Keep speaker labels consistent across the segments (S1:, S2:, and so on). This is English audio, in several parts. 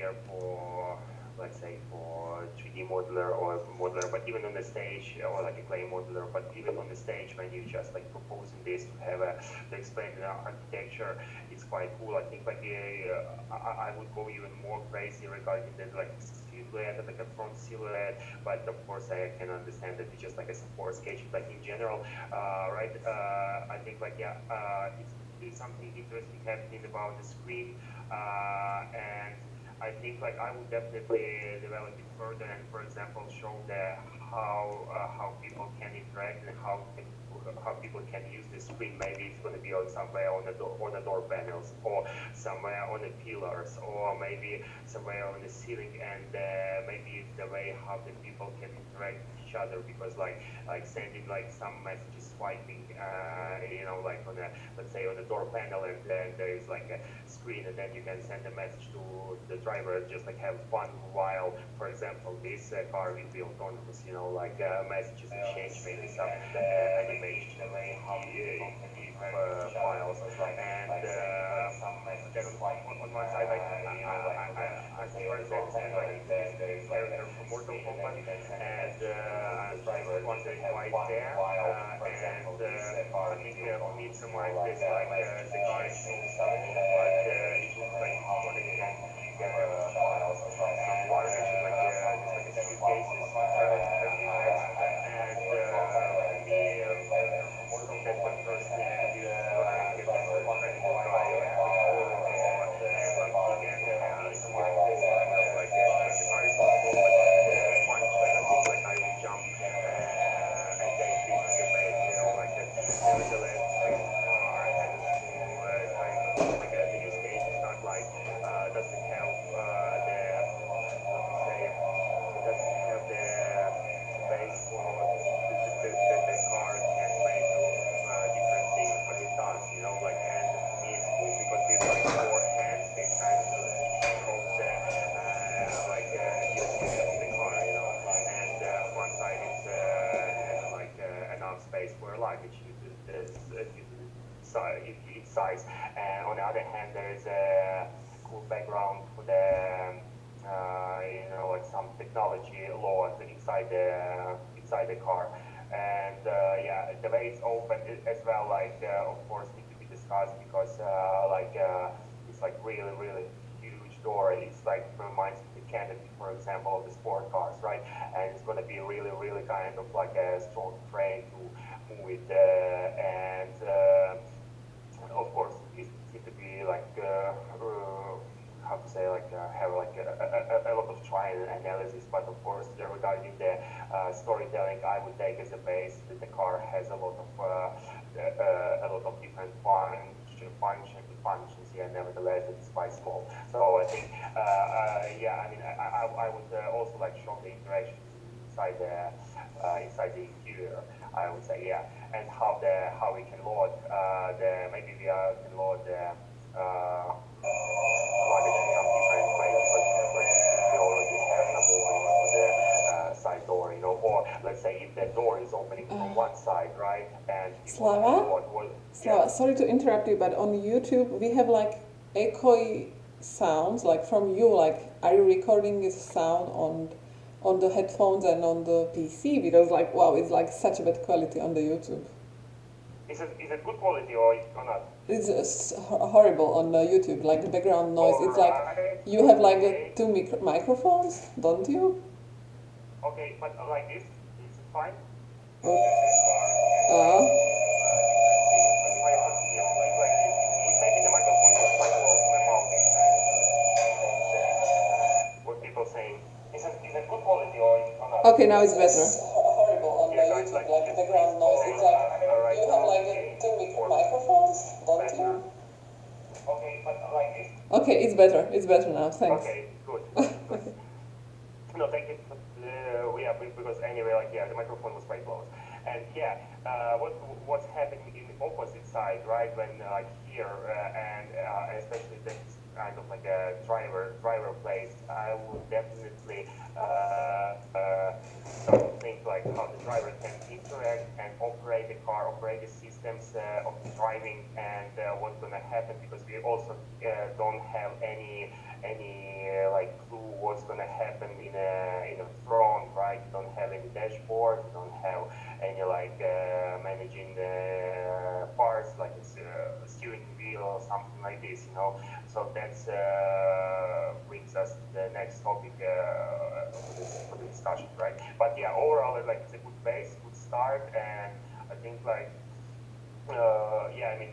S1: there for, let's say, for 3D modeler or modeler, but even on the stage, or like a clay modeler, but even on the stage when you just like proposing this to have to explain the architecture, it's quite cool. I think like I would go even more crazy regarding the like silhouette, like a front silhouette, but of course I can understand that it's just like a support sketch, but in general, right, I think like, yeah, it's something interesting happening about the screen, and I think like I would definitely develop it further and, for example, show the how people can interact and how people can use the screen. Maybe it's going to be on somewhere on the door panels, or somewhere on the pillars, or maybe somewhere on the ceiling, and maybe it's the way how the people can interact with each other, because like sending like some messages swiping, like on a, let's say, on the door panel, and then there is like a screen, and then you can send a message to the driver, just like have fun while, for example, this car will be autonomous, like messages exchange, maybe some animation, how you files, and then on one side, like I for example, like this character from Mortal Kombat, and I was wondering why it's there, and I think for me it's more like this, like the car is so small, but it looks like what it can get files, some water, like just like a suitcases, and for me, also that one person is like a practical guy, or like he can like the car is so small, but one shot I think like I will jump and take this as a base, like nevertheless this car has a small kind of like the use case is not like doesn't have the what to say, it doesn't have the base for the car can make a lot of different things, but it does, like, and for me it's cool because these like four hands, they kind of show the like utility of the car, and one side is has like enough space for luggage its size, and on the other hand there is a cool background for the like some technology load inside the car, and yeah, the way it's open as well, like of course need to be discussed, because it's like really really huge door. It's like reminds me of the canopy, for example, of the sport cars, right? And it's going to be really really kind of like a strong frame to move it, and of course it needs to be like how to say, like have like a lot of trial and analysis, but of course regarding the storytelling, I would take as a base that the car has a lot of different functions, yeah, nevertheless it's quite small. So I think yeah, I mean I would also like show the interaction inside the interior, I would say, yeah, and how we can load maybe we can load the luggage in some different ways, but we already have some opening to the side door, or let's say if the door is opening from one side, right, and
S2: Slava, sorry to interrupt you, but on YouTube we have like echoey sounds, like from you, like are you recording this sound on the headphones and on the PC? Because like wow, it's like such a bad quality on the YouTube.
S1: Is it good quality or not?
S2: It's horrible on the YouTube, like the background noise. It's like you have like two microphones, don't you?
S1: Okay, but like this, is it fine? Maybe the microphone was quite close to my mouth. What people saying? Is it good quality or not?
S2: Okay, now it's better. Horrible on the YouTube, like the background noise. It's like you have like two microphones, don't you?
S1: Okay, but like this.
S2: Okay, it's better. It's better now. Thanks.
S1: Okay, good. No, thank you. Yeah, because anyway, like yeah, the microphone was quite close, and yeah, what's happening in the opposite side, right? When like here and especially this kind of like a driver place, I would definitely start to think like how the driver can interact and operate the car, operate the systems of the driving, and what's gonna happen, because we also don't have any like in a front, right? You don't have any dashboard, you don't have any like managing parts like it's a steering wheel or something like this, you know. So that's brings us to the next topic for the discussion, right? But yeah, overall, like it's a good base, good start, and I think like yeah, I mean,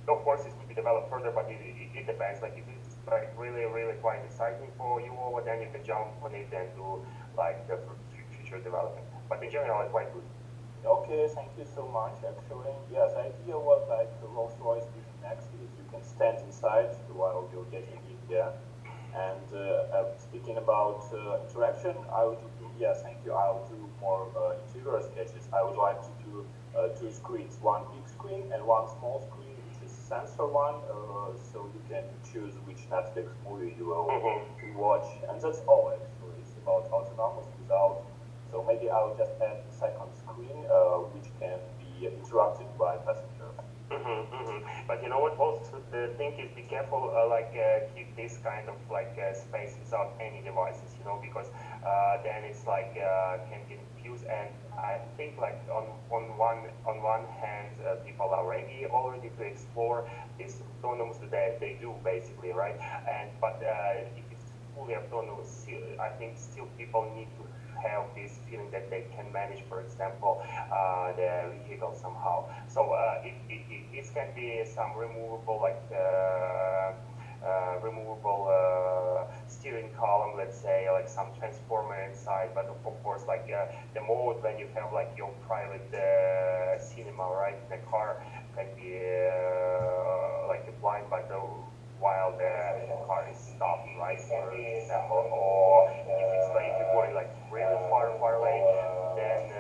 S1: of course, it could be developed further, but it depends. Like if it's like really quite exciting for you, over then you can jump on it and do like the future development. But in general, it's quite good.
S3: Okay, thank you so much. Actually, yeah, the idea was like Rolls-Royce Vision Next is you can stand inside while you're getting in there. And speaking about interaction, I would, yeah, thank you. I'll do more interior sketches. I would like to do two screens, one big screen and one small screen, which is sensor one, so you can choose which Netflix movie you will watch. And that's all actually. It's about autonomous without. So maybe I'll just add a second screen, which can be interrupted by passengers.
S1: But you know what? Also, the thing is, be careful. Keep this kind of like space without any devices. You know, because then it's like can get confused. And I think like on one hand, people are ready already to explore this autonomous that they do basically, right? And but if it's fully autonomous, I think still people need to have this feeling that they can manage, for example, the vehicle somehow. So it can be some removable, steering column, let's say, like some transformer inside. But of course, like the mode when you have like your private cinema, right, in the car can be like applied, but while the car is stopped, right, for example, or if it's like if you're going like really far away, then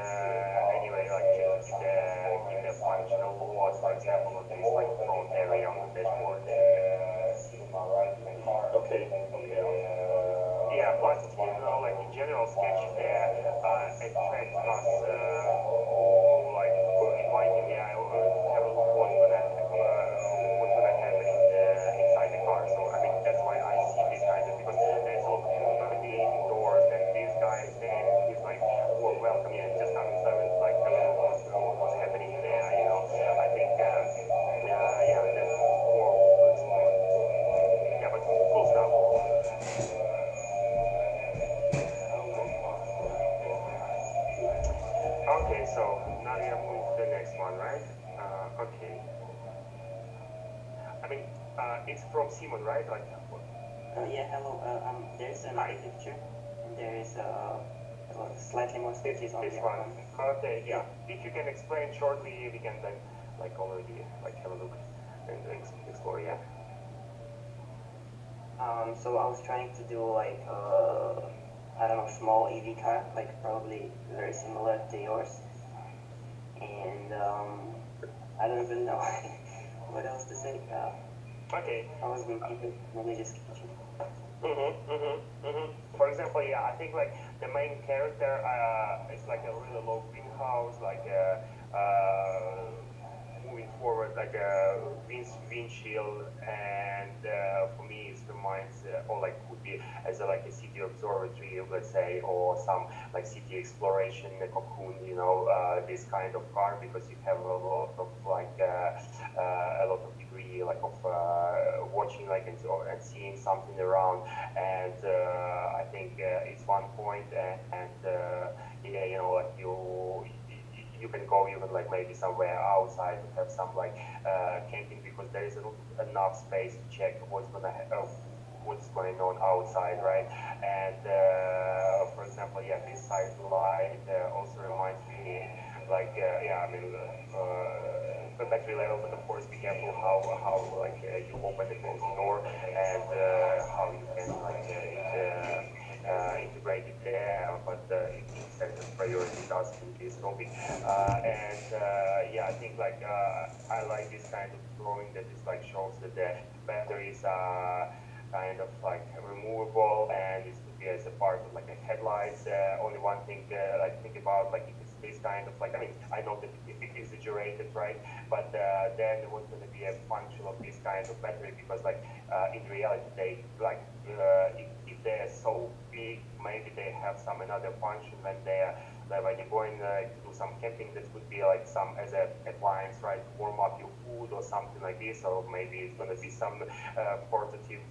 S1: anyway, like give the functional laws, for example, of this like front area on the dashboard.
S3: Okay.
S1: Yeah, plus you know, like in general, sketch there attracts us like inviting me. I have a look what's gonna happen inside the car. So I mean that's why I see this kind of because there's a lot of community indoors and these guys there he's like welcome you and just come inside and like have a look what's happening there. You know, I think yeah that's more to explore. Yeah, but cool stuff. Okay, so now we are moving to the next one, right? Okay. I mean, it's from Simon, right? Like.
S4: Yeah, hello. There's another picture, and there is slightly more sketches on
S1: this
S4: the
S1: one. Okay, yeah. If you can explain shortly, we can then like already like have a look and explore. Yeah.
S4: So I was trying to do like I don't know, small EV car, like probably very similar to yours, and I don't even know what else to say.
S1: Okay.
S4: I was maybe just sketching.
S1: For example, yeah, I think like the main character is like a really low greenhouse, like moving forward like a windshield, and for me it reminds or like could be as like a city observatory, let's say, or some like city exploration cocoon, you know, this kind of car, because you have a lot of like a lot of degree like of watching like and seeing something around, and I think it's one point, and yeah, you know, like you can go even like maybe somewhere outside to have some like camping, because there is enough space to check what's going on outside, right? And for example, yeah, this side light also reminds me like yeah, I mean battery level, but of course be careful how like you open and close the door, and how you can like integrate it there, but it sets a priority task in this topic. And yeah, I think like I like this kind of drawing that is like shows that the batteries are kind of like removable, and it could be as a part of like a headlights. Only one thing I think about, like if it's this kind of like, I mean, I know that it exaggerated, right? But then what's going to be a function of this kind of battery, because like in reality they like if they're so big, maybe they have some another function when they're like when you're going to do some camping. That would be like some as a appliance, right, to warm up your food or something like this. Or maybe it's gonna be some portative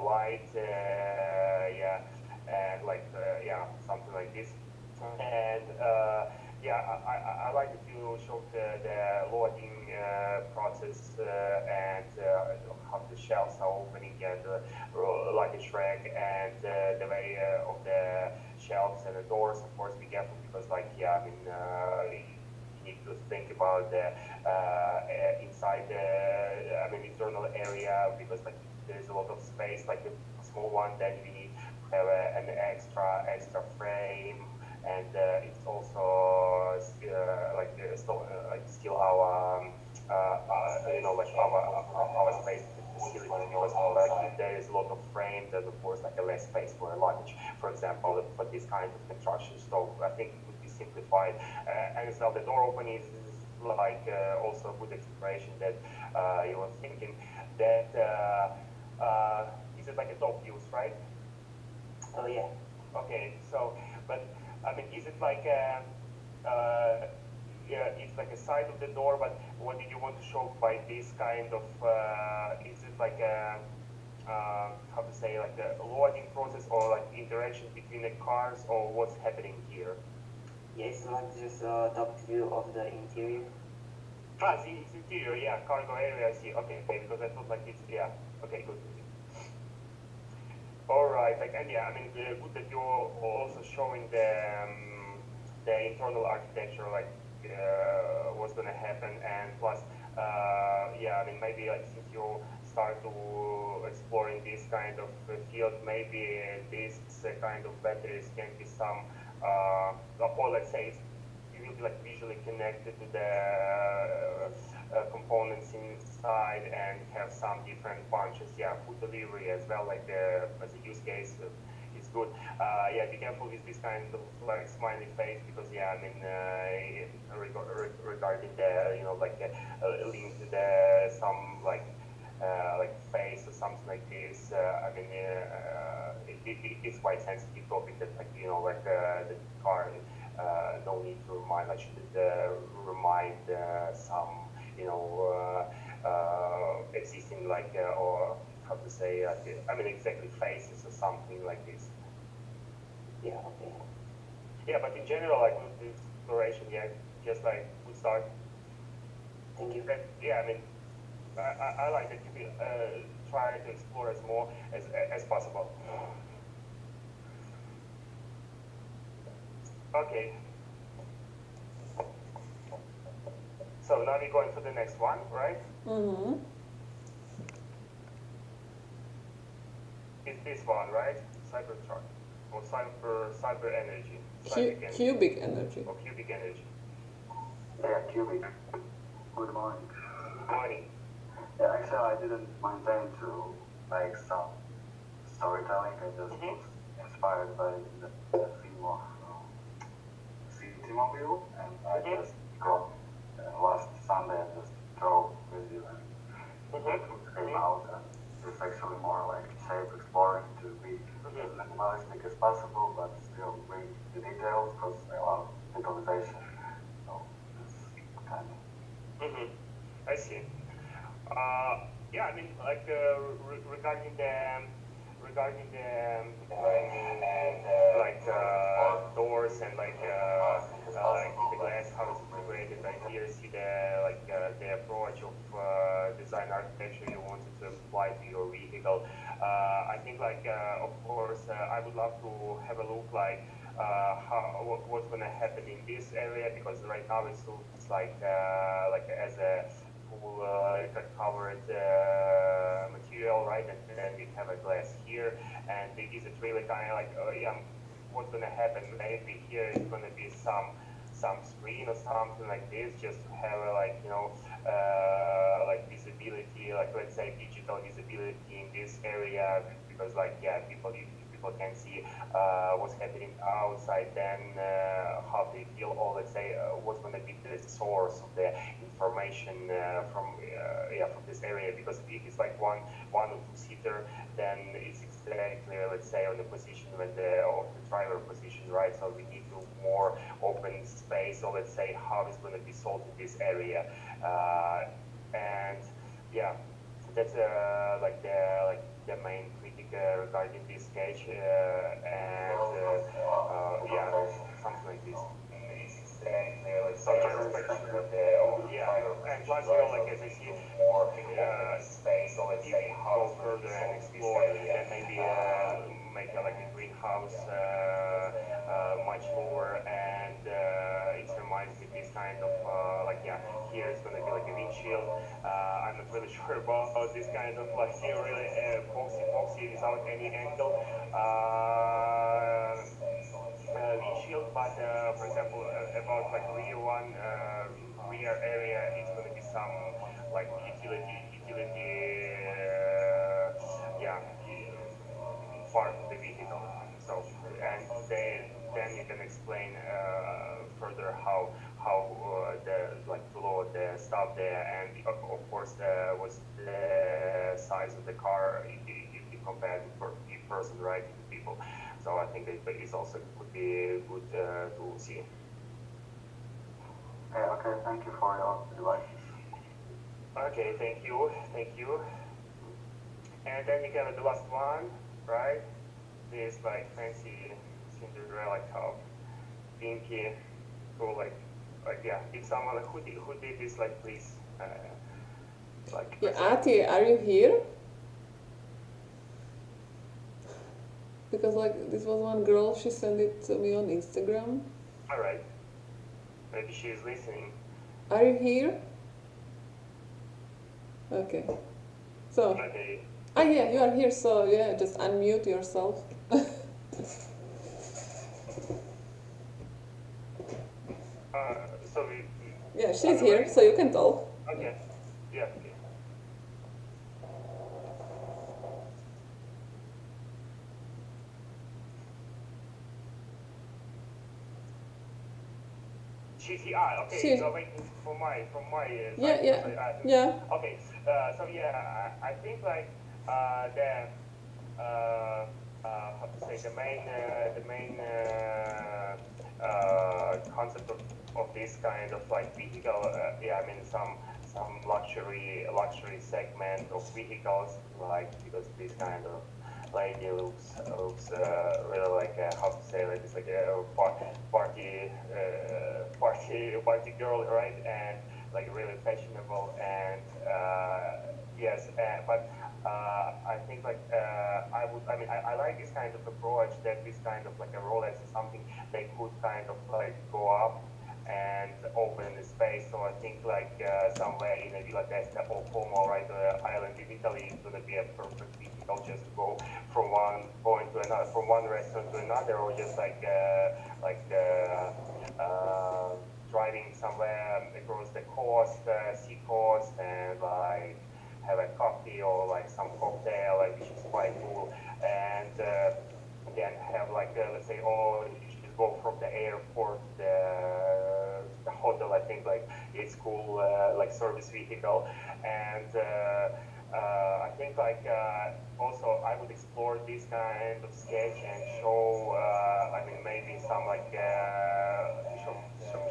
S1: light, yeah, and like yeah, something like this. And yeah, I like that you showed the loading process and how the shelves are opening and luggage rack and the way of the shelves and the doors. Of course, be careful because, like, yeah, I mean, you need to think about the inside the, I mean, internal area because like there's a lot of space, like a small one. Then we need to have an extra frame. And it's also still our you know, like our space facility because like if there is a lot of frame, there's of course like a less space for a luggage, for example, for this kind of construction. So I think it would be simplified. And as well, the door opening is like also a good exploration that you were thinking that is it like a top views, right?
S4: Oh yeah.
S1: Okay, so but. I mean, is it like yeah, it's like a side of the door, but what did you want to show by this kind of, is it like a, how to say, like a loading process or like interaction between the cars or what's happening here?
S4: Yes, like just top view of the interior.
S1: Ah, see, it's interior, yeah, cargo area, I see, okay, because I thought like it's, yeah, okay, good. All right, like, and yeah, I mean, good that you're also showing the internal architecture, like what's going to happen, and plus, yeah, I mean, maybe like since you start to exploring this kind of field, maybe this kind of batteries can be some, or let's say it will be like visually connected to the components inside and have some different bunches. Yeah, food delivery as well, like as a use case is good. Yeah, be careful with this kind of like smiley face because yeah, I mean regarding the you know like link to the some like face or something like this. I mean it's quite sensitive topic that like you know like the car. No need to remind. I should remind some you know, existing like, or how to say, I mean, exactly faces or something like this.
S4: Yeah, okay.
S1: Yeah, but in general, like with the exploration, yeah, just like good start.
S4: Thank you.
S1: Yeah, I mean, I like that you try to explore as more as possible. Okay. So now we're going for the next one, right?
S2: Mm-hmm.
S1: It's this one, right? Cybertruck or cyber energy.
S2: Cubic energy.
S1: Or cubic energy.
S5: Yeah, cubic. Good morning.
S1: Good morning.
S5: Yeah, actually, I didn't intend to make some storytelling. I just was inspired by the theme of City Mobile, and I just got last Sunday. I just drove with you, and that came out, and it's actually more like shape exploring to be as minimalistic as possible, but still bring the details because I love visualization. So it's kind of.
S1: I see. Yeah, I mean, like regarding the like doors and like the glass, how it's integrated. Like here, see the like the approach of design architecture you wanted to apply to your vehicle. I think like of course I would love to have a look like what's gonna happen in this area because right now it's like as a full covered material, right? And then we have a glass here, and is it really kind of like yeah, what's gonna happen? Maybe here is gonna be some screen or something like this, just to have like you know like visibility, like let's say digital visibility in this area, because like yeah, people people can see what's happening outside, then how they feel, or let's say what's going to be the source of the information from this area. Because if it's like one or two-seater, then it's exactly, let's say, on the position of the driver position, right? So we need to more open space, or let's say how it's going to be sold in this area, and yeah, that's like the main critic regarding this sketch, and yeah, something like this. So just like and plus, like as I see more space, so if you go further and explore, then maybe make like a greenhouse much lower, and it reminds me this kind of here it's gonna be like a windshield. I'm not really sure about this kind of like here really boxy without any angle. Windshield, but for example, about like rear one, rear area, it's going to be some like utility, part of the vehicle. So, and then you can explain further how the like to load the stuff there, and of course what's the size of the car if you compare it for each person, right? People. So I think that is also would be good to see.
S5: Okay, thank you for your advice.
S1: Okay, thank you. And then you have the last one, right? This like fancy Cinderella top, pinky, so like yeah. If someone who did this, like please, like.
S2: Yeah, Ati, are you here? Because like this was one girl, she sent it to me on Instagram.
S1: All right. Maybe she is listening.
S2: Are you here? Okay. So.
S1: Okay.
S2: Ah yeah, you are here. So yeah, just unmute yourself.
S1: So we.
S2: Yeah, she's here, so you can talk.
S1: Okay. Yeah. Okay. Okay, so waiting from my side.
S2: Yeah.
S1: Okay, so yeah, I think like the how to say the main concept of this kind of like vehicle, I mean some luxury segment of vehicles, like because this kind of lady looks really like how to say, like it's like a party girl, right? And like really fashionable, and yes, but I think like I like this kind of approach, that this kind of like a Rolex is something they could kind of like go up and open the space. So I think like somewhere in a Villa d'Este or Como, right, island in Italy, is gonna be a perfect vehicle just to go from one point to another, from one restaurant to another, or just driving somewhere across the coast, sea coast, and like have a coffee or like some cocktail, like, which is quite cool, and then have like let's say, or you should go from the airport to the hotel. I think like it's cool, like service vehicle, and I think like also I would explore this kind of sketch and show maybe some like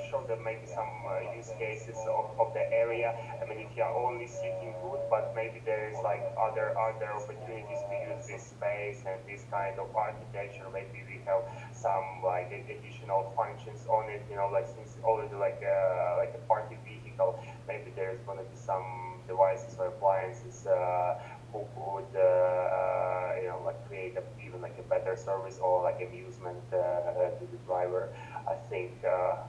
S1: show them maybe some use cases of the area. I mean, if you are only seeking good, but maybe there is like other opportunities to use this space and this kind of architecture. Maybe we have some like additional functions on it, like since already like a party vehicle, maybe there is going to be some devices or appliances who could like create even like a better service or like amusement to the driver, I think.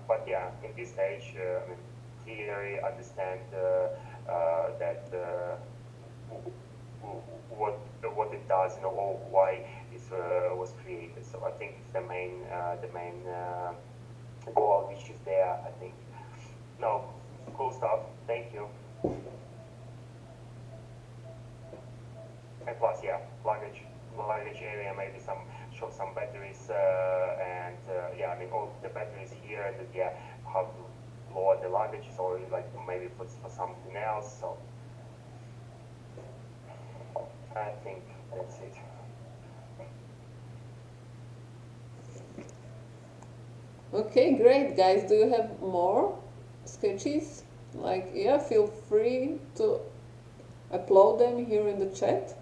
S1: But yeah, in this stage, I mean, clearly understand that what it does, or why it was created. So I think it's the main goal which is there, I think. No, cool stuff. Thank you. And plus, yeah, luggage area, maybe some some batteries, and yeah, I mean all the batteries here, and yeah, how to lower the luggage, or like maybe put for something else. So I think that's it.
S2: Okay, great, guys. Do you have more sketches? Like, yeah, feel free to upload them here in the chat.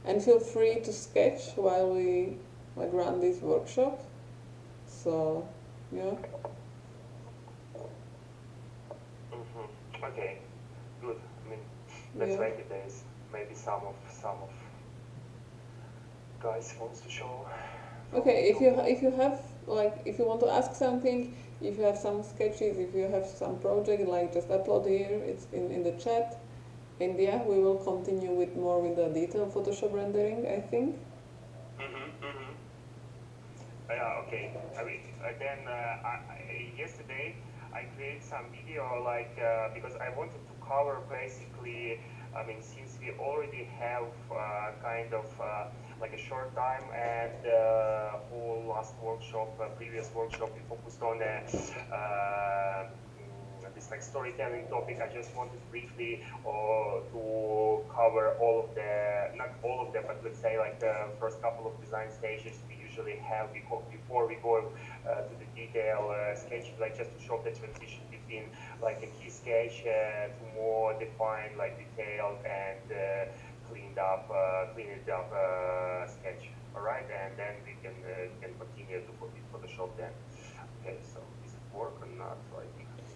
S2: And feel free to sketch while we like run this workshop. So, yeah.
S1: Okay, good. I mean, let's wait if there's maybe some of guys wants to show.
S2: Okay, if you have like if you want to ask something, if you have some sketches, if you have some project, like just upload here. It's in the chat. And yeah, we will continue with more with the detailed Photoshop rendering, I think.
S1: Yeah, okay. I mean, then yesterday I created some video like because I wanted to cover basically. I mean, since we already have kind of like a short time, and whole last workshop, previous workshop, we focused on this like storytelling topic. I just wanted briefly to cover all of the, not all of them, but let's say like the first couple of design stages we usually have before we go to the detail sketching, like just to show the transition between like a key sketch to more defined, like detailed and cleaned up sketch. All right, and then we can continue to Photoshop then. Okay, so is it work or not? Like,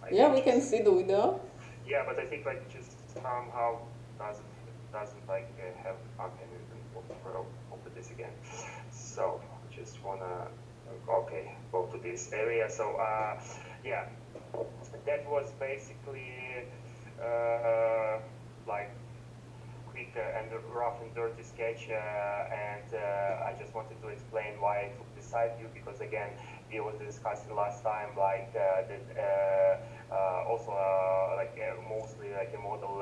S2: yeah, we can see the video.
S1: Yeah, but I think like just somehow doesn't like have okay. We'll open this again. So just wanna go to this area. So yeah, that was basically like quick and rough and dirty sketch, and I just wanted to explain why I took this side view, because again we was discussing last time like that also like mostly like a model,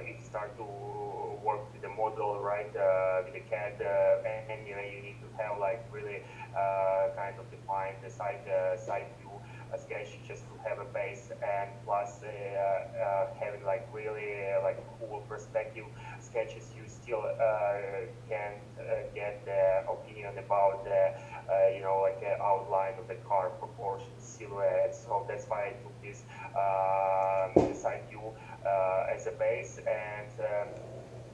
S1: if you start to work with the model, right, with the CAD, anyway you need to have like really kind of define the side view sketch just to have a base, and plus having like really like cool perspective sketches, you still can get the opinion about the you know, like outline of the car, proportions, silhouette. So that's why I took this side view as a base, and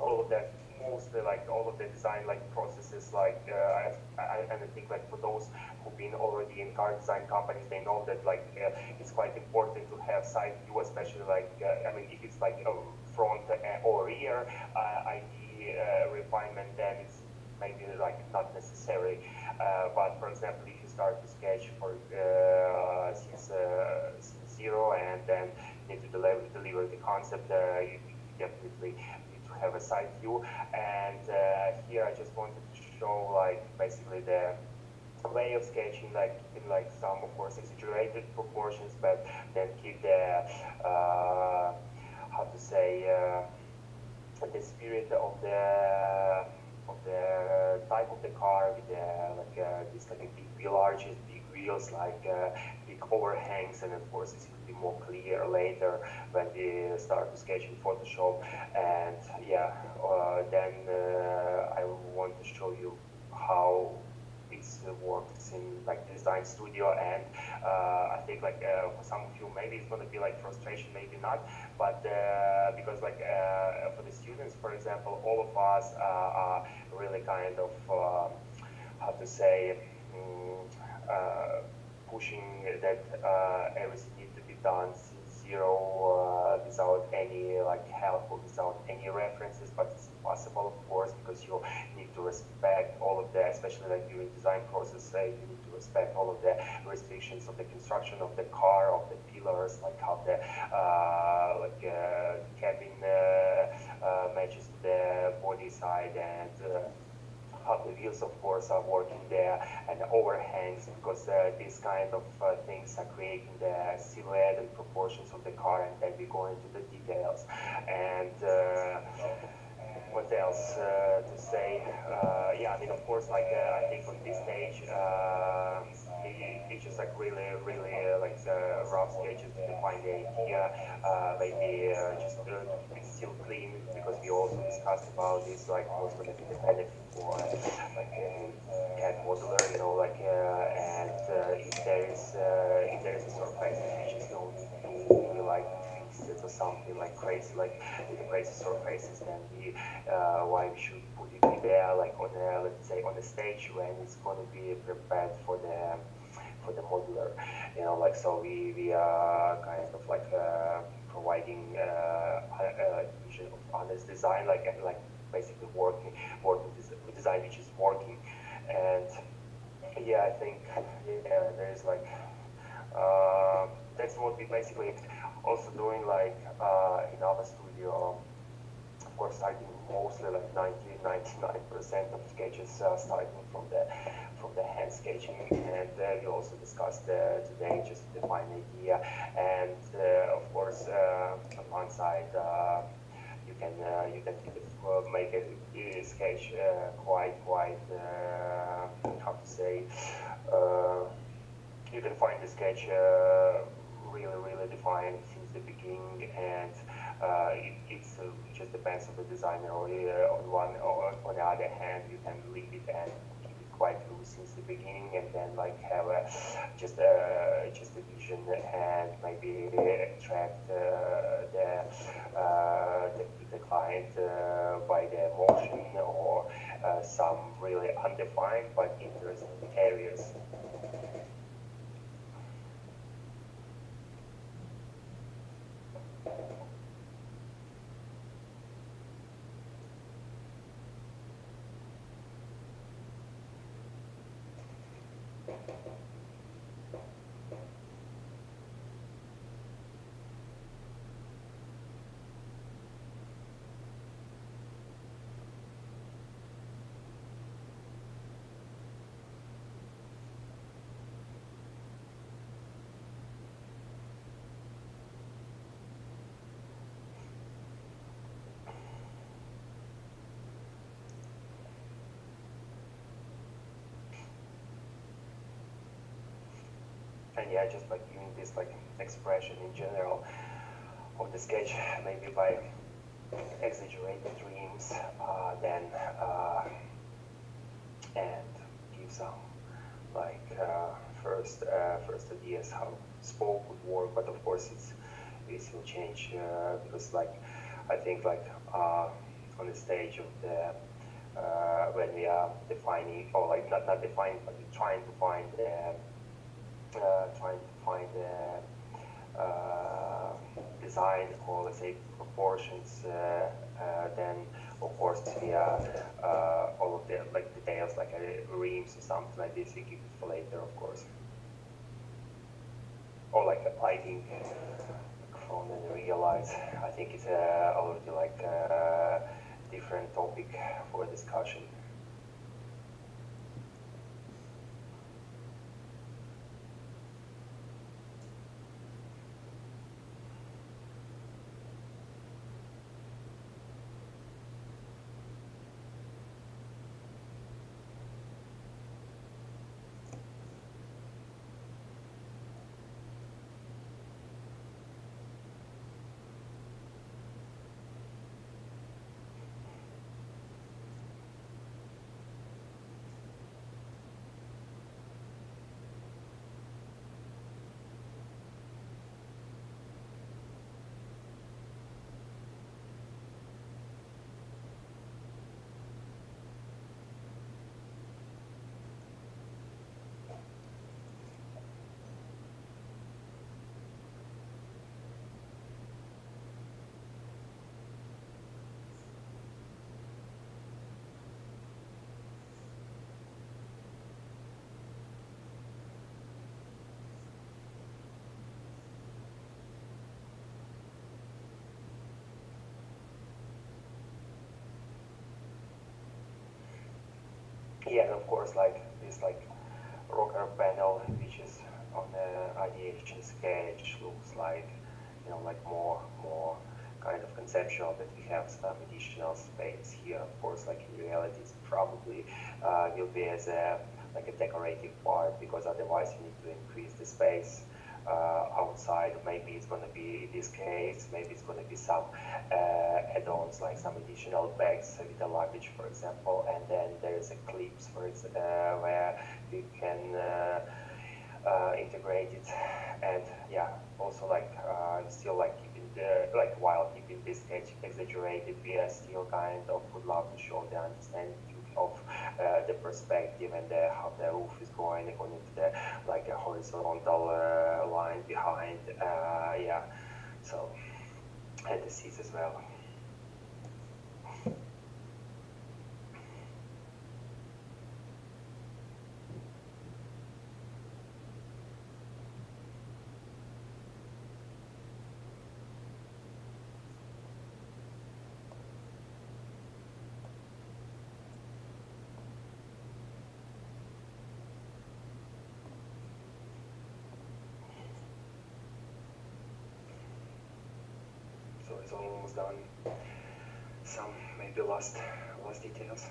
S1: all of that, mostly like all of the design like processes, like and I think like for those who've been already in car design companies, they know that like it's quite important to have side view, especially like I mean if it's like front or rear ID refinement, then it's maybe like not necessary. But for example, if you start to sketch for since zero, and then need to deliver the concept, you definitely need to have a side view. And here I just wanted to show like basically the way of sketching, like in like some of course exaggerated proportions, but then keep the how to say the spirit of the type of the car, with this like a big wheel arches, big wheels, like big overhangs, and of course it's going to be more clear later when we start to sketch in Photoshop. And yeah, then I want to show you how this works in like design studio. And I think like for some of you maybe it's going to be like frustration, maybe not, but because like for the students, for example, all of us are really kind of how to say pushing that everything needs to be done since zero, without any like help or without any references. But it's impossible, of course, because you need to respect all of the, especially like during design process, you need to respect all of the restrictions of the construction of the car, of the pillars, like how the cabin matches to the body side, and how the wheels, of course, are working there, and the overhangs, because these kind of things are creating the silhouette and proportions of the car, and then we go into the details. And what else to say? Yeah, I mean, of course, like I think on this stage, it's just like really, really like rough sketches to define the idea. Maybe just to keep it still clean, because we also discussed about this, like what's going to be the benefit for like CAD modeler, you know, like and if there is a surface which is no need to be like fixed or something like crazy, like with the crazy surfaces, then we why we should put it there, like on a, let's say on the stage when it's going to be prepared for the modeler, you know, like so we are kind of like providing a vision of honest design, like basically working with design which is working. And yeah, I think yeah, there's like that's what we basically also doing, like in our studio. Of course, starting mostly like 99% of sketches starting from the hand sketching, and we also discussed today just to define idea. And of course, on one side, you can make a sketch quite how to say. You can find the sketch really defined since the beginning, and it just depends on the designer. Or on the other hand, you can leave it and keep it quite loose since the beginning, and then like have just a vision and maybe attract the client by the emotion or some really undefined but interesting areas. And yeah, just like giving this like expression in general of the sketch, maybe by exaggerating dreams, then and give some like first ideas how spoke would work. But of course, it will change because like I think like on the stage of the when we are defining, or like not defining, but we're trying to find design, or let's say proportions, then of course we are all of the like details like reams or something like this we keep it for later, of course, or like a lighting from and realize. I think it's already like a different topic for discussion. Yeah, and of course, like this like rocker panel, which is on the ideation sketch, looks like, you know, like more kind of conceptual that we have some additional space here. Of course, like in reality, it's probably will be as a like a decorative part, because otherwise you need to increase the space outside. Maybe it's going to be, in this case, maybe it's going to be some add-ons, like some additional bags with the luggage, for example, and then there's a clips where you can integrate it. And yeah, also like still like keeping the, like while keeping this sketch exaggerated, we are still kind of would love to show the understanding of the perspective and how the roof is going according to the like a horizontal line behind. Yeah, so and the seats as well. So it's almost done. Some maybe last details.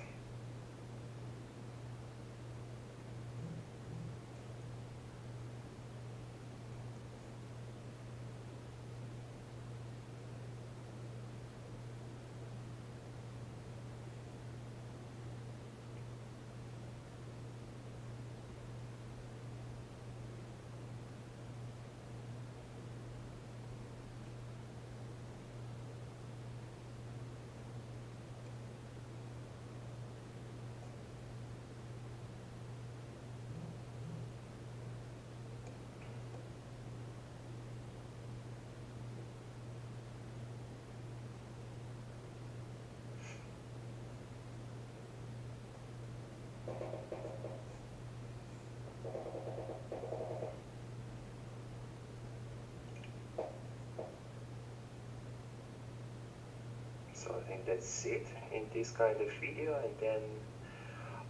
S1: So I think that's it in this kind of video, and then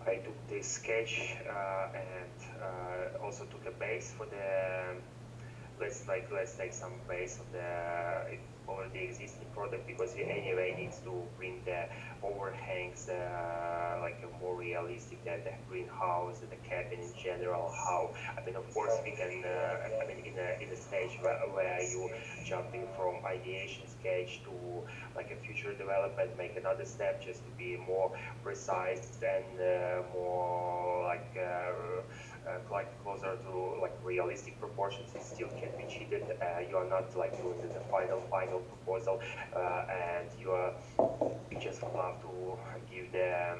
S1: I took this sketch and also took a base for the let's take some base of the already existing product, because we anyway needs to bring the overhangs like a more realistic, the greenhouse, the cabin in general. How, I mean, of course we can I mean in a stage where you jumping from ideation sketch to like a future development, make another step just to be more precise and more like closer to like realistic proportions. It still can be cheated. You are not like doing the final proposal, and you just love to give the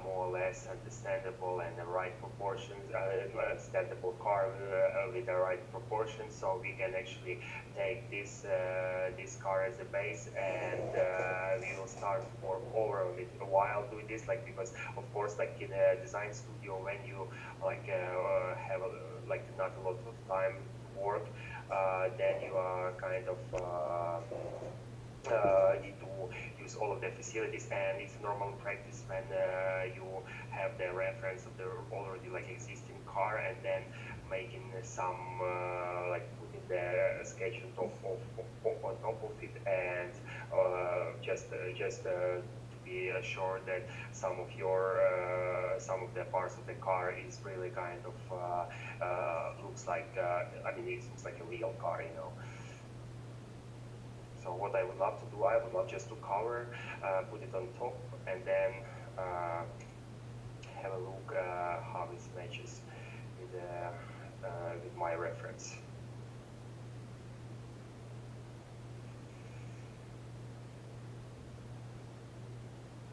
S1: more or less understandable and the right proportions, understandable car with the right proportions. So we can actually take this car as a base, and we will start more over on it while doing this, like, because of course like in a design studio, when you like have like not a lot of time to work, then you are kind of need to use all of the facilities, and it's normal practice when you have the reference of the already like existing car, and then making some like putting the sketch on top of it, and just to be sure that some of your some of the parts of the car is really kind of looks like I mean, it looks like a real car, you know. So what I would love to do, I would love just to cover, put it on top, and then have a look how it matches with my reference.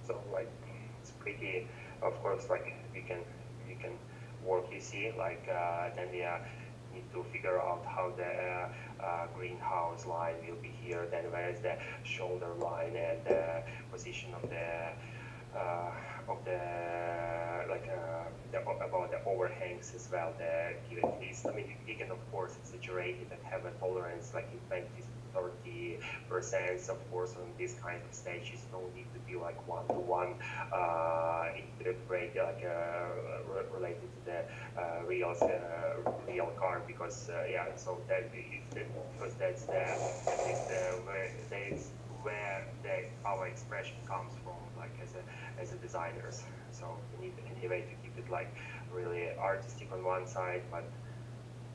S1: So like it's pretty, of course, like we can work easy, like then we need to figure out how the greenhouse line will be here, then where is the shoulder line, and the position of the like about the overhangs as well. The give at least, I mean, we can of course exaggerate it and have a tolerance like in 20 30%. Of course, on this kind of stages, no need to be like one-to-one integrate related to the real car, because yeah, so that because that's where our expression comes from, like as a designers. So we need anyway to keep it like really artistic on one side, but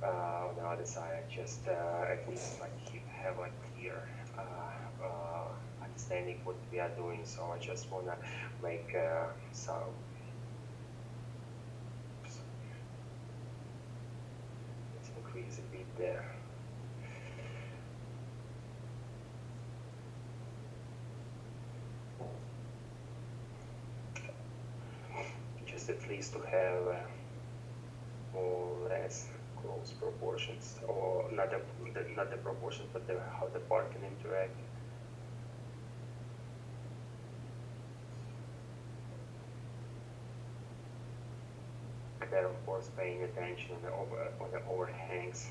S1: on the other side, just at least like have like clear understanding what we are doing. So I just wanna make some. Let's increase a bit there. Just at least to have more or less close proportions, or not the proportions, but how the part can interact. There, of course, paying attention on the overhangs.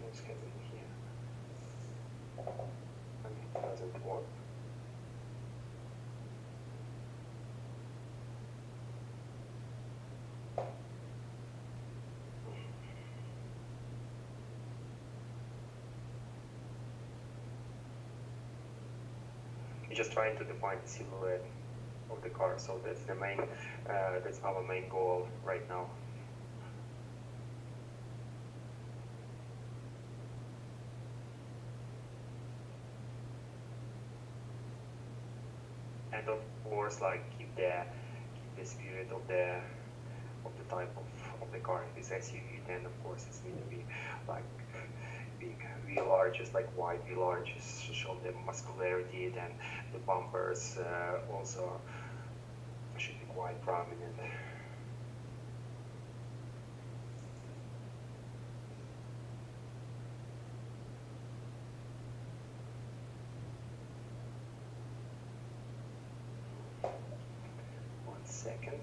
S1: What's happening here? And it doesn't work. You're just trying to define the silhouette of the car, so that's the main, that's our main goal right now. And of course, like keep the spirit of the type of the car. If it's SUV, then of course it's need to be like big wheel arches, like wide wheel arches, to show the muscularity. Then the bumpers also should be quite prominent. Second.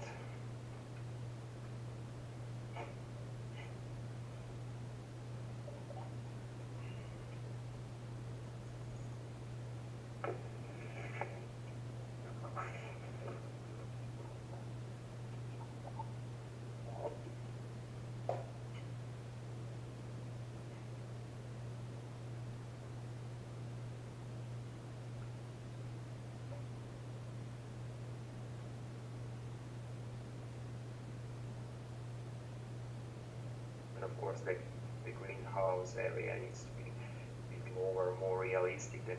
S1: And of course, the greenhouse area needs to be a bit lower, more realistic, to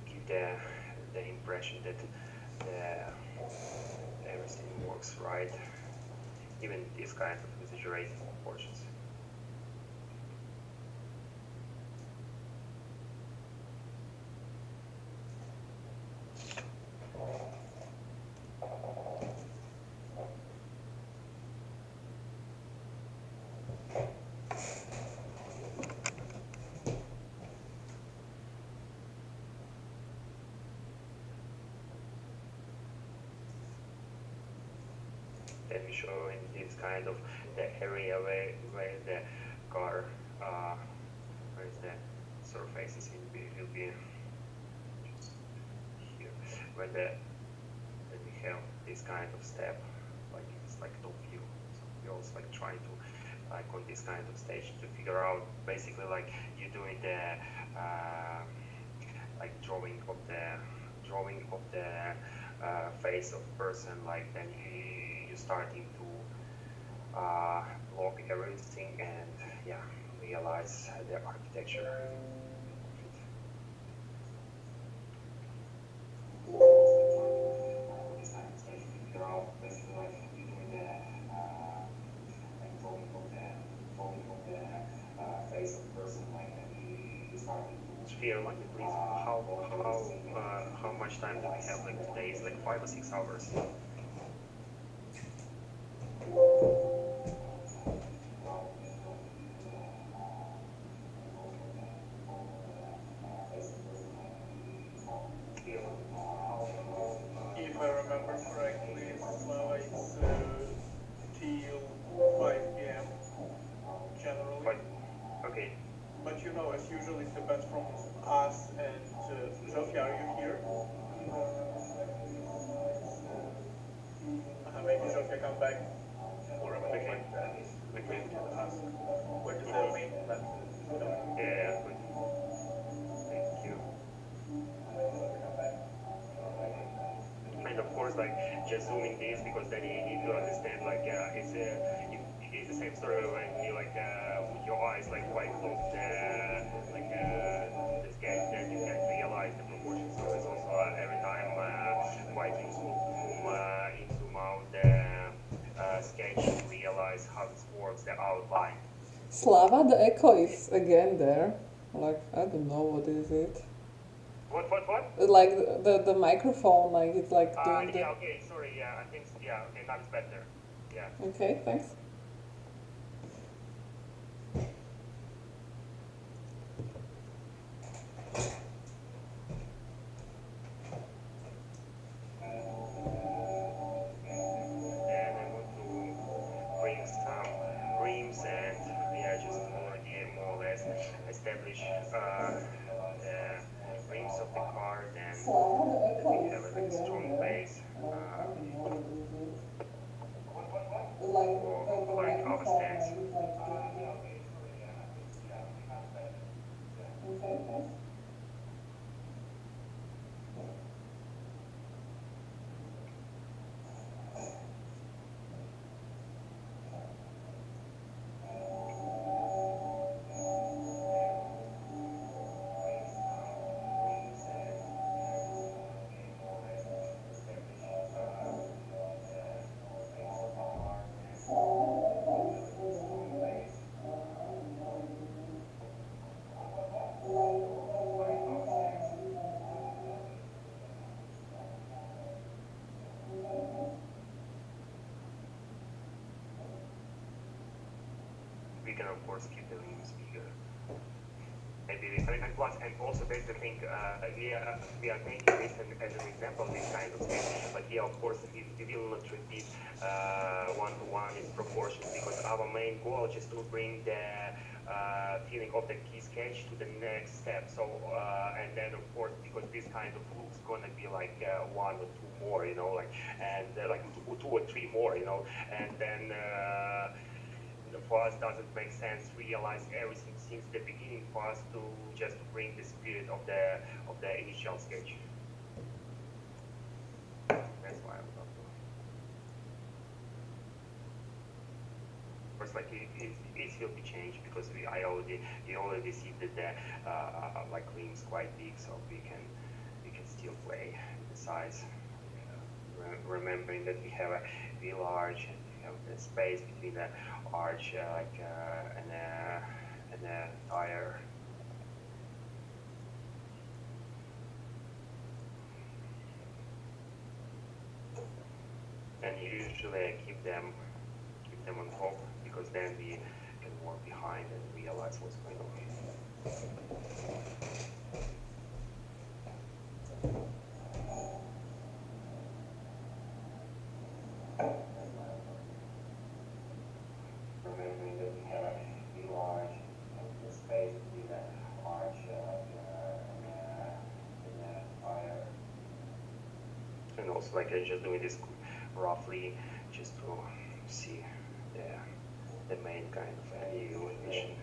S1: give the impression that everything works right, even these kind of exaggerated proportions. Then we show in this kind of the area where the car, where the surfaces will be just here, when we have this kind of step, like it's like top view. So we also like trying to like on this kind of stage to figure out basically like you're doing the like drawing of the face of person, like then you're starting to block everything, and yeah, realize the architecture. Sphere, remind me please, how much time do we have? Like today is like 5 or 6 hours.
S6: If I remember correctly, Slava, it's till 5 p.m. generally.
S1: Okay.
S6: But you know, as usual, it depends from us and Zofia, are you here? Maybe Zofia come back for a moment and ask what is the main plan.
S1: Yeah, good. Thank you. And of course, like just zooming this because then you need to understand like it's the same story when you like with your eyes like quite close the sketch, then you can realize the proportions. So it's also every time quite useful to zoom out the sketch to realize how it works, the outline.
S2: Slava, the echo is again there. Like, I don't know, what is it?
S1: What?
S2: Like the microphone, like it's like doing
S1: Yeah, okay, sorry, yeah, I think, yeah, okay, that's better. Yeah.
S2: Okay, thanks.
S1: And I want to bring some rims and yeah, just already more or less establish the rims of the car, and that we have like a strong base for like our stance. We can of course keep the rims bigger. Maybe and plus, and also there's the thing, we are taking this as an example, this kind of thing, but yeah, of course, we will not repeat one-to-one its proportions, because our main goal is just to bring the feeling of the key sketch to the next step. So, and then of course, because this kind of looks gonna be like one or two more, you know, like, and like two or three more, you know, and then for us doesn't make sense to realize everything since the beginning, for us to just bring the spirit of the initial sketch. That's why I'm not doing. Of course, like it will be changed because we already see that the like rims quite big, so we can still play with the size. Remembering that we have a wheel arch and we have the space between the arch and a tire. And usually I keep them on top, because then we can walk behind and realize what's going on. Remembering that we have a wheel arch and the space between the arch and the tire. And also, like, I'm just doing this roughly just to see the main kind of illumination.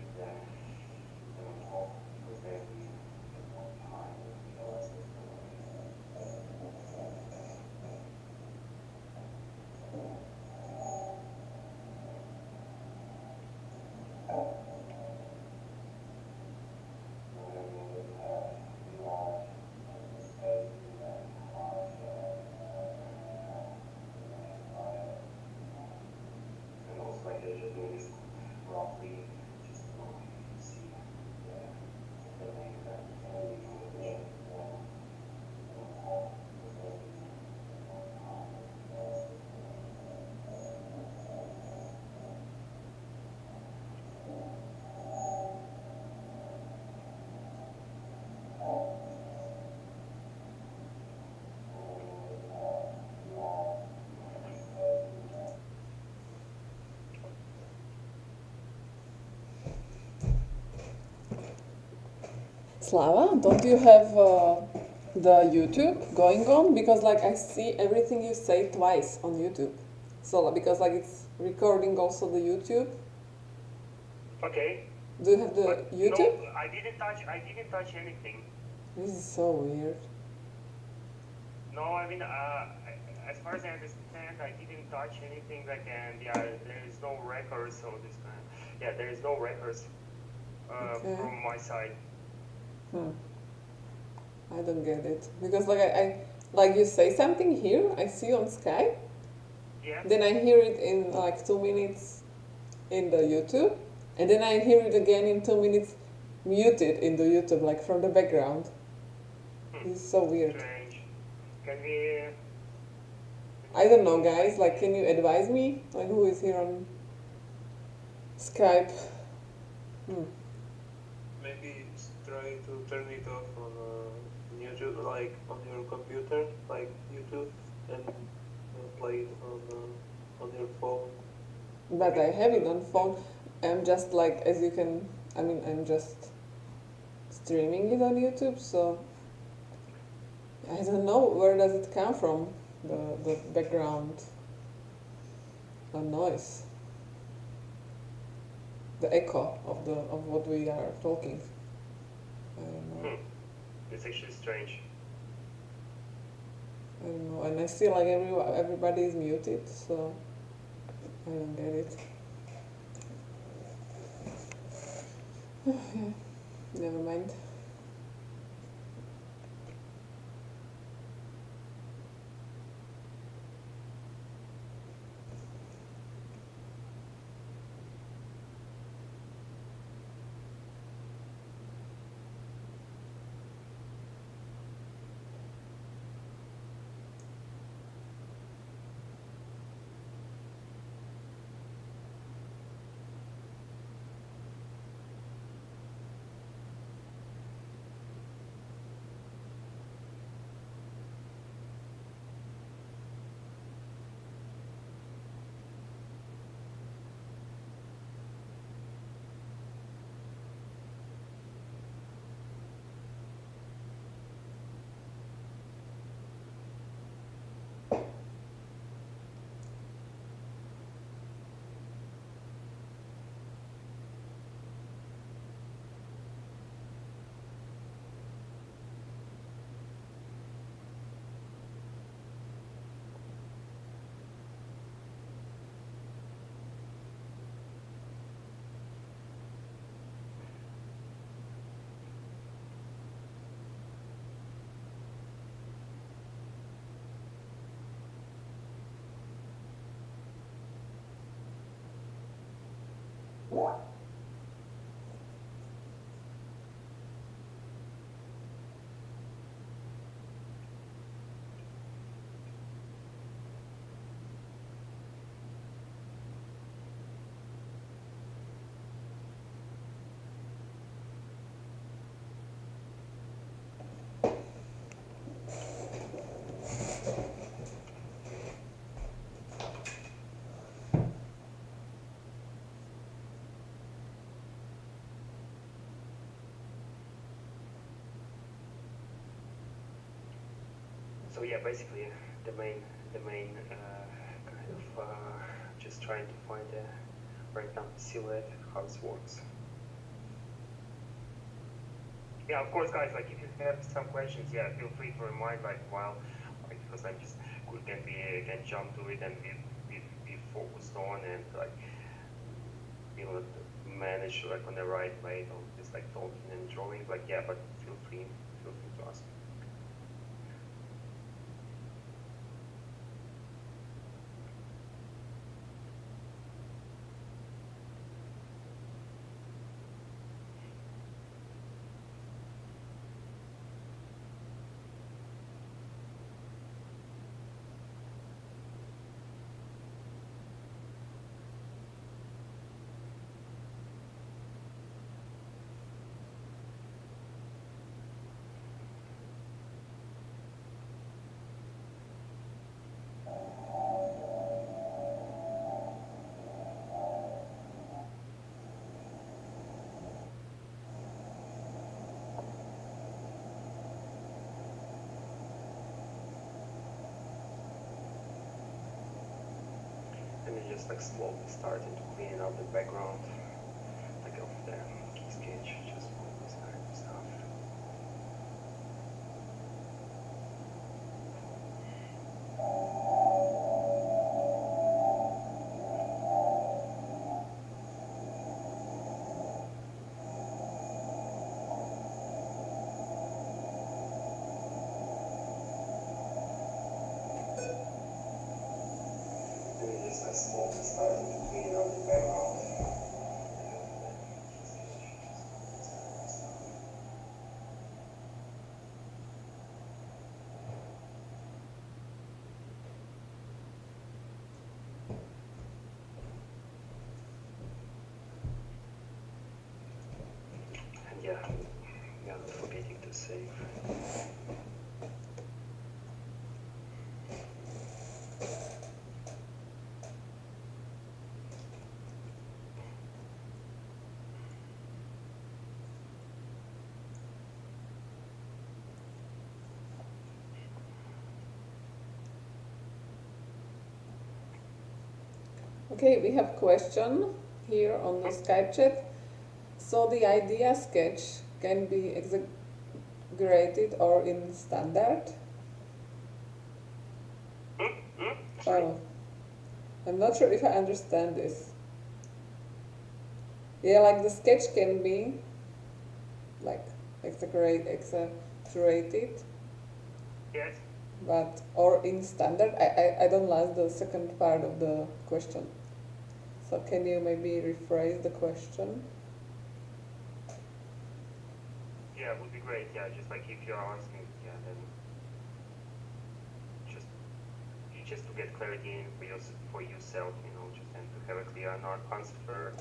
S2: Slava, don't you have the YouTube going on? Because like I see everything you say twice on YouTube. So because like it's recording also the YouTube.
S1: Okay.
S2: Do you have the
S1: But
S2: YouTube?
S1: no, I didn't touch anything.
S2: This is so weird.
S1: No, I mean, as far as I understand, I didn't touch anything. Like, and yeah, there is no records. So this, yeah, there is no records
S2: Okay.
S1: from my side.
S2: I don't get it because like I like you say something here, I see you on Skype,
S1: Yeah.
S2: then I hear it in like 2 minutes in the YouTube, and then I hear it again in 2 minutes muted in the YouTube, like from the background. This is so weird.
S1: Strange. Can we?
S2: I don't know, guys. Like, can you advise me? Like, who is here on Skype?
S7: Maybe try to turn it off on YouTube, like on your computer, like YouTube, and play it on your phone.
S2: But I have it on phone. I'm just like, as you can, I mean, I'm just streaming it on YouTube, so I don't know where does it come from, the background, the noise, the echo of what we are talking. I don't know.
S1: It's actually strange.
S2: I don't know, and I feel like everybody is muted, so I don't get it. Never mind.
S1: So yeah, basically the main kind of just trying to find a right now silhouette how it works. Yeah, of course, guys. Like, if you have some questions, yeah, feel free to remind. Like, while, like, because I'm just can jump to it and be focused on and like, you know, manage like on the right way, don't just like talking and drawing. Like, yeah, but feel free to ask. just like slowly starting to clean up the background, like of the key sketch, just this kind of stuff. Just like slowly starting to clean up the background. And yeah, not forgetting to save.
S2: Okay, we have question here on the Skype chat. So the idea sketch can be exaggerated or in standard? Oh, I'm not sure if I understand this. Yeah, like the sketch can be like exaggerated,
S1: Yes.
S2: but or in standard. I don't like the second part of the question. So can you maybe rephrase the question?
S1: Yeah, it would be great. Yeah, just like if you're asking, yeah, then just to get clarity for yourself, just and to have a clear answer.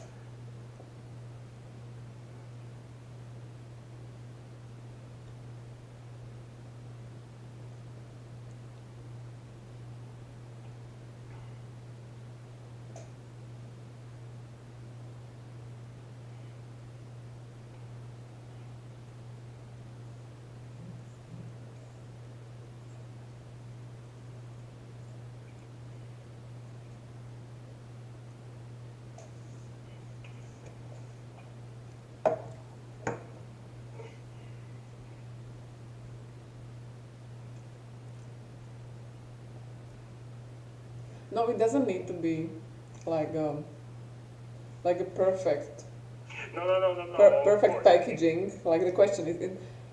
S2: No, it doesn't need to be like a perfect
S1: No.
S2: perfect packaging. Like the question is,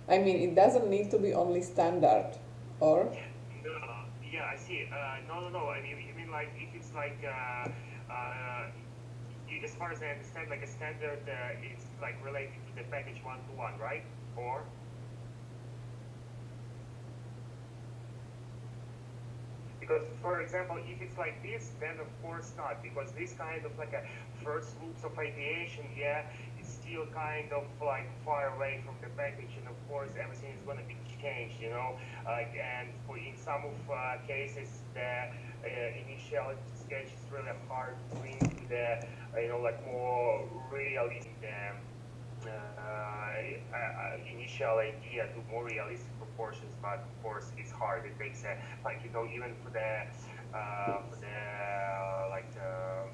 S2: I mean, it doesn't need to be only standard, or
S1: No, yeah, I see. No. I mean, you mean like if it's like, as far as I understand, like a standard, it's like related to the package one-to-one, right? Or? Because, for example, if it's like this, then of course not, because this kind of like a first loops of ideation, yeah, it's still kind of like far away from the package, and of course everything is going to be changed, and in some of cases, the initial sketch is really hard to bring to the, like more realistic initial idea to more realistic proportions, but of course it's hard. It takes even for the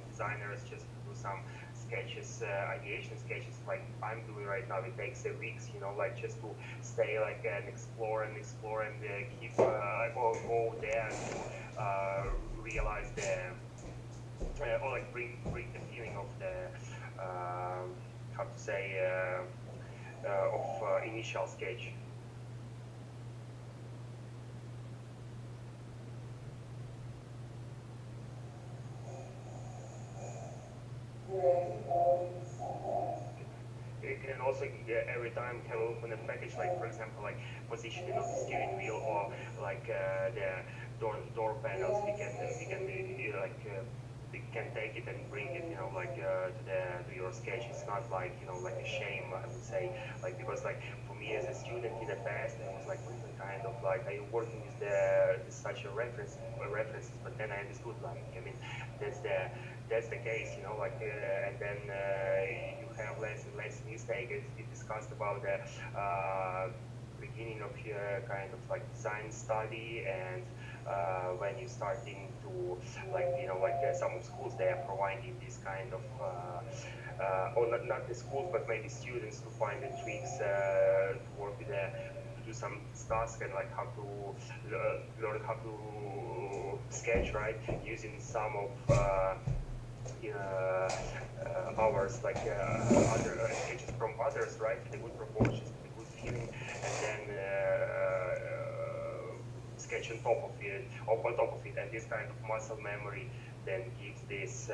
S1: designers just to do some sketches, ideation sketches like I'm doing right now. It takes weeks, like just to stay like and explore and keep go there to realize or like bring the feeling of the how to say of initial sketch. You can also every time have a look on a package, like for example, like positioning of the steering wheel or like the door panels. We can take it and bring it, to your sketch. It's not like like a shame, I would say, like because like for me as a student in the past, I was like really kind of like I working with such a references, but then I understood like I mean that's the case, and then you have less and less mistakes. We discussed about the beginning of your kind of like design study, and when you're starting to like some schools, they are providing this kind of or not the schools, but maybe students to find the tricks to work with to do some tasks, and like how to learn how to sketch, right, using some of ours, like other sketches from others, right, with the good proportions, with the good feeling, and then sketch on top of it, or on top of it, and this kind of muscle memory then gives this,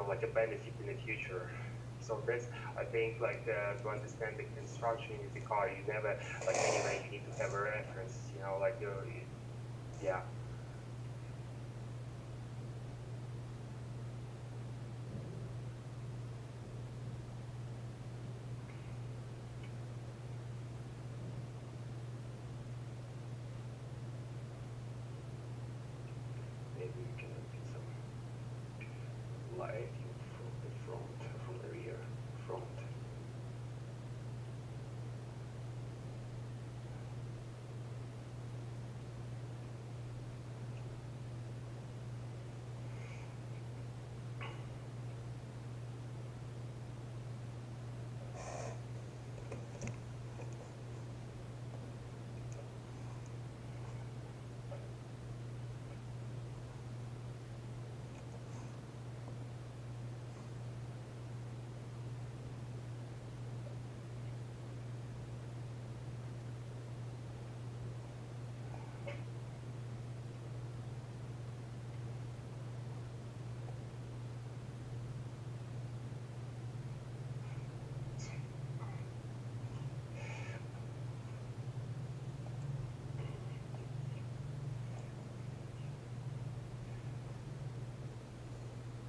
S1: like a benefit in the future. So that's, I think, like to understand the construction in the car, you never, like anyway, you need to have a reference, like yeah. Maybe we can get some light from the front, from the rear front.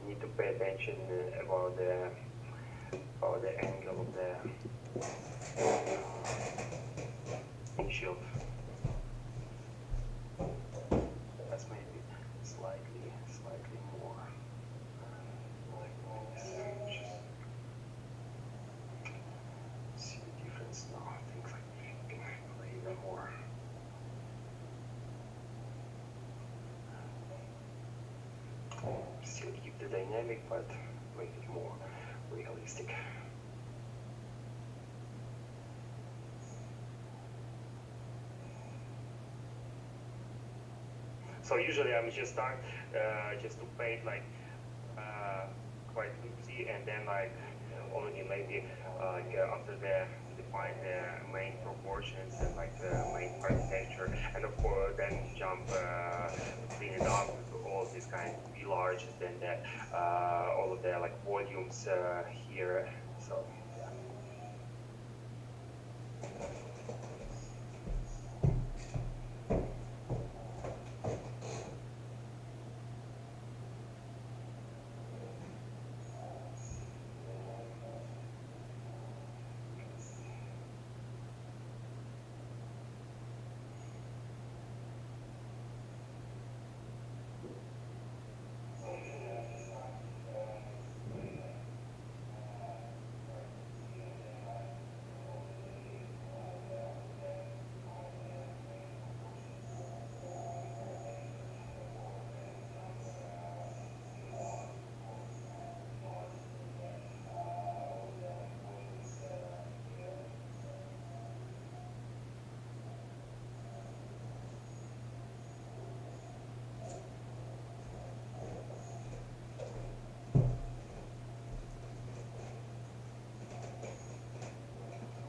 S1: Need to pay attention about the angle of the windshield. That's maybe slightly more like this. Just see the difference now. I think like we can play even more. Still keep the dynamic, but make it more realistic. So usually I'm just start just to paint like quite loosely, and then like already maybe after the define the main proportions and like the main architecture, and of course then jump clean it up to all this kind of be large, and then the, all of the like volumes here. So yeah.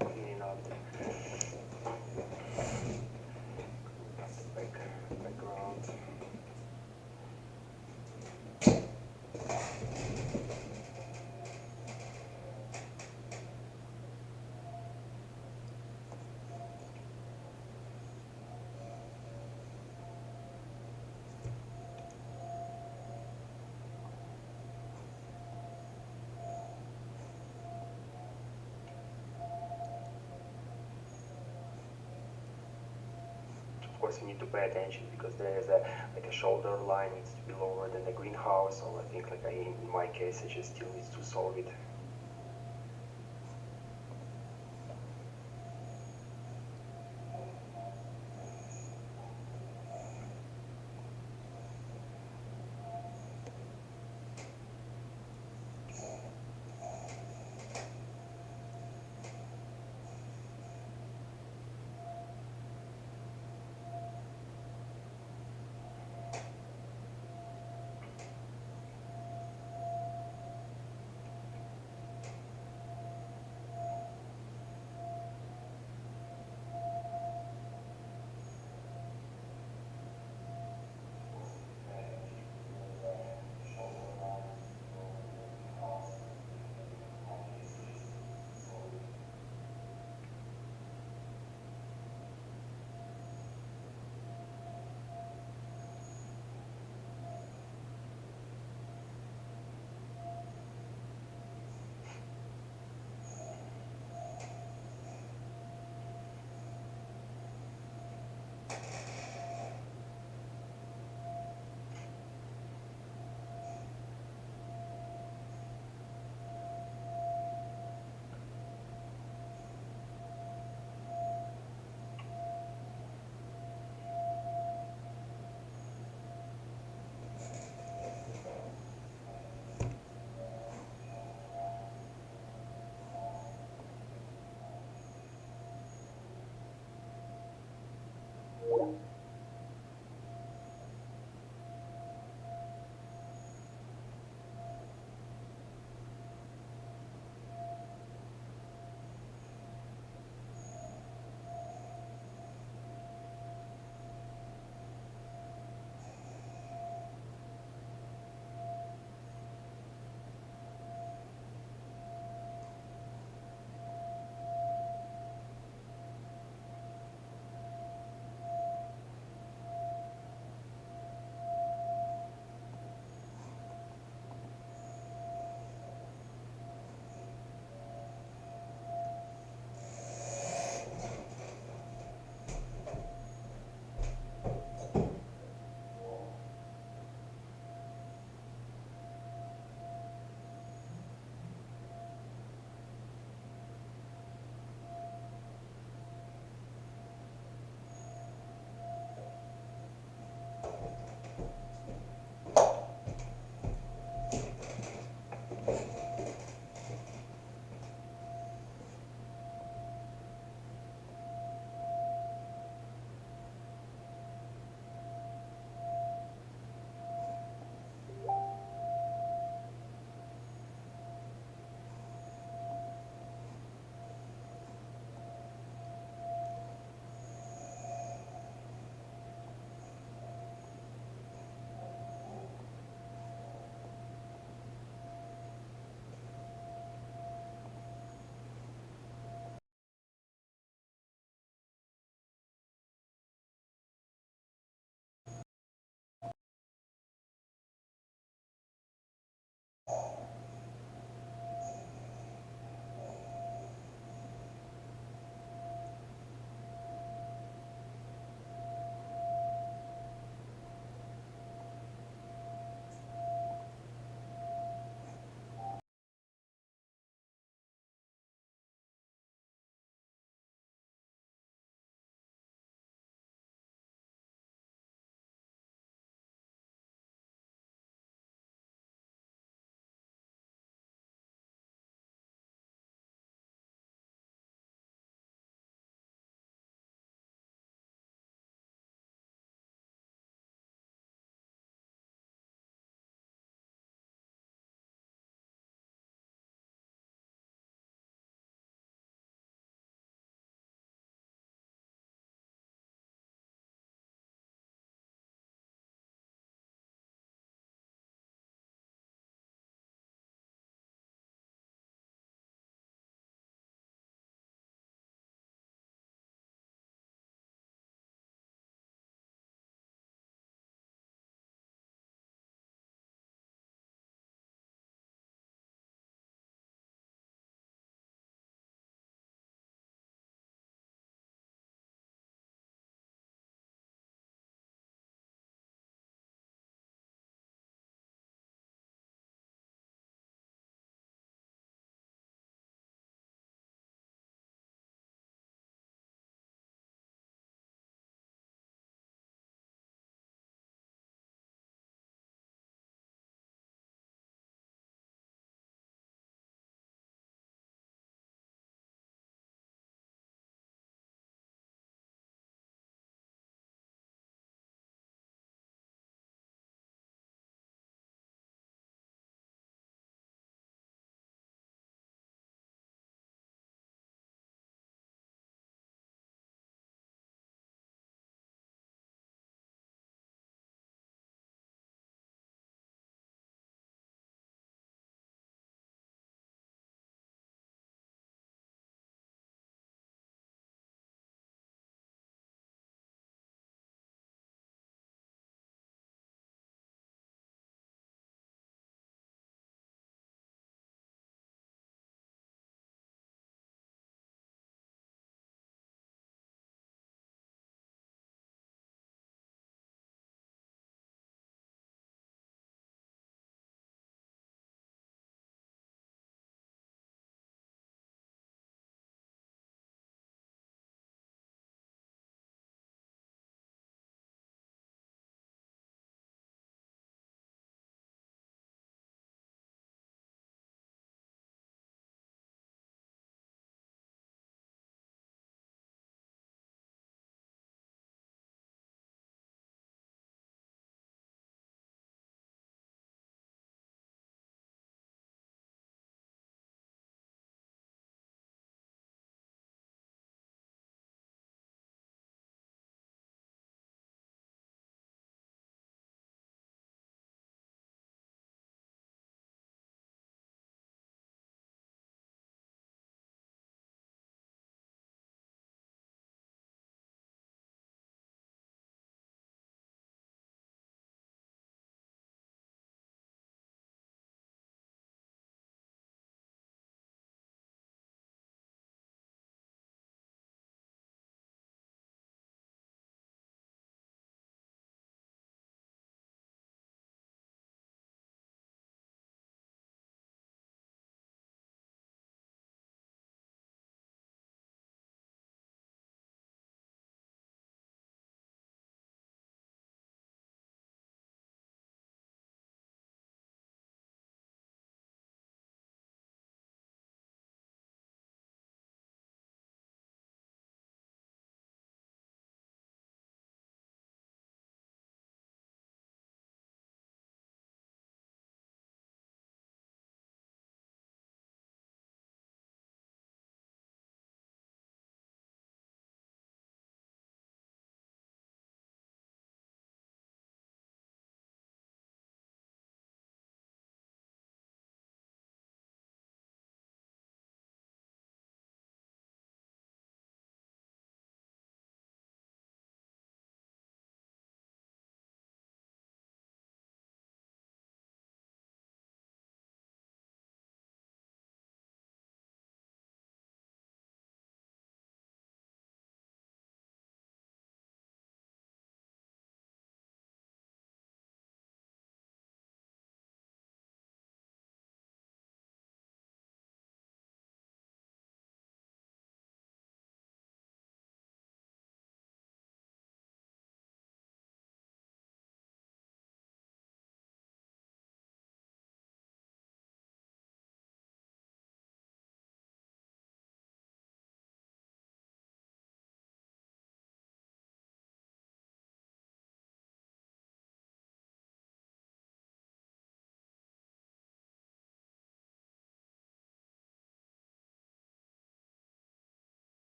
S1: Cleaning up the background. Of course, you need to pay attention because there is like a shoulder line needs to be lower than the greenhouse, or I think like in my case, it just still needs to solve it.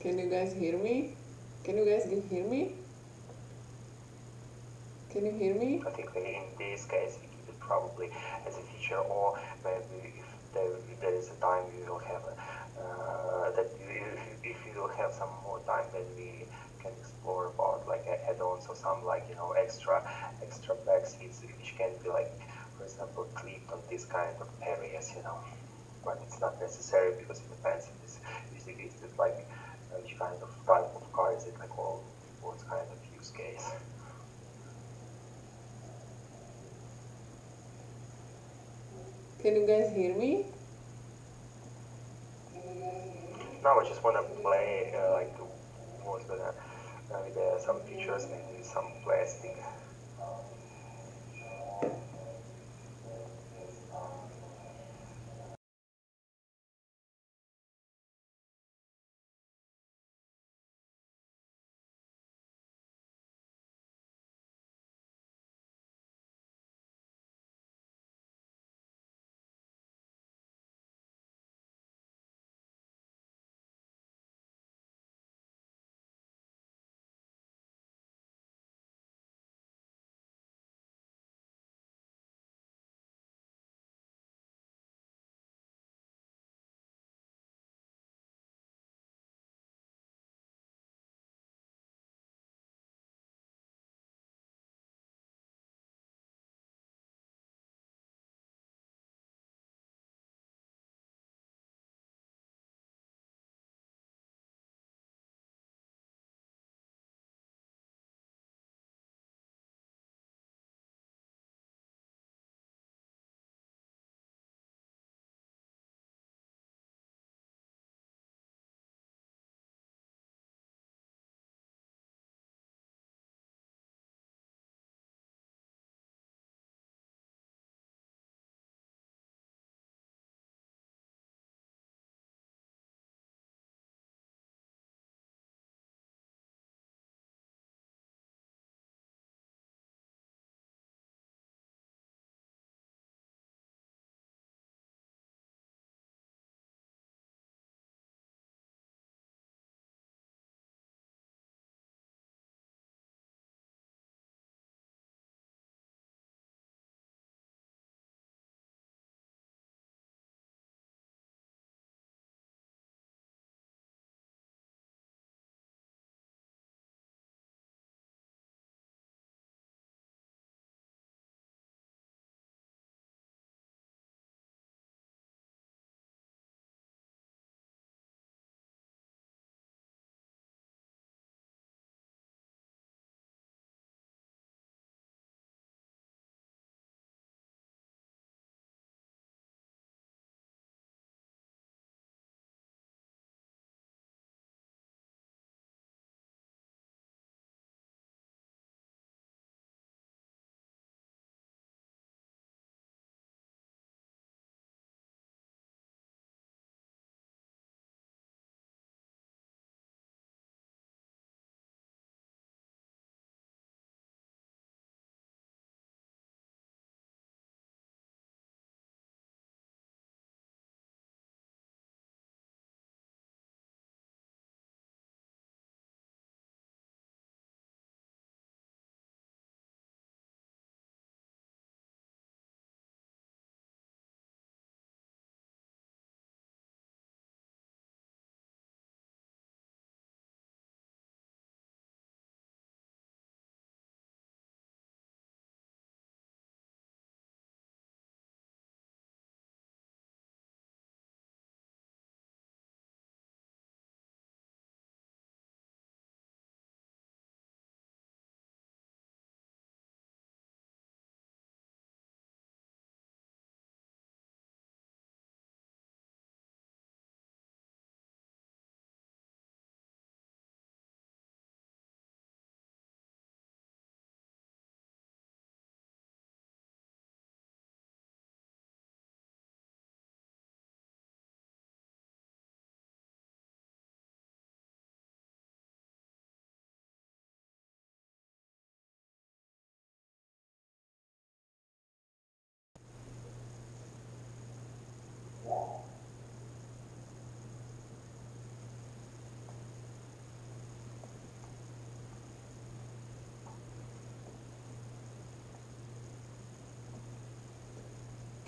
S2: Can you guys hear me? Can you guys hear me? Can you hear me?
S1: I think in this case we keep it probably as a feature, or maybe if there is a time we will have if you will have some more time, then we can explore about like add-ons or some like extra backseats which can be like, for example, clipped on this kind of areas, but it's not necessary because it depends on this. Usually it's like which kind of type of car is it, like, or what kind of use case.
S2: Can you guys hear me?
S1: No, I just want to play like what's gonna with some pictures, maybe some plastic.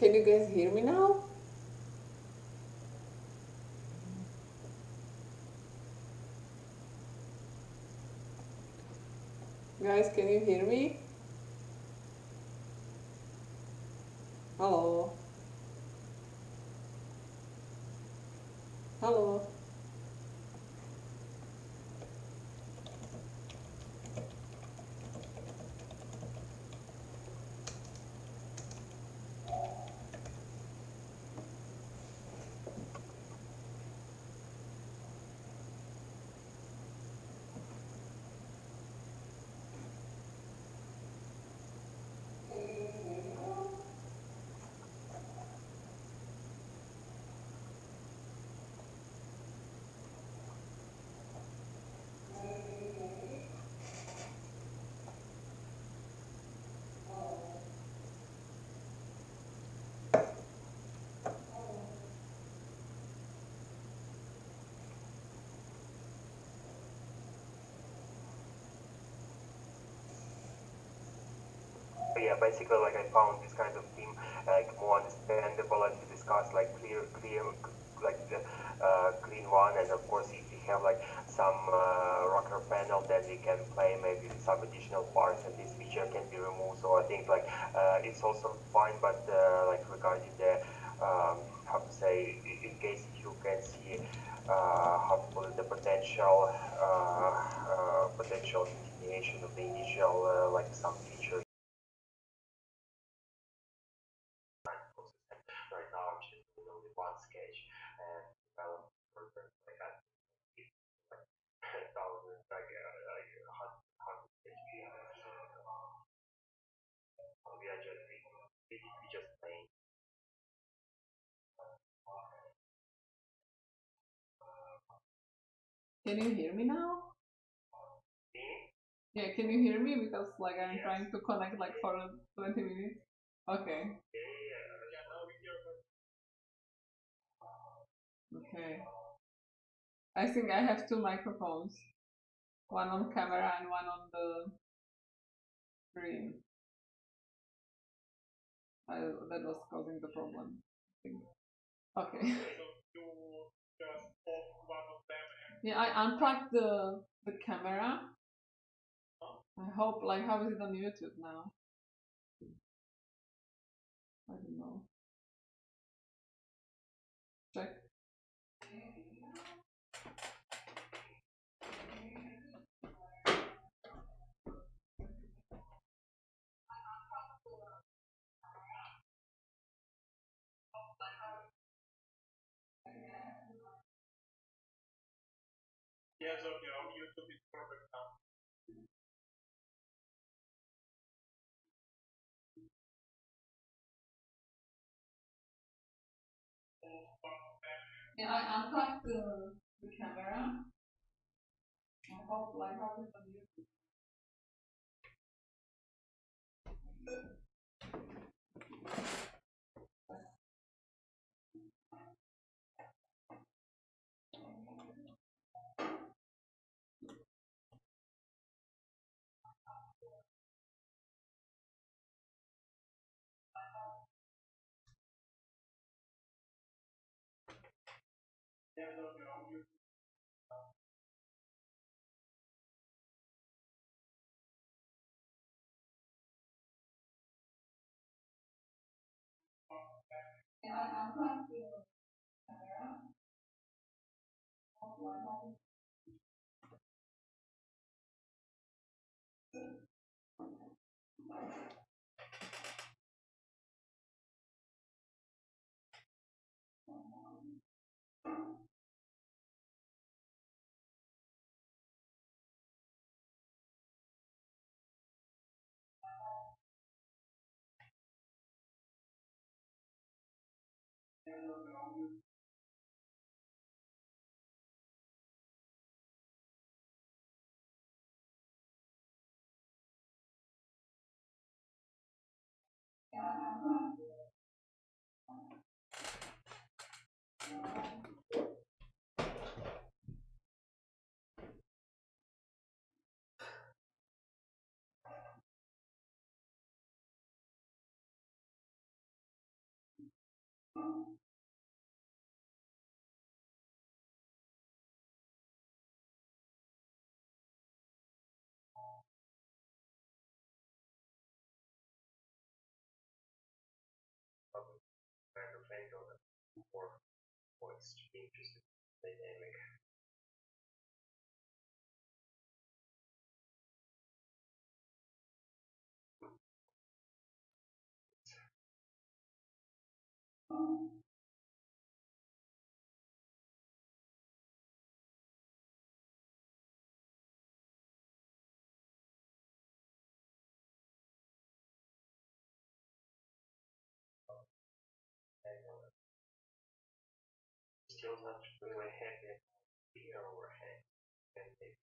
S2: Can you guys hear me now? Guys, can you hear me? Hello? Hello?
S1: Yeah, basically, like I found this kind of theme like more understandable and to discuss like clear, like the clean one. And of course, if we have like some rocker panel, then we can play maybe some additional parts, and this feature can be removed. So I think like it's also fine, but like regarding the how to say, in case you can see how to put it, the potential continuation of the initial like some features. Right now, I'm just doing only one sketch and develop further like I like thousands, like hundred sketch. We are just we just playing.
S2: Can you hear me now? Yeah, can you hear me? Because like I'm trying to connect like for 20 minutes. Okay. Okay. I think I have two microphones. One on camera and one on the screen. That was causing the problem, I think. Okay. Yeah, I unplugged the camera. I hope, like, how is it on YouTube now? I don't know. Check.
S6: Yes, okay, on YouTube it's perfect now.
S2: Yeah, I unplugged the camera. I hope, like, how is it on YouTube? Yeah, I unplugged the camera.
S1: Kind of angle or voice changes the dynamic. Still not really happy about the overhang and maybe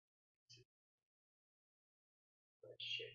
S1: let's check.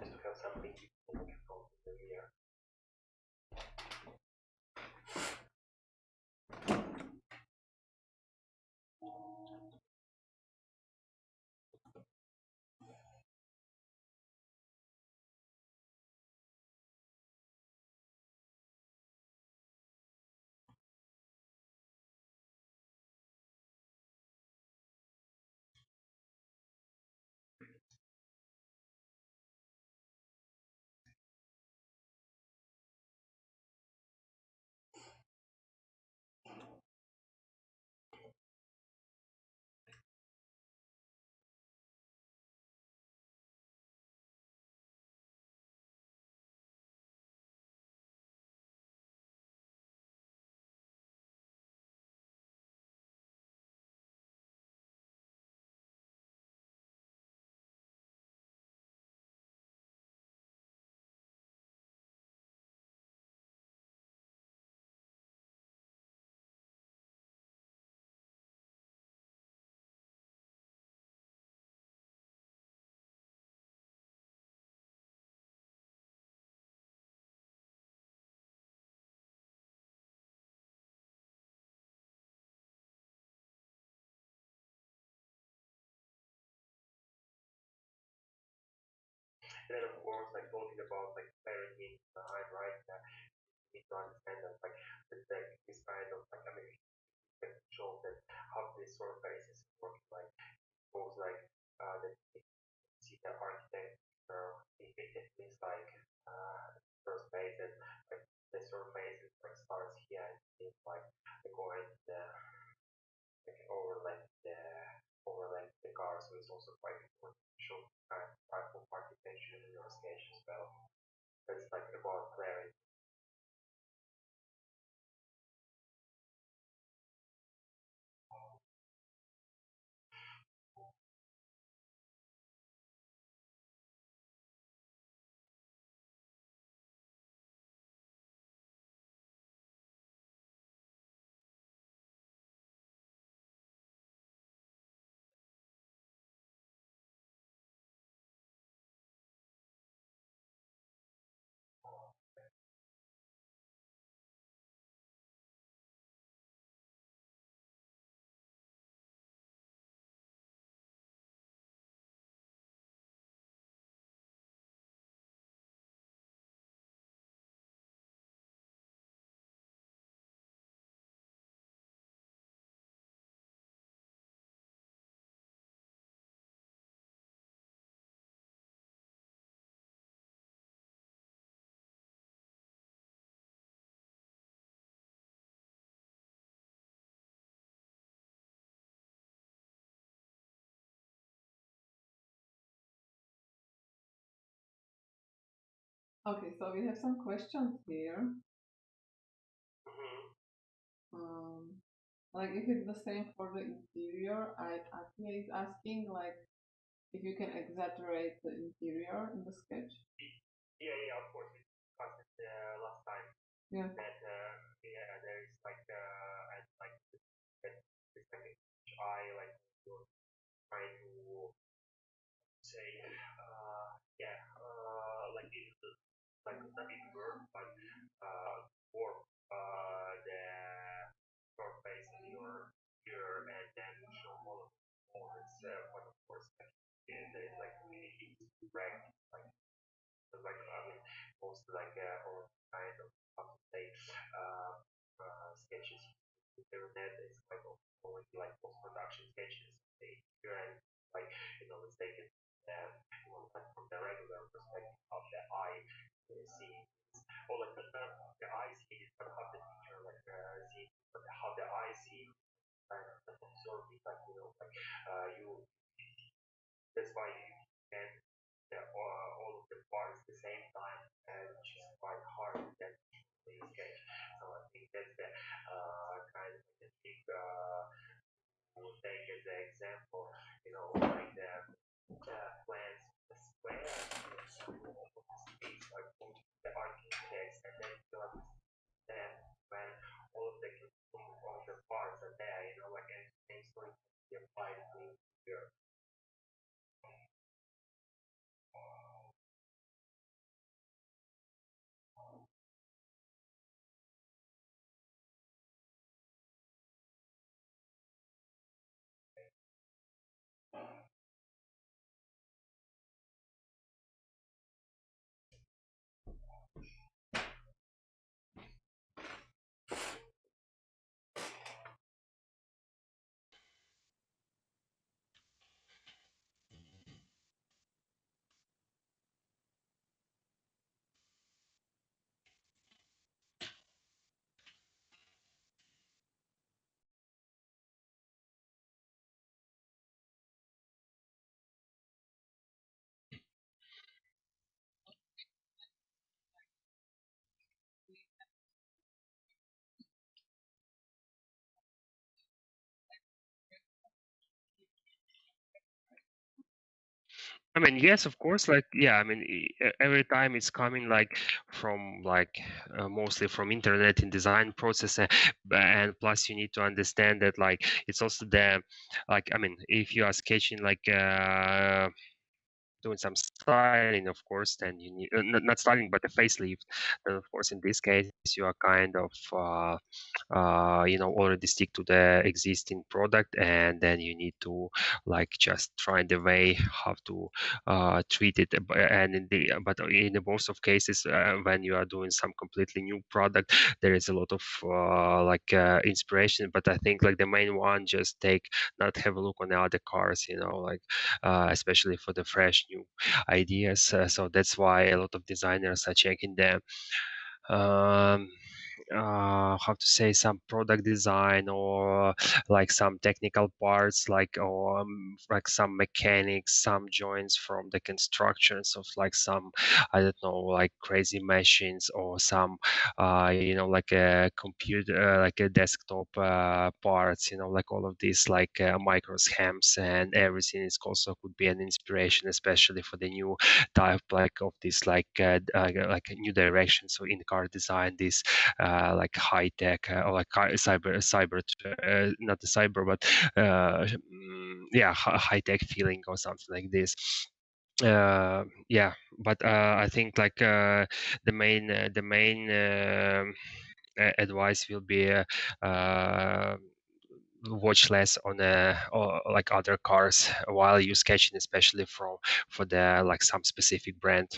S1: Just to have something from the mirror. then of course, like talking about like clarity in design, right? You need to understand that like this kind of like I mean, you can show that how this surface is working, like goes like that you see the architect it means like first phase that like the surface is like starts here and it's like going like overlap the car, so it's also quite important to show kind of type of architecture in your sketch as well. That's like about clarity.
S2: Okay, so we have some questions here. Like if it's the same for the interior, Atia is asking like if you can exaggerate the interior in the sketch.
S1: Yeah, of course. We discussed it last time.
S2: Yeah.
S1: That there is like and like that it's like each eye like you're trying to say like it's like a big word but or the surface of your ear and then show all of the components but of course like there is like really easy to rank like I mean most like or kind of how to say sketches internet is like always like post production sketches they and like let's take it like from the regular perspective of the eye see or like the eye see is not how the teacher like see but how the eye see kind of absorb it like like you that's why you can all of the parts at the same time, which is quite hard than in sketch. So I think that's the kind of the thing we'll take as an example, like the plans, the square, for example, of the space, like the architects, and then you understand when all of the parts are there, like anything's going to be applied to your
S8: I mean, yes, of course. Like, yeah, I mean, every time it's coming like from like mostly from internet in design process, and plus you need to understand that like it's also the like I mean, if you are sketching like doing some styling, of course, then you need not styling, but a facelift. Then, of course, in this case, you are kind of already stick to the existing product, and then you need to like just find a way how to treat it. And but in the most of cases, when you are doing some completely new product, there is a lot of inspiration. But I think like the main one, just not have a look on the other cars, like especially for the fresh new ideas. So that's why a lot of designers are checking them. Um, how to say, some product design, or like some technical parts, like some mechanics, some joints from the constructions of like some, I don't know, like crazy machines, or some like a computer, like a desktop parts, like all of these like micro schemes and everything is also could be an inspiration, especially for the new type like of this like a new direction. So in car design, this like high tech or like cyber not the cyber, but yeah, high tech feeling or something like this. Yeah, but I think like the main advice will be watch less on or like other cars while you sketching, especially for the like some specific brand.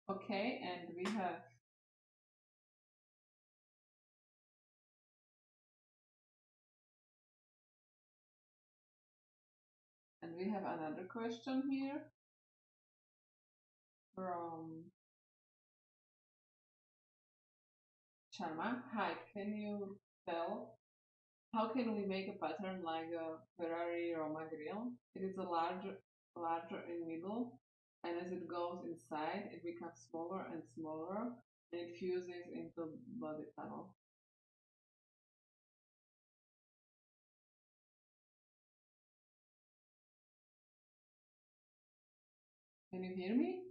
S2: Okay, and we have another question here from Sharma. Hi, can you tell how can we make a pattern like a Ferrari Roma grill? It is a larger in middle, and as it goes inside, it becomes smaller and smaller, and it fuses into body panel. Can you hear me?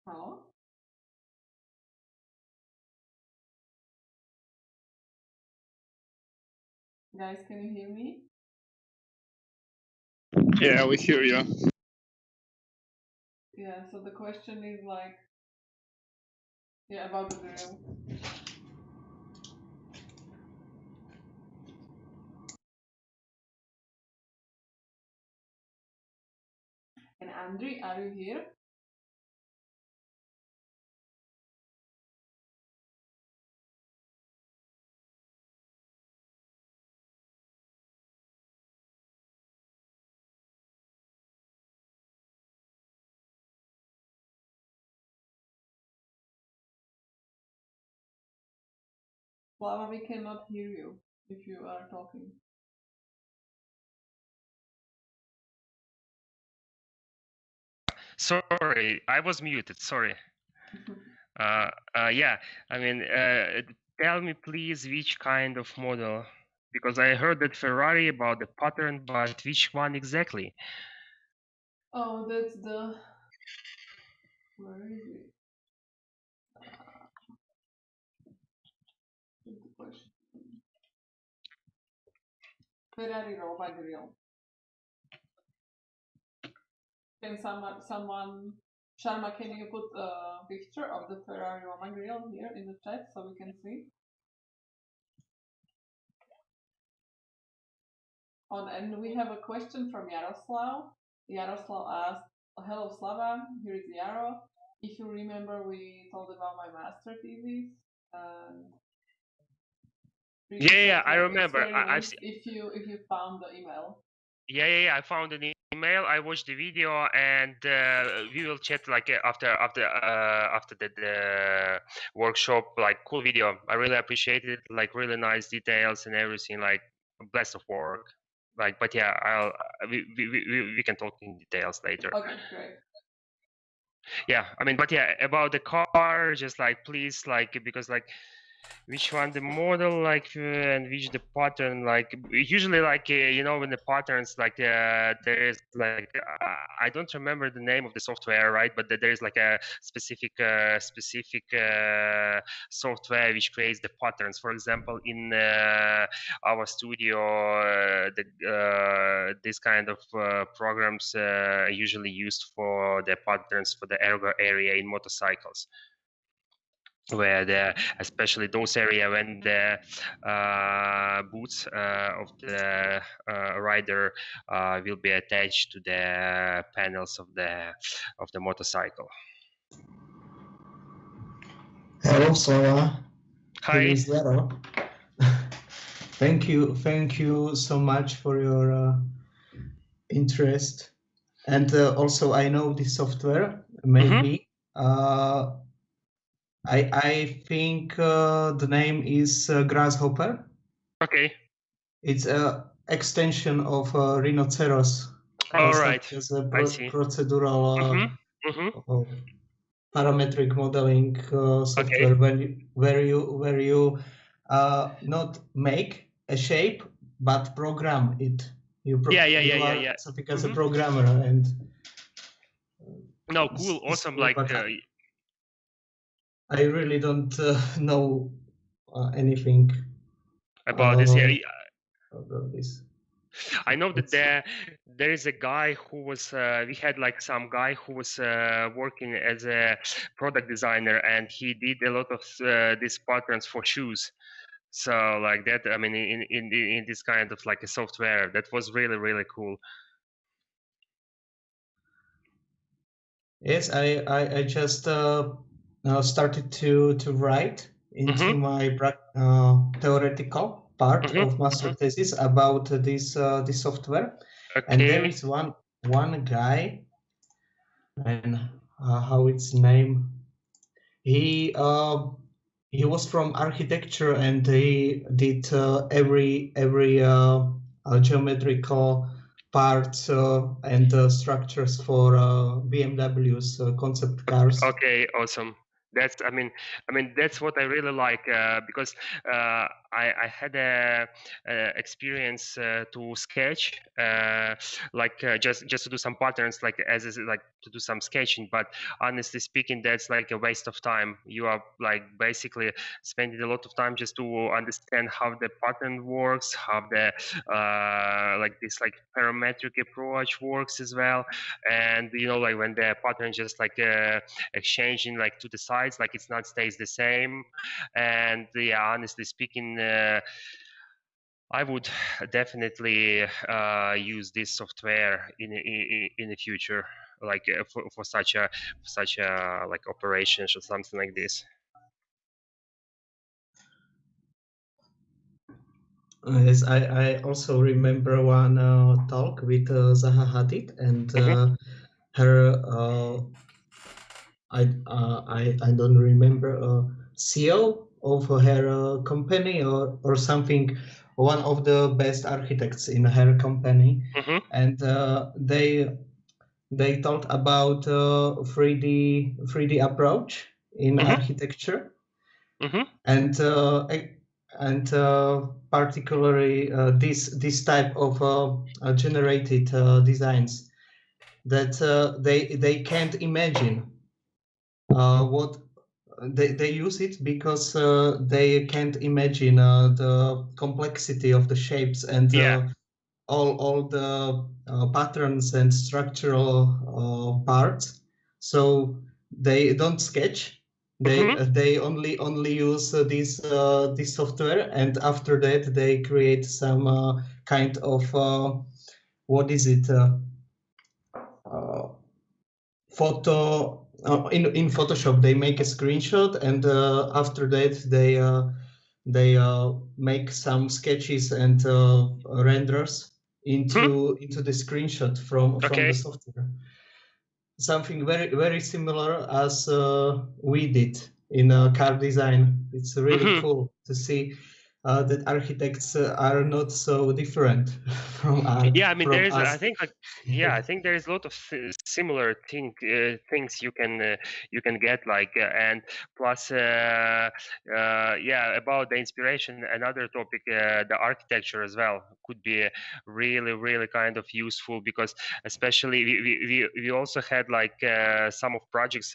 S2: Hello? Guys, can you hear me?
S6: Yeah, we hear you.
S2: Yeah, so the question is like, Yeah, about the grill. And Andri, are you here? Slava, we cannot hear you if you are talking.
S8: Sorry, I was muted. Sorry. Yeah, I mean, tell me please which kind of model, because I heard that Ferrari about the pattern, but which one exactly?
S2: Oh, that's the. Where is it? That's the question. Ferrari Roma grill. Can someone, Sharma, can you put a picture of the Ferrari Roma grill here in the chat so we can see? And we have a question from Yaroslav. Yaroslav asked, "Hello Slava, here is Yaro. If you remember, we told about my master thesis and
S8: Yeah, I remember. I've
S2: if you found the email.
S8: Yeah, I found an email. I watched the video, and we will chat like after the workshop. Like, cool video. I really appreciate it. Like, really nice details and everything. Like, best of work. Like, but yeah, we can talk in details later.
S2: Okay, great.
S8: Yeah, I mean, but yeah, about the car, just like please, like, because like which one the model, like, and which the pattern, like usually like you know, when the patterns like there is like I don't remember the name of the software, right, but there is like a specific software which creates the patterns. For example, in our studio, this kind of programs are usually used for the patterns for the ergo area in motorcycles, where especially those area when the boots of the rider will be attached to the panels of the motorcycle.
S9: Hello, Slava.
S8: Hi.
S9: Here is Zero. Thank you so much for your interest, and also I know the software. Maybe I think the name is Grasshopper.
S8: Okay.
S9: It's a extension of Rhinoceros.
S8: All right.
S9: As a procedural
S8: Mm-hmm.
S9: parametric modeling software,
S8: Okay.
S9: where you not make a shape but program it. You are something as a programmer, and
S8: no, cool, awesome. Like
S9: I really don't know anything
S8: about this. Yeah,
S9: about this.
S8: I know that there is a guy who was we had like some guy who was working as a product designer, and he did a lot of these patterns for shoes. So like that, I mean, in this kind of like a software, that was really cool.
S9: Yes, I just started to write into my theoretical part of master thesis about this software.
S8: Okay.
S9: And there is one guy, and how its name? He was from architecture, and he did every geometrical parts and structures for BMW's concept cars.
S8: Okay, awesome. That's I mean that's what I really like because I had a experience to sketch, just to do some patterns, like to do some sketching. But honestly speaking, that's like a waste of time. You are like basically spending a lot of time just to understand how the pattern works, how the like parametric approach works as well. And like when the pattern just exchanging like to the sides, like it's not stays the same. And yeah, honestly speaking, I would definitely use this software in the future, like for such a like operations or something like this.
S9: Yes, I also remember one talk with Zaha Hadid, and her I don't remember CEO of her company or something, one of the best architects in her company, and they talked about 3D approach in architecture, and particularly this type of generated designs that they can't imagine what they use it because they can't imagine the complexity of the shapes and all the patterns and structural parts. So they don't sketch. They only use this software, and after that they create some kind of what is it? Photo in Photoshop. They make a screenshot, and after that they make some sketches and renders into the screenshot from the software. Something very similar as we did in car design. It's really cool to see that architects are not so different from us.
S8: Yeah, I mean, I think there is a lot of similar things you can get, and plus, about the inspiration. Another topic, the architecture as well, could be really kind of useful, because especially we also had some of projects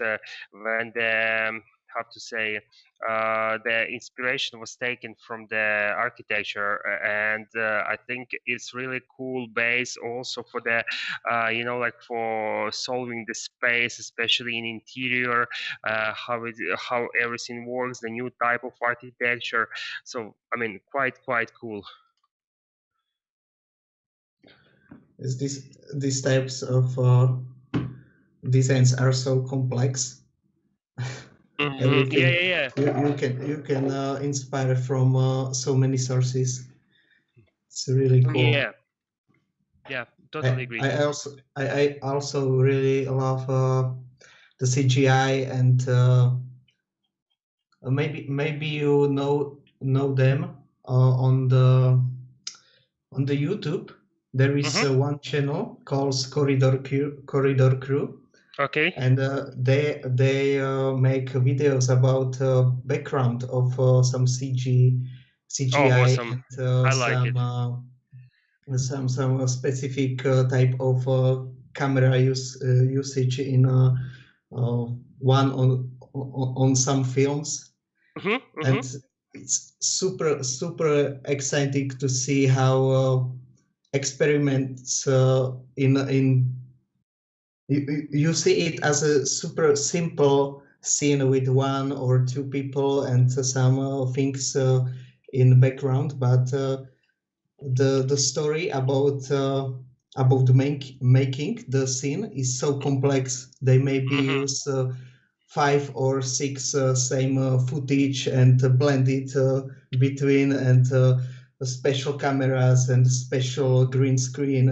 S8: when the how to say the inspiration was taken from the architecture, and I think it's really cool base also for the like for solving the space, especially in interior, how everything works, the new type of architecture. So I mean, quite cool.
S9: Is these types of designs are so complex. Everything you can inspire from so many sources. It's really cool.
S8: Yeah, totally agree.
S9: I also really love the CGI, and maybe you know them on the YouTube. There is one channel called Corridor Crew.
S8: Okay.
S9: And they make videos about background of some CGI
S8: awesome.
S9: and
S8: I like
S9: some specific type of camera usage in one on some films. And it's super exciting to see how experiments in you see it as a super simple scene with one or two people and some things in the background, but the story about making the scene is so complex. They maybe use 5 or 6 same footage and blend it between, and special cameras and special green screen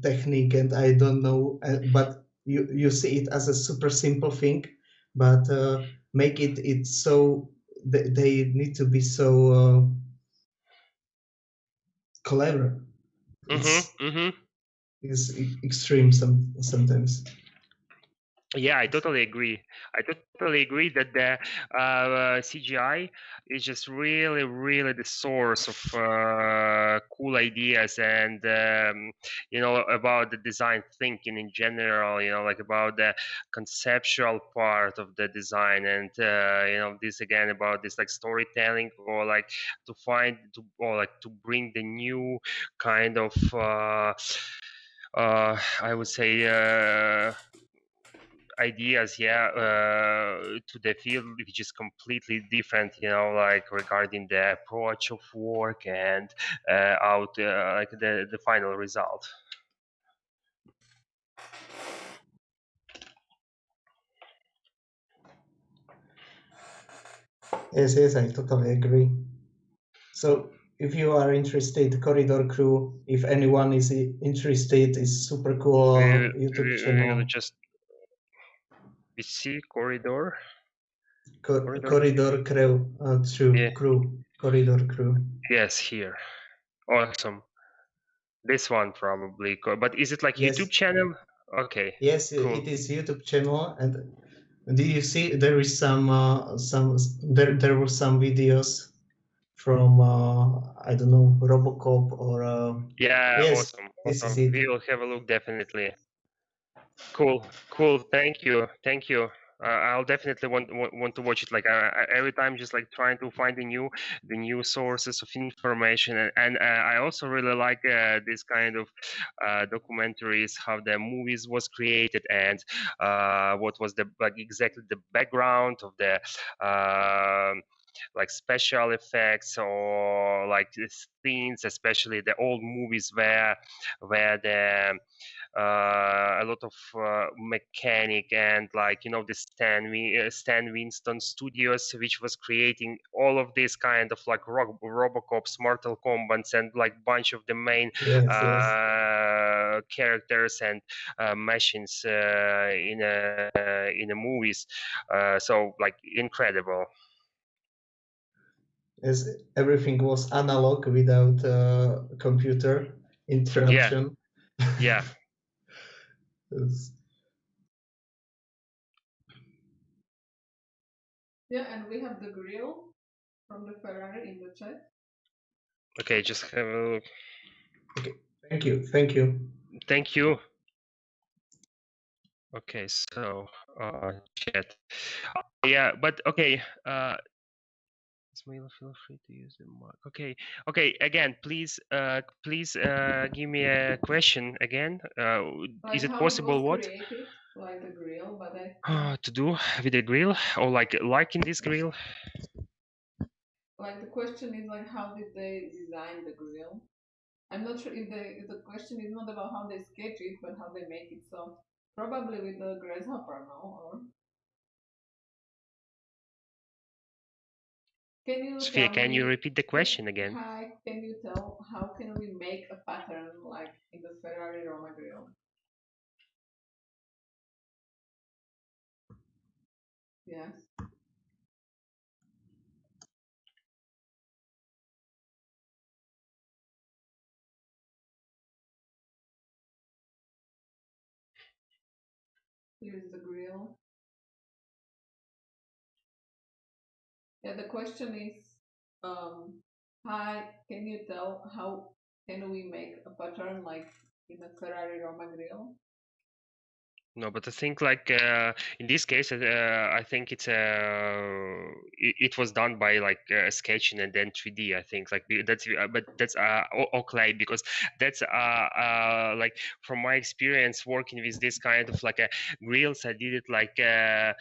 S9: technique, and I don't know, but you see it as a super simple thing, but make it so they need to be so clever. It's extreme sometimes.
S8: Yeah, I totally agree. I totally agree that the CGI is just really, really the source of cool ideas and about the design thinking in general. Like about the conceptual part of the design, and this again about this like storytelling, or like to bring the new kind of I would say. Ideas to the field, which is completely different, like regarding the approach of work and out like the final result.
S9: Yes, I totally agree. So if you are interested, Corridor Crew, if anyone is interested, is super cool YouTube channel.
S8: We see Corridor
S9: Corridor Crew, Crew, Corridor Crew.
S8: Yes, here. Awesome. This one probably, but is it like
S9: Yes.
S8: YouTube channel? Okay.
S9: Yes,
S8: cool.
S9: It is YouTube channel, and do you see there is there were some videos from I don't know, Robocop or
S8: yeah,
S9: yes,
S8: awesome.
S9: This is it.
S8: We will have a look definitely. Cool. Thank you. I'll definitely want to watch it. Like every time, just like trying to find the new sources of information, and I also really like this kind of documentaries, how the movies was created, and what was the like exactly the background of the like special effects, or like scenes, especially the old movies where the a lot of mechanic, and like the Stan Winston Studios, which was creating all of this kind of like Robocops, Mortal Kombat, and like bunch of the main characters and machines in the movies. So like incredible.
S9: As everything was analog without computer interruption.
S8: Yeah.
S2: Yeah, and we have the grill from the Ferrari in the chat.
S8: Okay, just have a look.
S9: Okay, thank you.
S8: Okay, so chat. Yeah, but okay. Ismail, feel free to use the mic. Okay. Again, please give me a question again.
S2: Like
S8: is it
S2: how
S8: possible?
S2: it was
S8: What?
S2: Created, like the grill, but
S8: To do with the grill, or like in this grill?
S2: Like the question is like how did they design the grill? I'm not sure if the question is not about how they sketch it, but how they make it. So probably with the grasshopper, no? Or can you
S8: Sophia,
S2: tell
S8: can
S2: me,
S8: you repeat the question again?
S2: Hi, can you tell how can we make a pattern like in the Ferrari Roma grill? Yes. Here's the grill. Yeah, the question is, hi, can you tell how can we make a pattern like in a Ferrari Roma grill?
S8: No, but I think like in this case, I think it was done by like sketching and then 3D. I think like that's but that's okay, because that's like from my experience working with this kind of like grills, I did it like a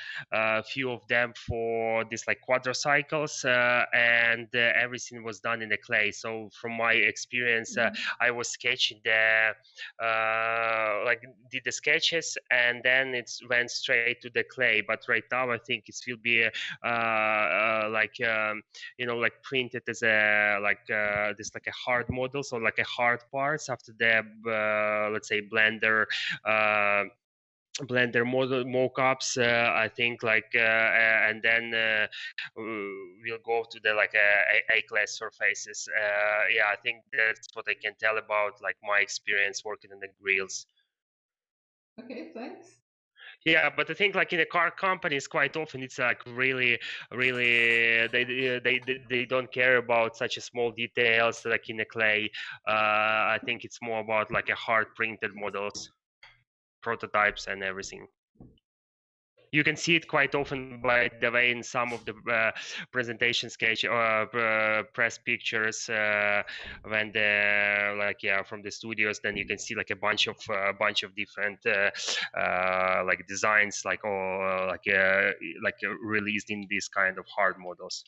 S8: few of them for this like quadricycles, and everything was done in the clay. So from my experience, I was sketching the like did the sketches, and then it went straight to the clay. But right now I think it will be like like printed as a like this like a hard model, so like a hard parts after the let's say blender model mock-ups, I think like and then we'll go to the like A-class surfaces. Yeah, I think that's what I can tell about like my experience working on the grills.
S2: Okay, thanks.
S8: Yeah, but I think like in the car companies, quite often it's like really they don't care about such a small details like in the clay. I think it's more about like a hard printed models, prototypes, and everything. You can see it quite often, by the way, in some of the presentation sketch or press pictures when they're like from the studios. Then you can see like a bunch of different like designs, like or like released in these kind of hard models.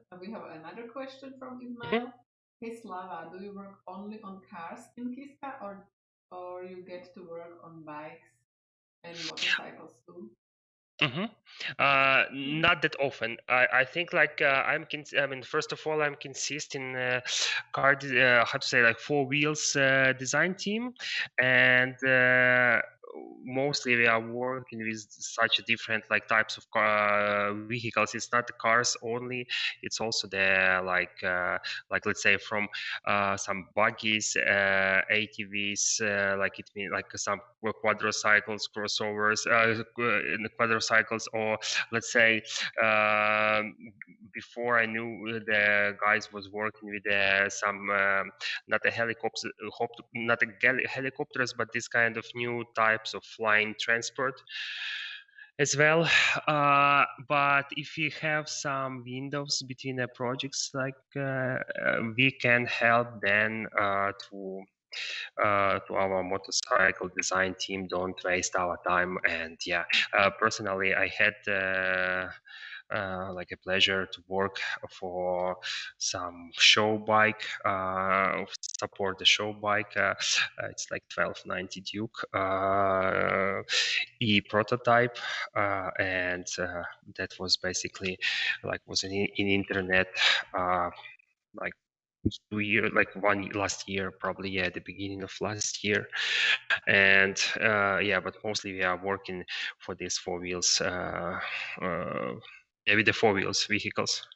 S2: And we have another question from Ismail. Hey Slava, do you work only on cars in KISKA, or you get to work on bikes and motorcycles too?
S8: Not that often. I think like I mean, first of all, I'm consist in how to say, like four wheels design team, and mostly we are working with such different like types of vehicles. It's not the cars only, it's also the like let's say from some buggies, ATVs, like it means like some quadricycles, crossovers, quadricycles, or let's say before I knew the guys was working with some not a helicopter, not a helicopters, but this kind of new types of flying transport as well. But if you have some windows between the projects, like we can help then to our motorcycle design team. Don't waste our time. And yeah, personally, I had like a pleasure to work for some show bike, support the show bike. It's like 1290 Duke E prototype, and that was basically like was in internet like 2 years, like last year, probably, yeah, at the beginning of last year. And yeah, but mostly we are working for these four wheels, yeah, with the four wheels vehicles.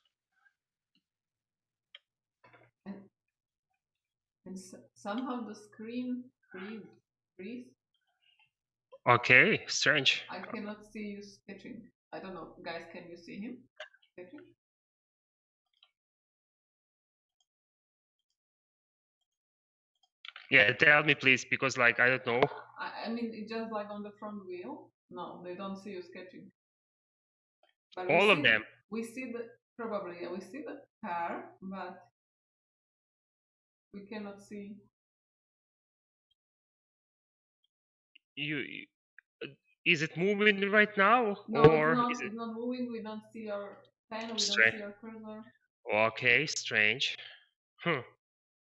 S2: And somehow the screen freeze.
S8: Okay, strange.
S2: I cannot see you sketching. I don't know, guys, can you see him sketching?
S8: Yeah, tell me please, because like I don't know.
S2: I mean, it's just like on the front wheel. No, they don't see you sketching. But
S8: all of them.
S2: We see the probably, yeah, we see the car, but we cannot see.
S8: You is it moving right now?
S2: No,
S8: or
S2: it's not.
S8: is it
S2: It's not moving. We don't see your pen. We
S8: strange?
S2: don't see your cursor.
S8: Okay, strange.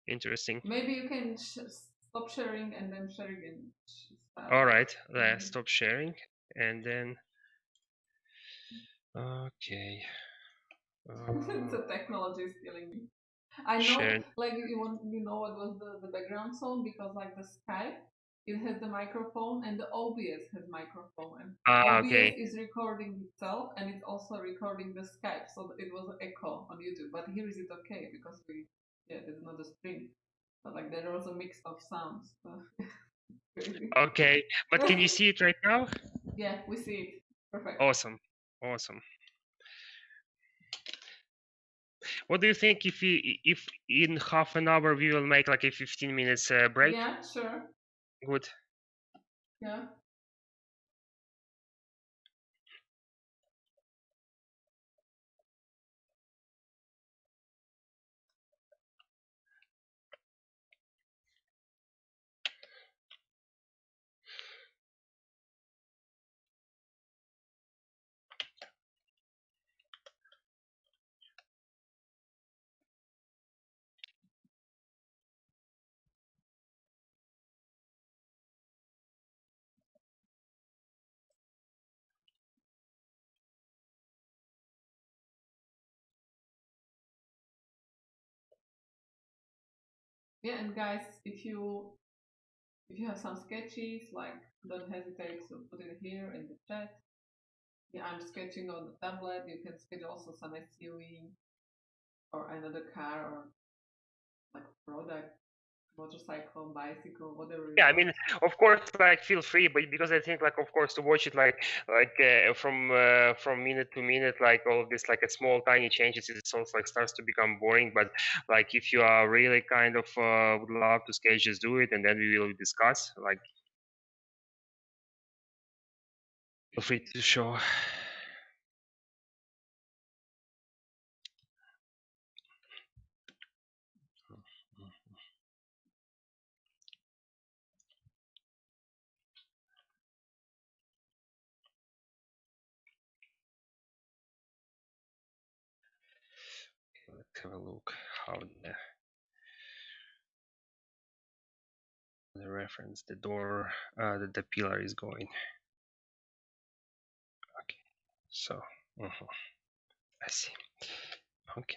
S8: Interesting.
S2: Maybe you can stop sharing and then share again.
S8: All right, let's stop sharing and then. Okay.
S2: The technology is killing me. I know,
S8: Share.
S2: like you know what was the background sound, because like the Skype, it has the microphone and the OBS has microphone, and OBS
S8: Okay.
S2: is recording itself and it's also recording the Skype, so it was echo on YouTube. But here is it okay because there's not a stream, but like there was a mix of sounds. So.
S8: Okay, but can you see it right now?
S2: Yeah, we see it. Perfect.
S8: Awesome. What do you think if in half an hour we will make like a 15 minutes break?
S2: Yeah, sure.
S8: Good.
S2: Yeah. Yeah, and guys, if you have some sketches, like don't hesitate to put it here in the chat. Yeah, I'm sketching on the tablet. You can sketch also some SUV or another car or like product, motorcycle, bicycle, whatever.
S8: Yeah, I mean, of course, like feel free, but because I think like of course to watch it like from minute to minute, like all of this like a small tiny changes, it also like starts to become boring. But like if you are really kind of would love to sketch, just do it, and then we will discuss. Like, feel free to show. Let's have a look how the reference, the door, the pillar is going. Okay, so I see. Okay.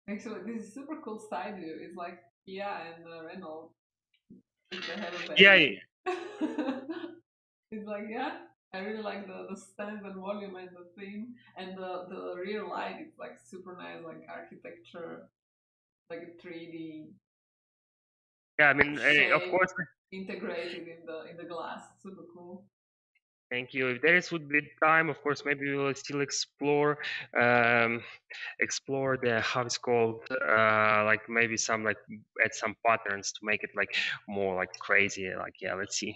S2: Actually, this is super cool side view. It's like Kia and Renault if they have a
S8: Yeah,
S2: baby. It's like, yeah, I really like the stance and volume and the theme and the rear light. It's like super nice, like architecture, like a 3D
S8: yeah. I mean, of
S2: shape
S8: course.
S2: integrated in the glass. Super cool.
S8: Thank you. If there is would be time, of course, maybe we will still um, explore the how it's called, like maybe some like add some patterns to make it like more like crazy. Like yeah, let's see.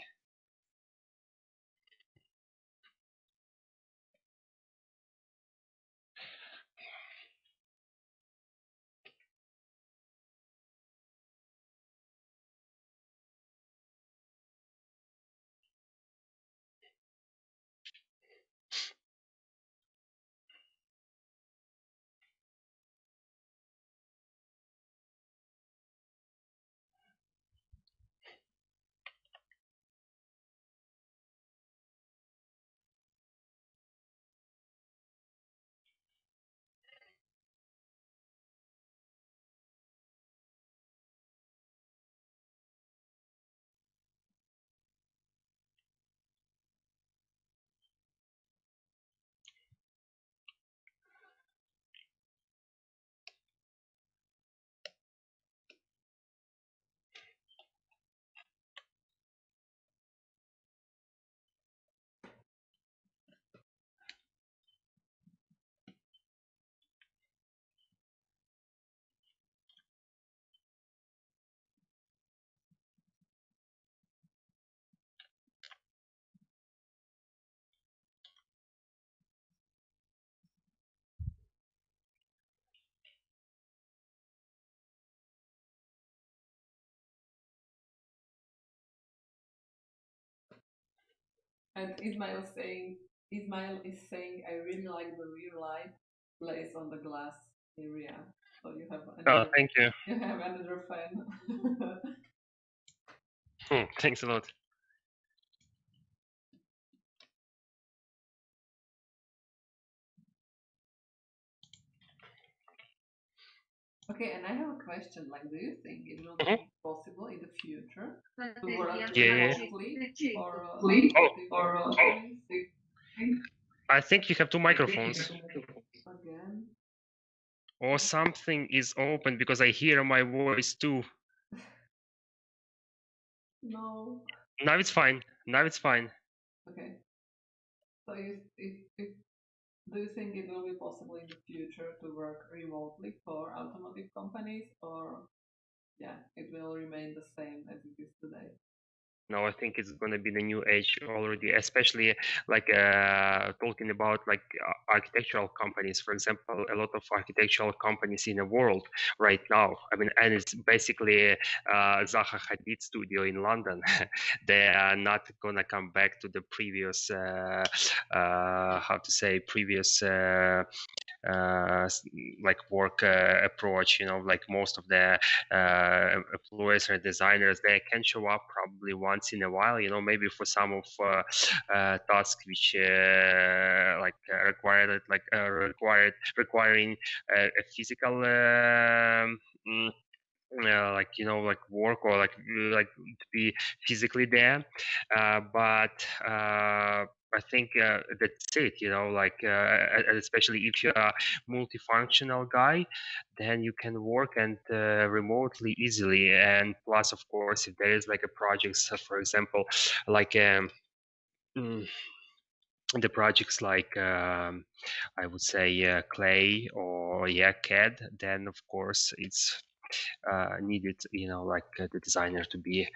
S2: And Ismail is saying, I really like the rear light placed on the glass area. So you have
S8: Oh,
S2: another,
S8: thank you.
S2: you have another fan.
S8: Thanks a lot.
S2: Okay, and I have a question. Like, do you think it will be possible in the future to work
S8: Yeah.
S2: remotely for
S8: Oh,
S2: companies?
S8: I think you have two microphones.
S2: Again,
S8: Or something is open because I hear my voice too.
S2: no.
S8: Now it's fine. Now it's fine.
S2: Okay. So if do you think it will be possible in the future to work remotely for automotive companies, or yeah, it will remain the same as it is today?
S8: No, I think it's gonna be the new age already, especially like talking about like architectural companies. For example, a lot of architectural companies in the world right now. I mean, and it's basically Zaha Hadid studio in London. They are not gonna come back to the previous, how to say, previous. Like work approach, you know, like most of the employers or designers, they can show up probably once in a while, you know, maybe for some of tasks which requiring a physical like you know like work or like to be physically there, but I think that's it, you know, like especially if you're a multifunctional guy, then you can work and remotely easily. And plus, of course, if there is like a project, so for example, like mm, the projects like I would say Clay or CAD, then of course it's needed, you know, like the designer to be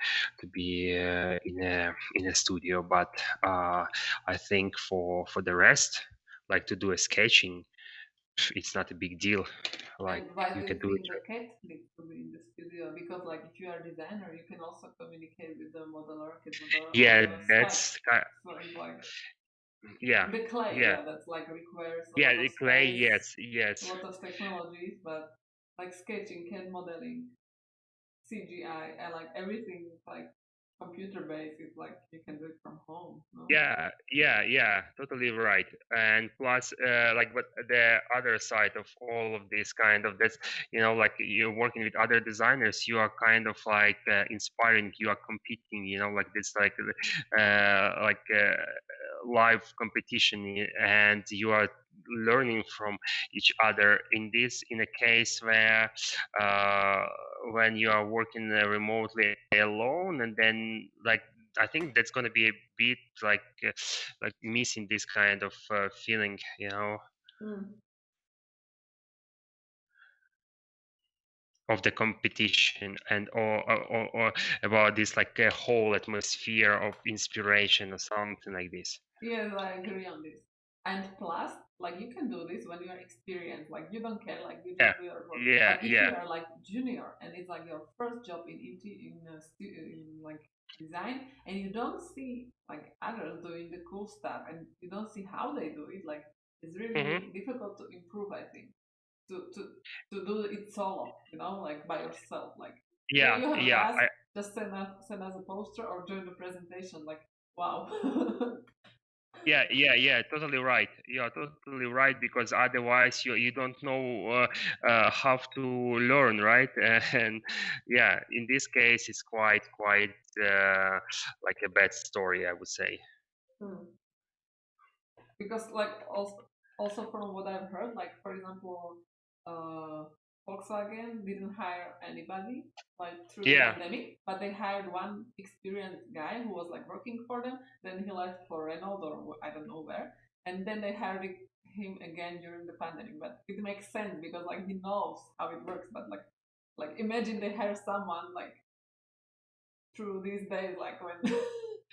S8: in a studio. But I think for the rest, like to do a sketching, it's not a big deal. Like
S2: And why
S8: you
S2: do
S8: can
S2: you
S8: do it.
S2: think the cat needs to be in the studio? Because like if you are a designer, you can also communicate with the modeler, kit modeler
S8: Yeah,
S2: on the spec.
S8: that's
S2: So it's like
S8: yeah,
S2: the clay,
S8: yeah,
S2: yeah, that's like requires a
S8: yeah.
S2: lot
S8: The
S2: of
S8: Clay,
S2: space,
S8: yes,
S2: a
S8: yes.
S2: lot of technologies, but like sketching, CAD modeling, CGI, and like everything like computer based, it's like you can do it from home. No?
S8: Yeah, totally right. And plus, like, but the other side of all of this kind of that's, like you're working with other designers, you are kind of like inspiring, you are competing, like this, live competition, and you are learning from each other. In a case where when you are working remotely alone, and then like I think that's going to be a bit like missing this kind of feeling, of the competition, and or about this like a whole atmosphere of inspiration or something like this.
S2: Yes, I agree on this. And plus, like you can do this when you are experienced. Like you don't care, like you
S8: Yeah,
S2: just do your work.
S8: yeah,
S2: But if
S8: yeah.
S2: you are like junior and it's like your first job in like design, and you don't see like others doing the cool stuff, and you don't see how they do it, like it's really difficult to improve. I think to do it solo, like by yourself. Like
S8: Yeah,
S2: you have
S8: yeah.
S2: us, just send us a poster or join the presentation. Like wow.
S8: Yeah, totally right. You're totally right, because otherwise you don't know how to learn, right? And yeah, in this case, it's quite like a bad story, I would say.
S2: Because like also from what I've heard, like for example, Volkswagen didn't hire anybody like through the pandemic, but they hired one experienced guy who was like working for them. Then he left for Renault or I don't know where, and then they hired him again during the pandemic. But it makes sense because like he knows how it works. But like imagine they hire someone like through these days, like when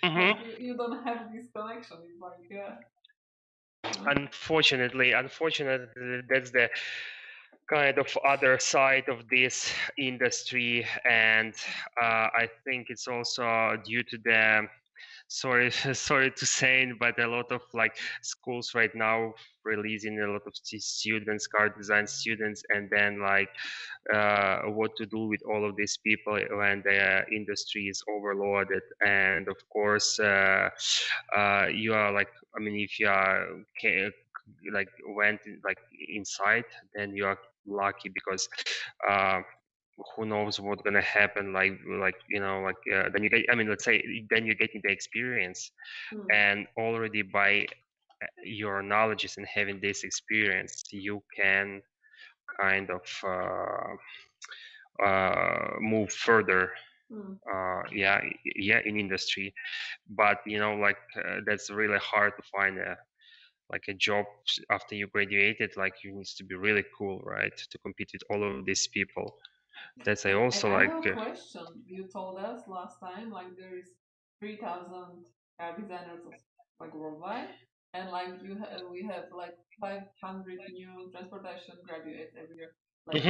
S2: like you don't have this connection. It's like
S8: Unfortunately, that's the kind of other side of this industry, and I think it's also due to the sorry to say, but a lot of like schools right now releasing a lot of students, car design students, and then like what to do with all of these people when the industry is overloaded. And of course you are like, I mean, if you are like went like inside, then you are lucky, because who knows what's gonna happen, like then you get, I mean, let's say then you're getting the experience, and already by your knowledges and having this experience, you can kind of move further in industry. But that's really hard to find a job after you graduated. Like, you need to be really cool, right, to compete with all of these people. That's I also
S2: I
S8: like
S2: have a question. You told us last time like there is 3,000 car designers like worldwide, and like we have like 500 new transportation graduates every year. Like,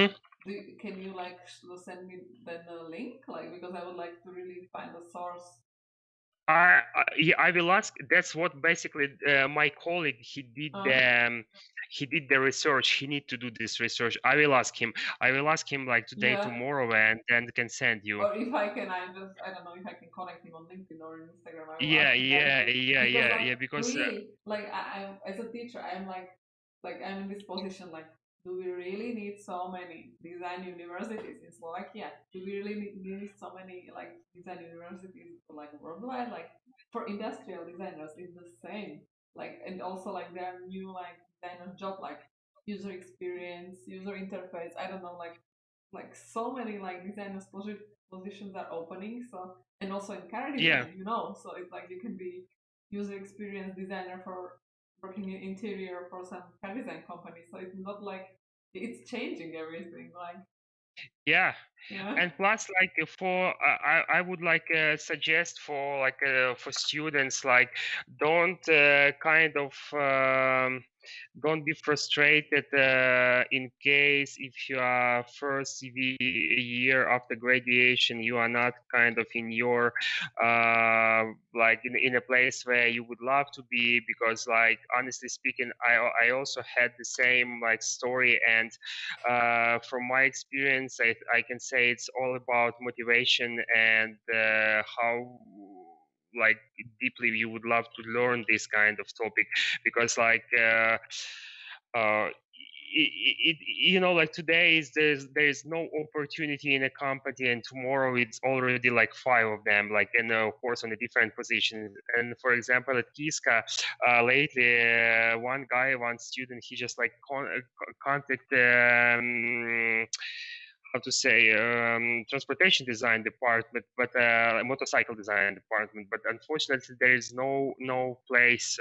S2: can you like send me then a link? Like, because I would like to really find a source.
S8: I will ask. That's what basically my colleague, he did the research. He need to do this research. I will ask him like today, tomorrow, and then can send you.
S2: Or if I can, I don't know if I can connect him on LinkedIn or Instagram. I will
S8: because
S2: really, like I'm as a teacher, I'm like I'm in this position. Like, do we really need so many design universities in Slovakia? Do we really need so many like design universities like worldwide? Like for industrial designers, it's the same. Like, and also like there are new like designer job like user experience, user interface. I don't know, like so many like designers positions are opening. So, and also in car design, so it's like you can be user experience designer for working in interior for some car design company. So it's not like it's changing everything. Like
S8: and plus, like for I would like suggest for like for students, like don't kind of don't be frustrated in case if you are first year after graduation, you are not kind of in your like in a place where you would love to be, because like honestly speaking, I also had the same like story, and from my experience, I I can say it's all about motivation and how like deeply you would love to learn this kind of topic, because like you know, like today is there's no opportunity in a company, and tomorrow it's already like five of them, like, and of course on a different position. And for example at KISKA, lately one student, he just like contacted how to say transportation design department, but motorcycle design department, but unfortunately there is no place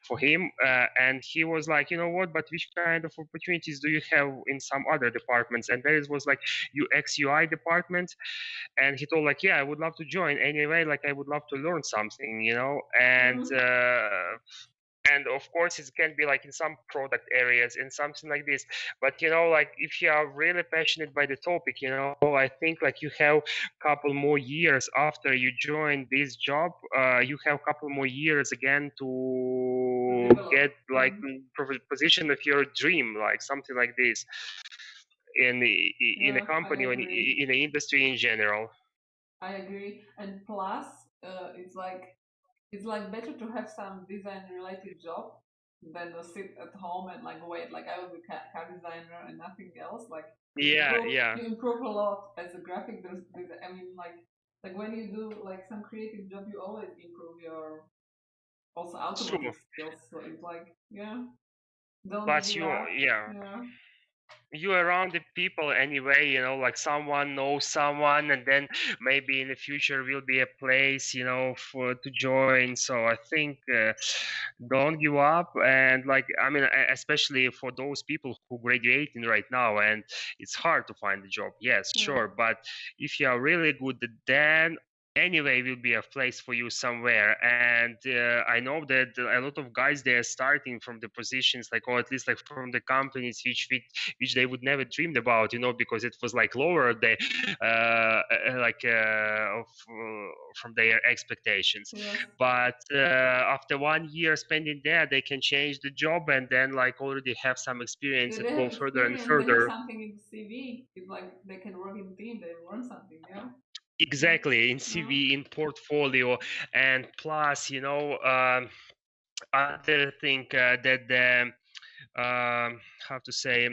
S8: for him, and he was like, you know what, but which kind of opportunities do you have in some other departments? And there was like UX UI department, and he told like, yeah, I would love to join anyway, like I would love to learn something, you know. And of course it can be like in some product areas and something like this, but you know, like if you are really passionate by the topic, you know, I think like you have a couple more years after you join this job, you have a couple more years again to get like position of your dream, like something like this in a company or in the industry in general.
S2: I agree. And plus, it's like better to have some design related job than to sit at home and like wait, like I will be car designer and nothing else. Like
S8: Yeah.
S2: you improve a lot as a graphic designer. I mean, like when you do like some creative job, you always improve your also automotive skills. So it's like, yeah, don't
S8: Plus
S2: give
S8: you,
S2: up.
S8: yeah,
S2: Yeah.
S8: you around the people anyway, you know, like someone knows someone, and then maybe in the future will be a place, you know, for to join. So I think don't give up. And like, I mean, especially for those people who graduating right now and it's hard to find a job, yes, sure, but if you are really good, then anyway will be a place for you somewhere. And I know that a lot of guys, they are starting from the positions like, or at least like from the companies which they would never dreamed about, you know, because it was like lower they from their expectations. But after 1 year spending there, they can change the job and then like already have some experience and go further and further.
S2: They have something in the CV. It's like they can work in team. They learn something. Yeah.
S8: Exactly, in CV, in portfolio, and plus, you know, other thing that the how to say,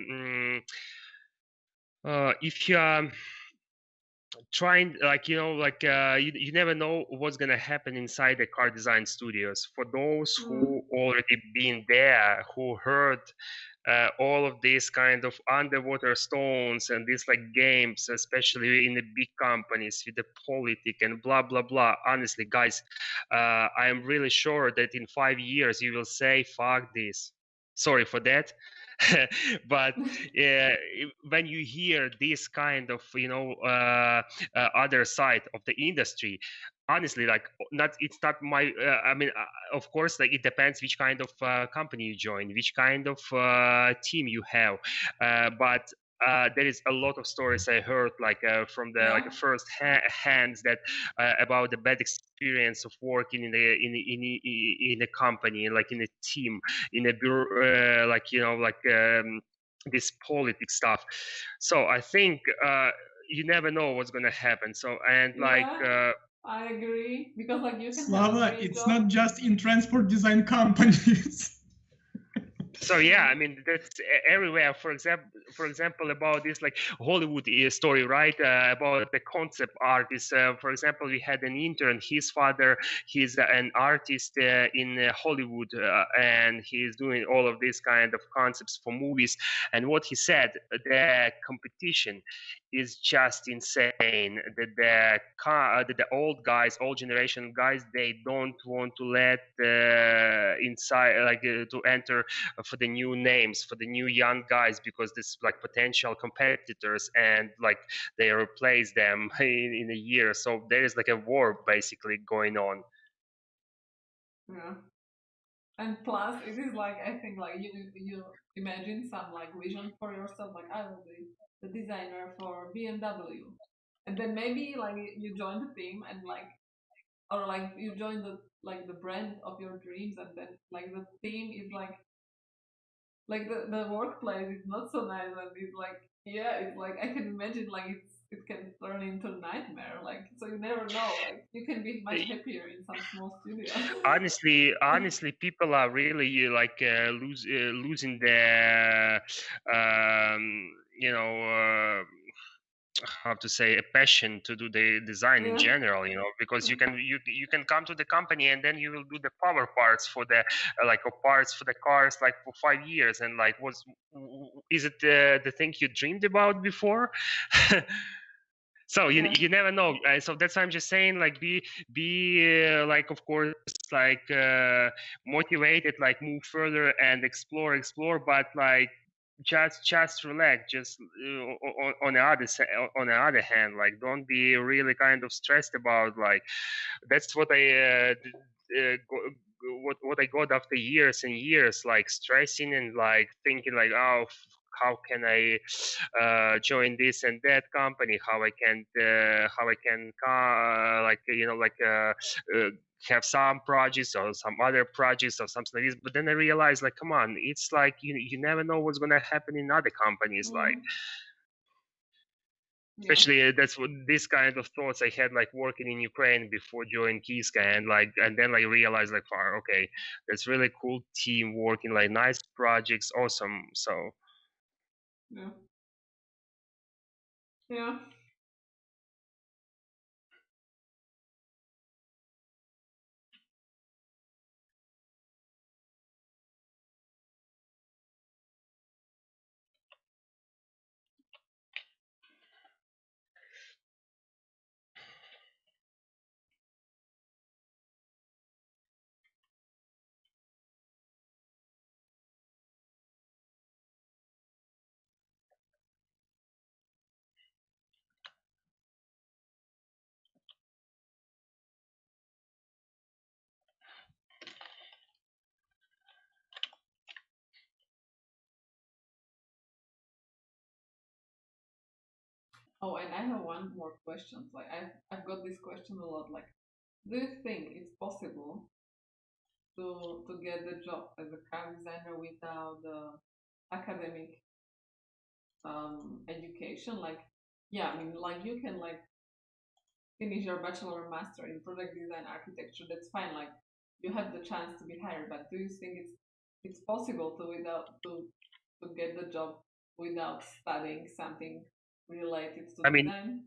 S8: if you are trying, like, you know, like you never know what's gonna happen inside the car design studios. For those who already been there, who heard all of these kind of underwater stones and these like games, especially in the big companies with the politic and blah blah blah. Honestly, guys, I am really sure that in 5 years you will say, "Fuck this." Sorry for that. But when you hear this kind of, you know, other side of the industry, honestly, like, not, it's not my I mean, of course, like it depends which kind of company you join, which kind of team you have, but there is a lot of stories I heard, like from the like first hands, that about the bad experience of working in a company, like in a team, in a bureau, like, you know, like this politics stuff. So I think you never know what's gonna happen. So, and like
S2: I agree, because like you can
S10: Slava, it's not just in transport design companies.
S8: So yeah, I mean, that's everywhere. For example, about this like Hollywood story, right? About the concept artist. For example, we had an intern. His father, he's an artist in Hollywood, and he's doing all of these kind of concepts for movies. And what he said, the competition is just insane. That the old guys, old generation guys, they don't want to let inside, like to enter for the new names, for the new young guys, because this like potential competitors, and like they replace them in a year. So there is like a war basically going on.
S2: Yeah. And plus, it is like, I think like you imagine some like vision for yourself, like I will be the designer for BMW, and then maybe like you join the team and like, or like you join the brand of your dreams, and then like the team is like the workplace is not so nice, and it's like Yeah, it's like I can imagine like it can turn into a nightmare. Like so you never know. Like you can be much happier in some small studio.
S8: Honestly, people are really losing their you know how to say a passion to do the design in
S2: Yeah.
S8: general, because you can come to the company and then you will do the power parts for the or parts for the cars like for 5 years, and like is it the thing you dreamed about before? So you never know. So that's why I'm just saying, like, be like, of course, like motivated, like move further and explore, but like just relax. Just on the other hand, like don't be really kind of stressed about, like, that's what what I got after years and years, like stressing and like thinking like, oh, how can I join this and that company? How I can have some projects or some other projects or something like this. But then I realized, like, come on, it's like you never know what's gonna happen in other companies, like. Especially that's what this kind of thoughts I had, like working in Ukraine before joining KISKA, and then I realized, like, wow, okay, that's really cool team working, like nice projects, awesome. So
S2: Yeah. Oh, and I have one more question. Like I've got this question a lot. Like, do you think it's possible to get the job as a car designer without the academic education? Like, yeah, I mean, like you can like finish your bachelor or master in product design architecture. That's fine. Like, you have the chance to be hired. But do you think it's possible to get the job without studying something related to
S8: I mean,
S2: design?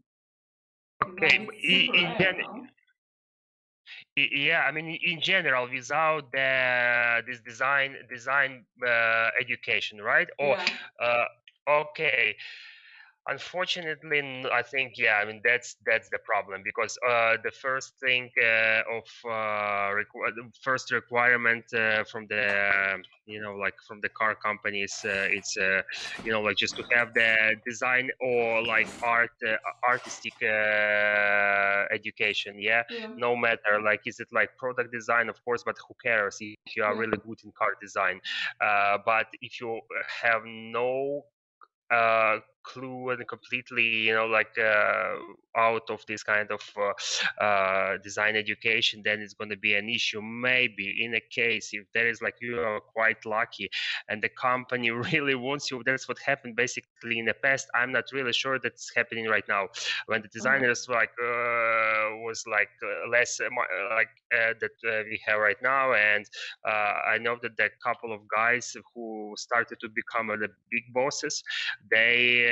S8: okay,
S2: Like it's super rare, no?
S8: yeah, I mean, in general, without this design education, right? Or
S2: Yeah.
S8: okay. Unfortunately, I think, yeah. I mean, that's the problem, because the first thing the first requirement from the like from the car companies, it's like just to have the design or like artistic education. Yeah, no matter like is it like product design, of course, but who cares if you are really good in car design? But if you have no clue and completely out of this kind of design education, then it's going to be an issue. Maybe in a case if there is like you are quite lucky and the company really wants you. That's what happened basically in the past. I'm not really sure that's happening right now, when the designers was like less that we have right now. And I know that the couple of guys who started to become the big bosses, they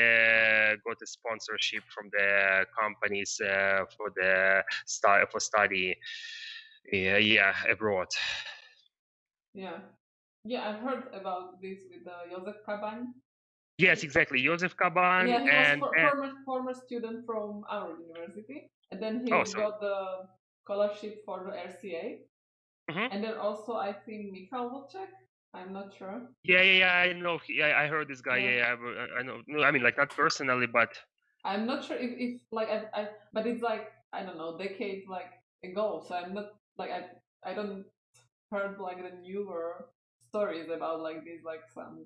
S8: got a sponsorship from the companies for study abroad.
S2: Yeah. Yeah, I've heard about this with Josef Kaban.
S8: Yes, exactly. Josef Kaban.
S2: Yeah, he was
S8: and
S2: former student from our university, and then he
S8: awesome.
S2: got the scholarship for the RCA. And then also I think Michal Volchek. I'm not sure.
S8: Yeah, I know. I heard this guy.
S2: Yeah.
S8: I know. No, I mean, like, not personally, but
S2: I'm not sure if like but it's like I don't know, decades like ago. So I'm not like I don't heard like the newer stories about like these like some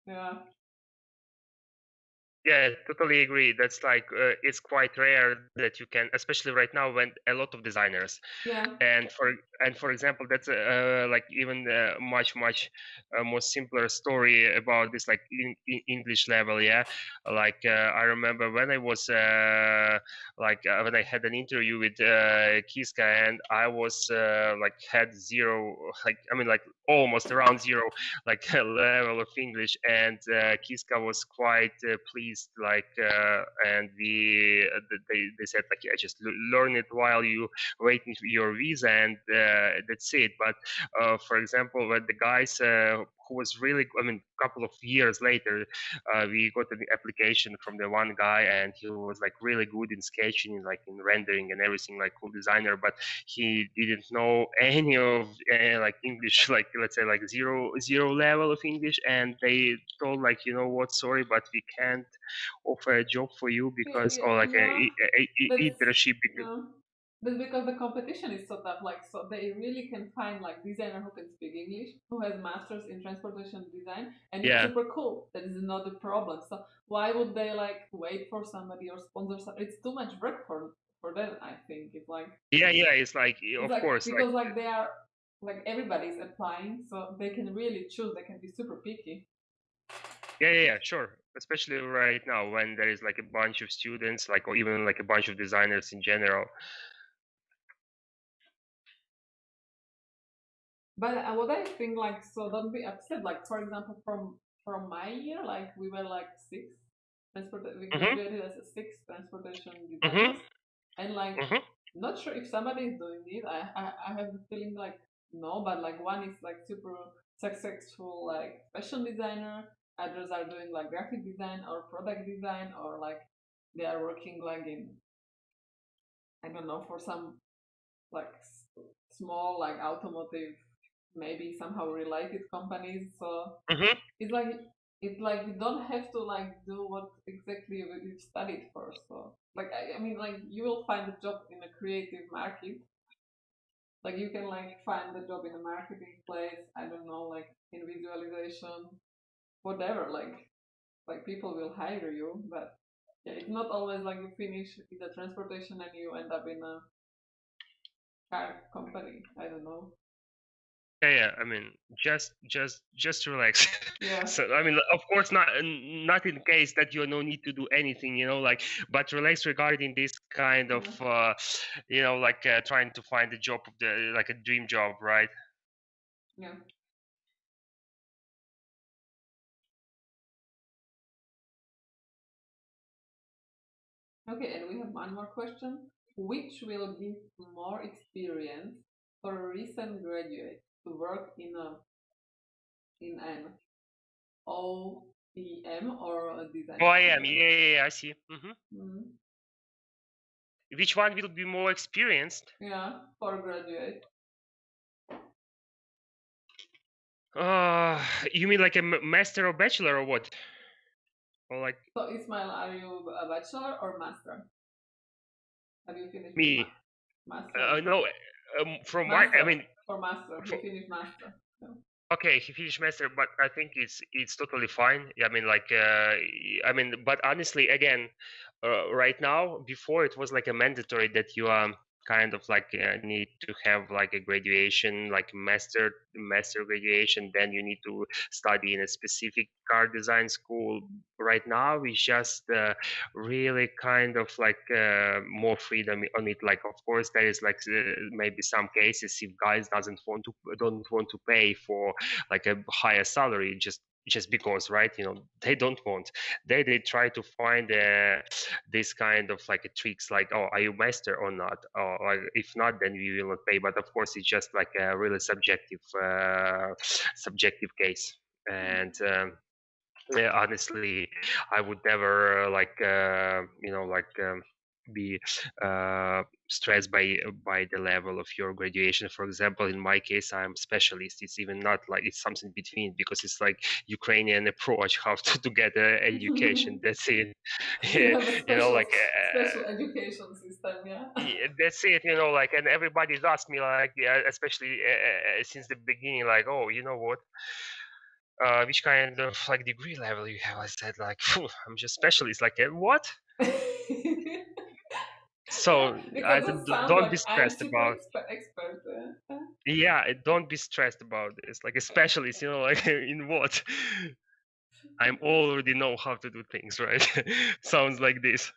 S2: yeah.
S8: Yeah, totally agree. That's like it's quite rare that you can, especially right now when a lot of designers.
S2: Yeah.
S8: And for example, that's like even much more simpler story about this, like in English level. Yeah, like I remember when I was when I had an interview with KISKA, and I was like had zero, like I mean like almost around zero like level of English, and KISKA was quite pleased, like and they said like, yeah, just learn it while you waiting for your visa, and that's it. But for example, when the guys who was really, I mean, a couple of years later, we got an application from the one guy, and he was like really good in sketching, like in rendering and everything, like cool designer, but he didn't know any of like English, like let's say like zero level of English, and they told like, you know what, sorry, but we can't offer a job for you because, or like
S2: Yeah.
S8: a internship because.
S2: Yeah. That's because the competition is so tough. Like, so they really can find like designer who can speak English, who has masters in transportation design, and it's
S8: Yeah.
S2: super cool. That is not a problem. So why would they like wait for somebody or sponsor? It's too much work for them. I think it's like
S8: Yeah, it's like,
S2: it's
S8: of
S2: like
S8: course,
S2: because like they are like everybody's applying, so they can really choose. They can be super picky.
S8: Yeah, sure. Especially right now when there is like a bunch of students, like, or even like a bunch of designers in general.
S2: But what I think, like, so don't be upset. Like, for example, from my year, like we were like we graduated as a 6 transportation designers, and like not sure if somebody is doing it. I have the feeling like no, but like one is like super successful like fashion designer, others are doing like graphic design or product design, or like they are working like in, I don't know, for some like small like automotive, maybe somehow related companies. So it's like you don't have to like do what exactly you've studied for. So like I mean like you will find a job in a creative market. Like you can like find a job in a marketing place, I don't know, like in visualization, whatever, like people will hire you, but yeah, it's not always like you finish in the transportation and you end up in a car company. I don't know.
S8: Yeah. I mean, just relax.
S2: Yeah.
S8: So I mean, of course, not in case that you no need to do anything, you know, like, but relax regarding this kind of, you know, like trying to find a job of the like a dream job, right?
S2: Yeah. Okay, and we have one more question. Which will give more experience for a recent graduate to work in an OEM or a design
S8: Oh, I am.
S2: studio?
S8: Yeah, I see.
S2: Mm.
S8: Which one will be more experienced?
S2: Yeah, for a graduate.
S8: You mean like a master or bachelor or what? Or like
S2: So Ismail, are you a bachelor or master? Have you finished
S8: me?
S2: master?
S8: No, from my, I
S2: Master
S8: mean,
S2: for master. He
S8: for,
S2: finished master. Yeah.
S8: okay, he finished master, but I think it's totally fine. I mean, like, I mean, but honestly, again, right now, before it was like a mandatory that you kind of like need to have like a graduation, like master graduation. Then you need to study in a specific car design school. Right now, we just really kind of like more freedom on it. Like, of course, there is like maybe some cases if guys don't want to pay for like a higher salary just because, right, you know, they don't want, they try to find this kind of like a tricks, like, oh, are you master or not, or like, if not, then we will not pay. But of course it's just like a really subjective case. And yeah, honestly, I would never like you know, like be stressed by the level of your graduation. For example, in my case, I'm specialist. It's even not like it's something between, because it's like Ukrainian approach how to get education. That's it.
S2: You have a
S8: You know,
S2: special
S8: like
S2: special education system, yeah.
S8: yeah, that's it. You know, like, and everybody's asked me like, yeah, especially since the beginning, like, oh, you know what? which kind of like degree level you have? I said like, I'm just specialist. Like what? So I
S2: Because it sounds
S8: don't be
S2: like I'm
S8: stressed
S2: super
S8: about.
S2: expert.
S8: Yeah, don't be stressed about this. Like a specialist, like in what? I'm already know how to do things, right? Sounds like this.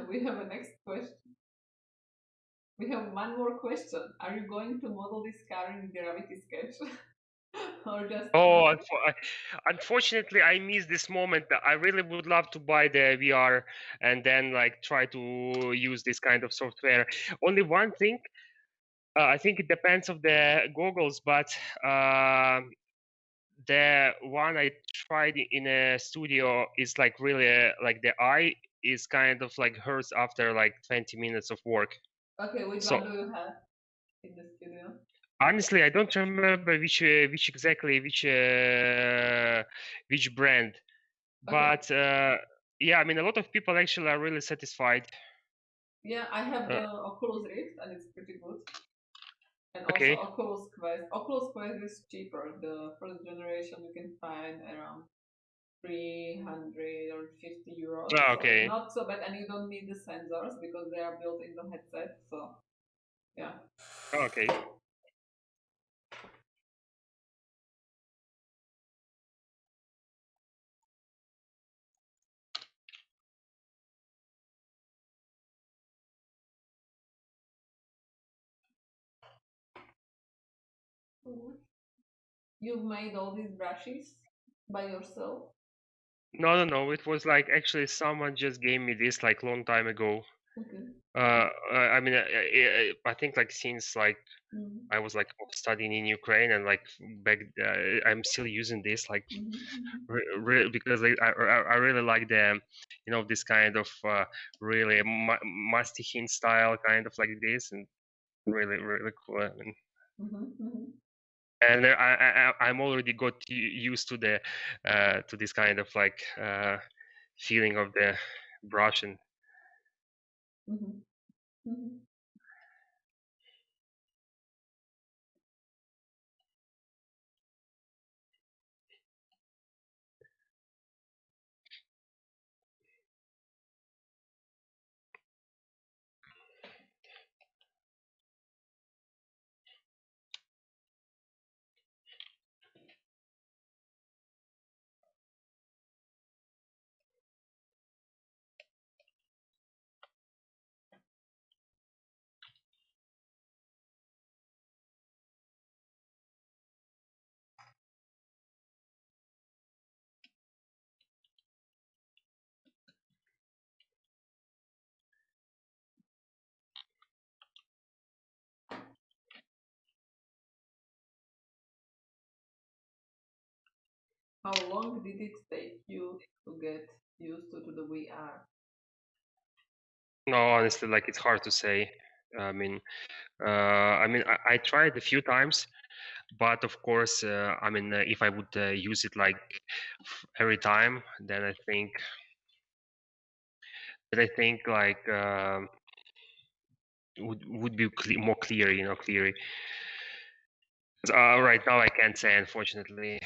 S2: We have a next question. We have one more question. Are you going to model this car in Gravity Sketch? Or just
S8: Oh, unfortunately, I missed this moment. I really would love to buy the VR and then like try to use this kind of software. Only one thing, I think it depends of the goggles, but the one I tried in a studio is like really like the eye is kind of like hurts after like 20 minutes of work.
S2: Okay, which
S8: So
S2: one do you have in the studio?
S8: honestly, I don't remember which exactly which brand, but yeah, I mean a lot of people actually are really satisfied.
S2: Yeah, I have
S8: Uh,
S2: the Oculus Rift and it's pretty good. And also
S8: okay,
S2: Oculus Quest. Oculus Quest is cheaper. The first generation you can find around 350 euros. So
S8: okay,
S2: not so bad, and you don't need the sensors because they are built in the headset. So yeah.
S8: okay.
S2: You've made all these brushes by yourself?
S8: No. It was like actually someone just gave me this like long time ago.
S2: Okay.
S8: I mean, I think like since like I was like studying in Ukraine and like back, I'm still using this like because I really like the this kind of really Mastihin style kind of like this and really cool. And I'm already got used to this kind of like feeling of the brush and
S2: How long did it take you to get used to the VR?
S8: no, honestly, like it's hard to say. I tried a few times, but of course, if I would use it like every time, then I think like would be more clear, clear. Right now, I can't say, unfortunately.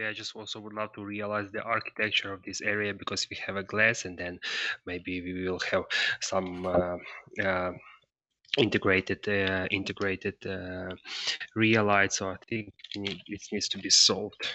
S8: I just also would love to realize the architecture of this area, because we have a glass, and then maybe we will have some integrated real light. So I think it needs to be solved.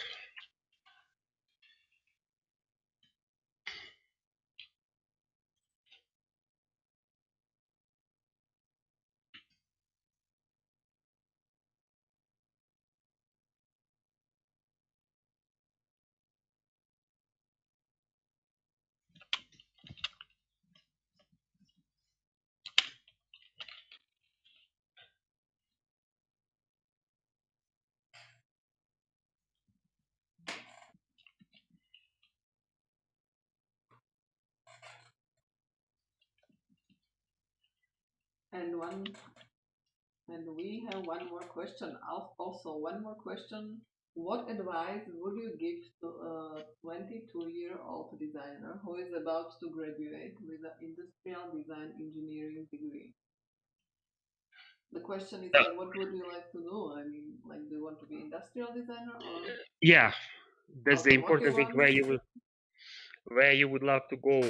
S2: And we have one more question. Also, one more question. What advice would you give to a 22-year-old designer who is about to graduate with an industrial design engineering degree? The question is like, what would you like to do? I mean, like, do you want to be industrial designer or?
S8: Yeah, that's the important thing.
S2: One?
S8: Where you would love to go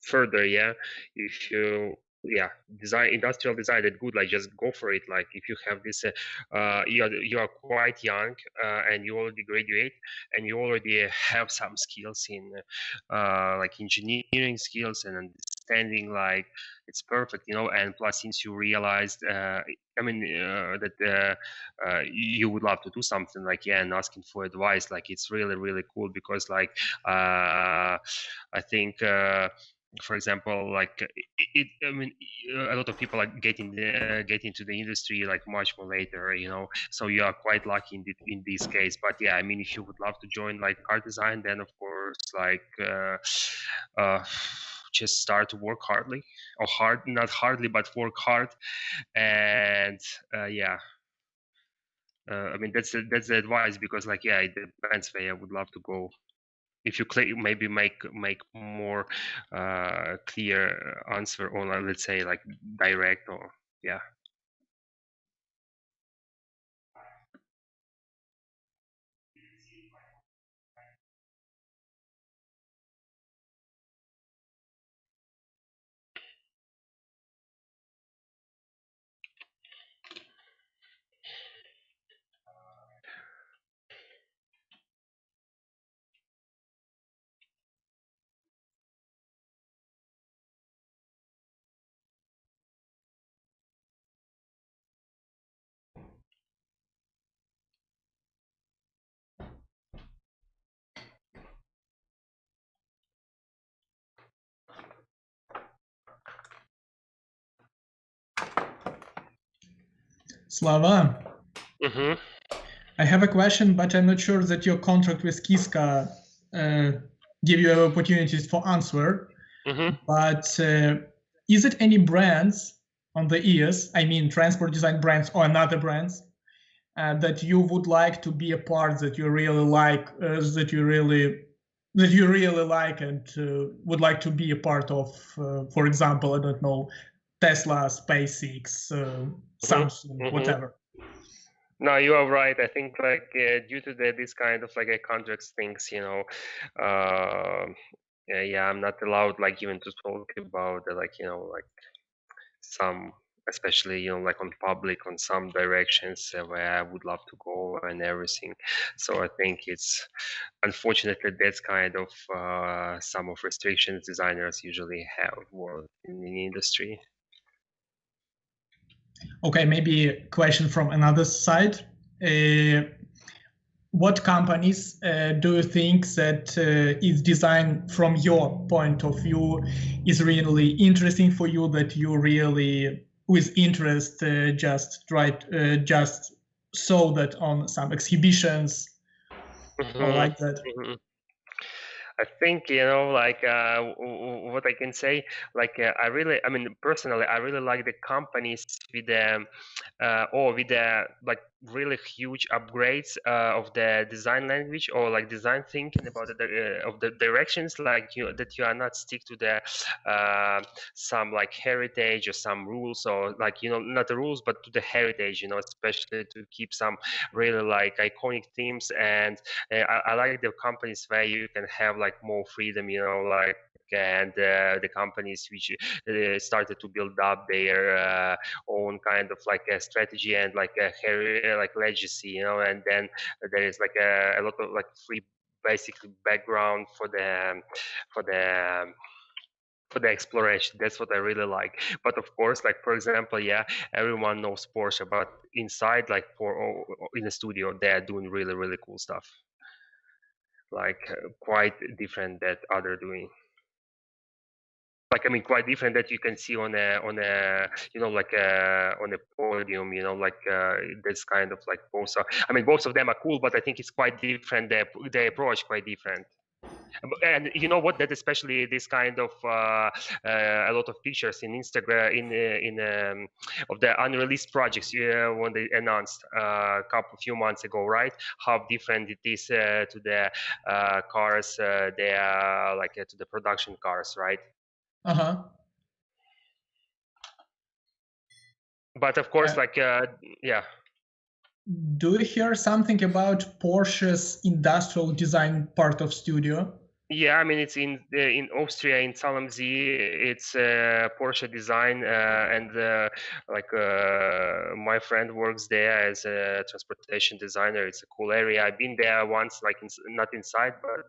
S8: further. Yeah, if you industrial design, that's good. Like, just go for it. Like, if you have this you are quite young, and you already graduate, and you already have some skills in like engineering skills and understanding, like, it's perfect, and plus, since you realized that you would love to do something, like, and asking for advice, like, it's really, really cool, because, like, I think, for example, like, a lot of people like get into the industry like much more later, so you are quite lucky in this case. But yeah, I mean, if you would love to join like car design, then of course, like, just start to work not hardly, but work hard. And I mean, that's the advice, because, like, yeah, it depends where I would love to go. If you maybe make more clear answer, or let's say like direct, or yeah.
S10: Slava, I have a question, but I'm not sure that your contract with KISKA give you opportunities for answer. But is it any brands on the ears, I mean transport design brands or another brands, that you would like to be a part, that you really like, that you really like, and would like to be a part of? For example, I don't know, Tesla, SpaceX, Samsung, whatever.
S8: No, you are right. I think, like, due to this kind of like a contracts things, I'm not allowed, like, even to talk about like, like some, especially, like on public, on some directions where I would love to go and everything. So I think it's, unfortunately, that's kind of some of restrictions designers usually have worked in the industry.
S10: Okay, maybe a question from another side. What companies do you think that is design from your point of view is really interesting for you, that you really with interest just saw that on some exhibitions or like that?
S8: I think, like, what I can say, like, personally, I really like the companies with the like really huge upgrades of the design language or like design thinking about of the directions, like that you are not stick to the some like heritage or some rules, or like not the rules but to the heritage, especially to keep some really like iconic themes. And I like the companies where you can have like more freedom, like, and the companies which started to build up their own kind of like a strategy and like a like legacy, and then there is like a lot of like free basically background for the exploration. That's what I really like. But of course, like for example, yeah, everyone knows Porsche, but inside, like in the studio, they're doing really really cool stuff, like quite different that other doing. Like, I mean, quite different that you can see on a like on a podium, like this kind of like both are, I mean, both of them are cool, but I think it's quite different. Their approach quite different. And you know what? That especially this kind of a lot of pictures in Instagram in of the unreleased projects when they announced a few months ago, right? How different it is to the cars, they are like to the production cars, right? But of course, like yeah.
S10: Do you hear something about Porsche's industrial design part of studio?
S8: Yeah, I mean, it's in Austria, in Salem See. It's Porsche design, and like my friend works there as a transportation designer. It's a cool area. I've been there once, like not inside, but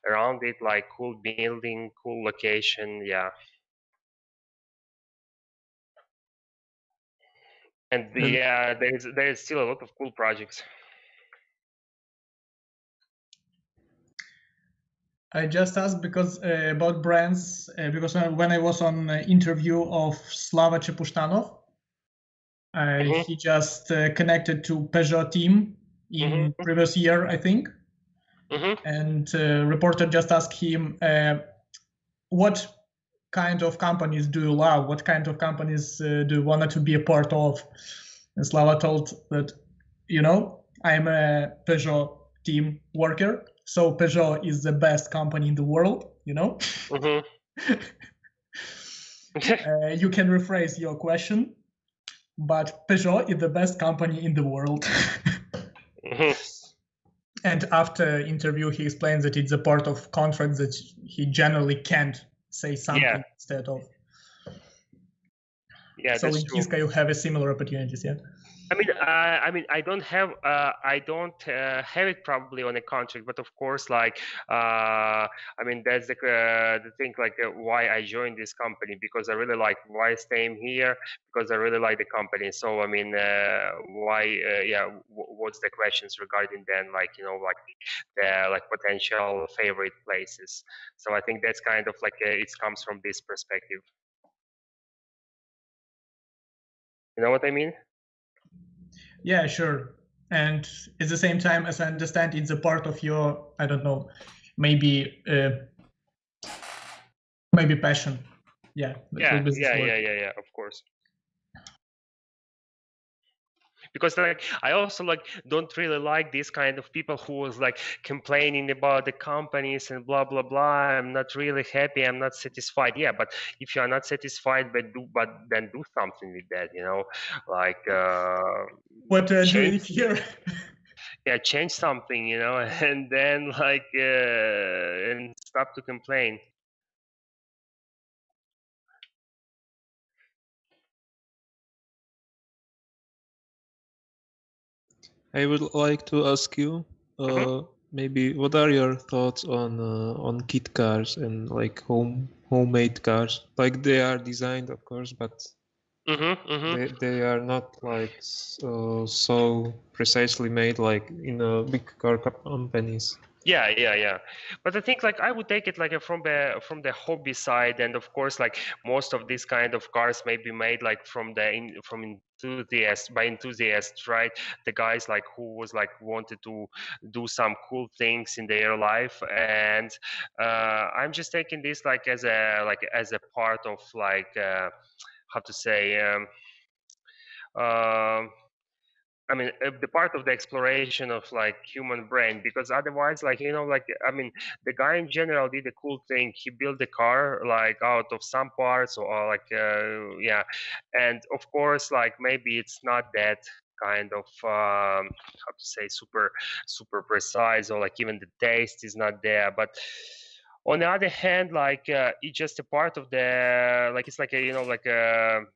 S8: around it, like cool building, cool location. Yeah. And yeah, there's still a lot of cool projects.
S10: I just asked because about brands because when I was on interview of Slava Chepushtanov, he just connected to Peugeot team in previous year, I think, and reporter just asked him, what kind of companies do you love? What kind of companies do you want to be a part of? And Slava told that, I'm a Peugeot team worker, so Peugeot is the best company in the world, You can rephrase your question, but Peugeot is the best company in the world. And after interview, he explains that it's a part of contract that he generally can't say something instead of.
S8: Yeah,
S10: so
S8: that's
S10: in KISKA, you have a similar opportunities, yeah?
S8: I mean, I don't have it probably on a contract, but of course, like, I mean, that's the thing, like, why I joined this company, because I really like why staying here, because I really like the company. So, I mean, what's the questions regarding then, like, like the like potential favorite places. So I think that's kind of like it comes from this perspective. You know what I mean?
S10: Yeah, sure. And at the same time, as I understand, it's a part of your, I don't know, maybe passion. Yeah.
S8: Yeah, of course. Because like I also like don't really like this kind of people who was like complaining about the companies and blah blah blah. I'm not really happy. I'm not satisfied. Yeah, but if you are not satisfied, but then do something with that. Like
S10: what do it here?
S8: Yeah, change something. And then like and stop to complain.
S11: I would like to ask you, maybe what are your thoughts on kit cars and like homemade cars? Like they are designed, of course, but they are not like so precisely made like in big car companies.
S8: Yeah. But I think like I would take it like from the hobby side, and of course like most of these kind of cars may be made like from enthusiasts, right? The guys like who was like wanted to do some cool things in their life, and I'm just taking this like as a part of like how to say I mean, the part of the exploration of like human brain, because otherwise, like, you know, like, I mean, the guy in general did a cool thing. He built the car like out of some parts, or like, yeah. And of course, like, maybe it's not that kind of, how to say, super precise, or like even the taste is not there. But on the other hand, like, it's just a part of the, like, it's like a, you know, like a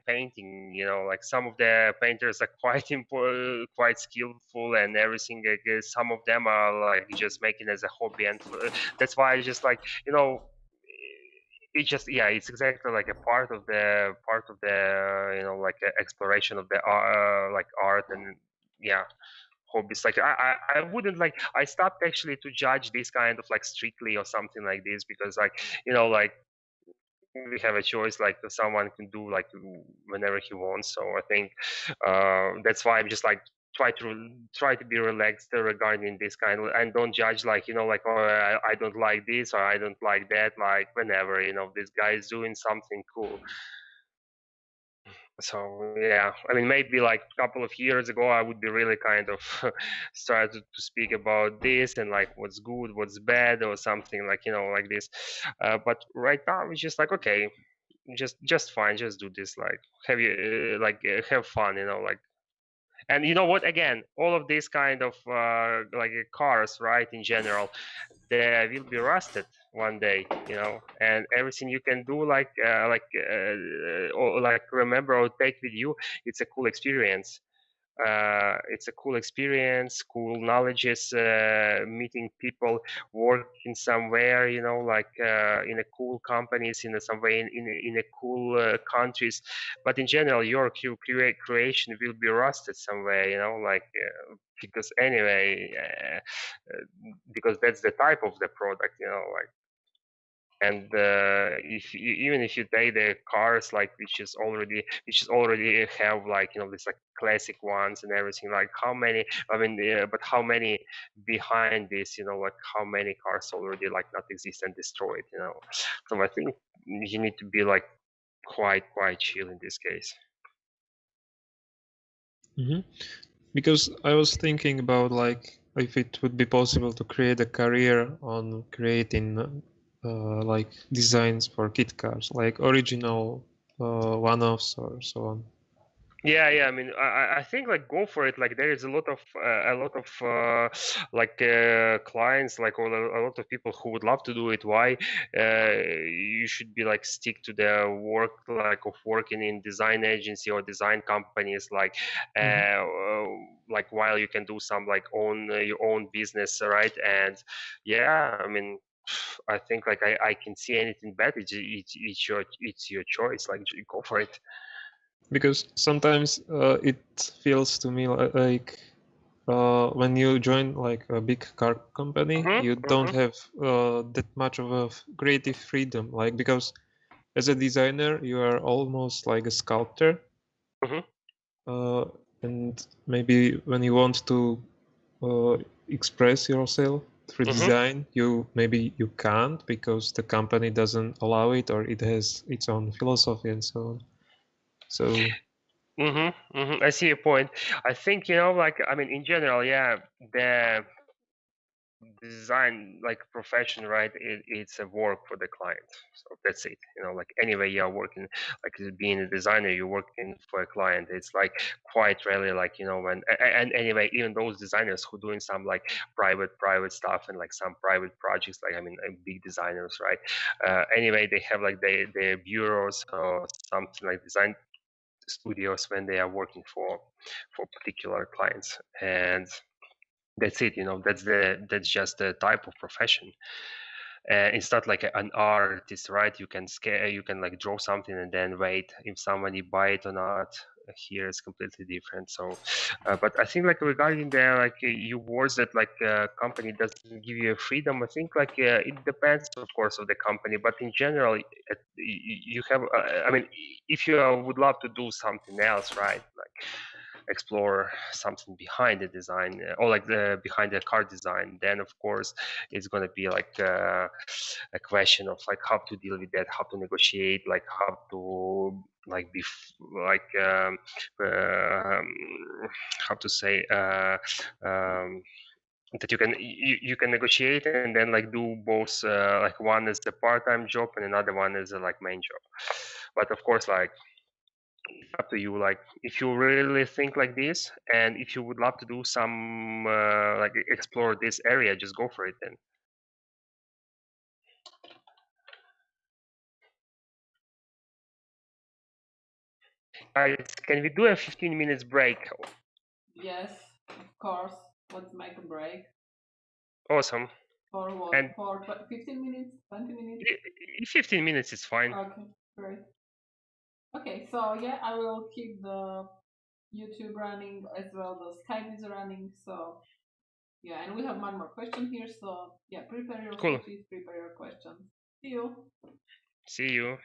S8: painting, you know, like some of the painters are quite skillful and everything. Like, some of them are like just making it as a hobby, and that's why I just like, you know, it just, yeah, it's exactly like a part of the you know, like exploration of the like art, and yeah, hobbies. Like, I wouldn't like, I stopped actually to judge this kind of like strictly or something like this, because like, you know, like, we have a choice, like someone can do like whenever he wants. So I think that's why I'm just like try to be relaxed regarding this kind of, and don't judge, like, you know, like, oh, I don't like this, or I don't like that, like whenever, you know, this guy is doing something cool. So yeah, I mean, maybe like a couple of years ago, I would be really kind of started to speak about this and like what's good, what's bad, or something like, you know, like this. But right now, it's just like, okay, just fine, just do this, like have you have fun, you know, like. And you know what, again, all of these kind of like cars, right, in general, they will be rusted one day, you know, and everything you can do, like or like remember or take with you, it's a cool experience. It's a cool experience, cool knowledges, meeting people, working somewhere, you know, like in a cool companies, in a, some way in a cool countries. But in general, your creation will be rusted somewhere, you know, like because anyway, because that's the type of the product, you know, like. And if you, even if you take the cars like which is already have, like, you know, this like classic ones and everything, like how many, I mean, but how many behind this, you know, like how many cars already like not exist and destroyed, you know. So I think you need to be like quite chill in this case.
S11: Because I was thinking about like if it would be possible to create a career on creating like designs for kit cars, like original one-offs or so on.
S8: Yeah, I mean, I think like go for it. Like there is a lot of like clients, like, or a lot of people who would love to do it. Why? You should be like stick to the work, like of working in design agency or design companies, like like while you can do some like own your own business, right? And yeah, I mean, I think like I can see anything better. It's your choice. Like go for it.
S11: Because sometimes it feels to me like when you join like a big car company, you don't have that much of a creative freedom. Like, because as a designer, you are almost like a sculptor. And maybe when you want to express yourself through design, you can't, because the company doesn't allow it, or it has its own philosophy and so on. So
S8: I see your point. I think, you know, like, I mean, in general, yeah, the design like profession, right? It's a work for the client. So that's it. You know, like anyway, you are working, like being a designer, you're working for a client. It's like quite rarely, like, you know, when, and anyway, even those designers who doing some like private stuff and like some private projects, like, I mean, big designers, right? Anyway, they have like their bureaus or something like design studios when they are working for particular clients, and that's it, you know, that's just the type of profession. It's not like an artist, right? You can scale, you can like draw something and then wait if somebody buy it or not. Here is completely different. So but I think like regarding the like your words that like company doesn't give you a freedom, I think like it depends of course of the company, but in general you have I mean, if you would love to do something else, right, like explore something behind the design or like behind the car design, then of course it's going to be like a question of like how to deal with that, how to negotiate, like how to like be like how to say that you can negotiate and then like do both, like one is a part-time job and another one is a like main job. But of course, like it's up to you, like if you really think like this and if you would love to do some like explore this area, just go for it then. Guys, can we do a 15 minutes break?
S2: Yes, of course. Let's make a break.
S8: Awesome.
S2: For what?
S8: And
S2: for 15 minutes? 20 minutes?
S8: 15 minutes is fine.
S2: Okay, great. Okay, so yeah, I will keep the YouTube running as well. The Skype is running, so yeah, and we have one more question here. So yeah, prepare your sketches, prepare your questions. See you.
S8: See you.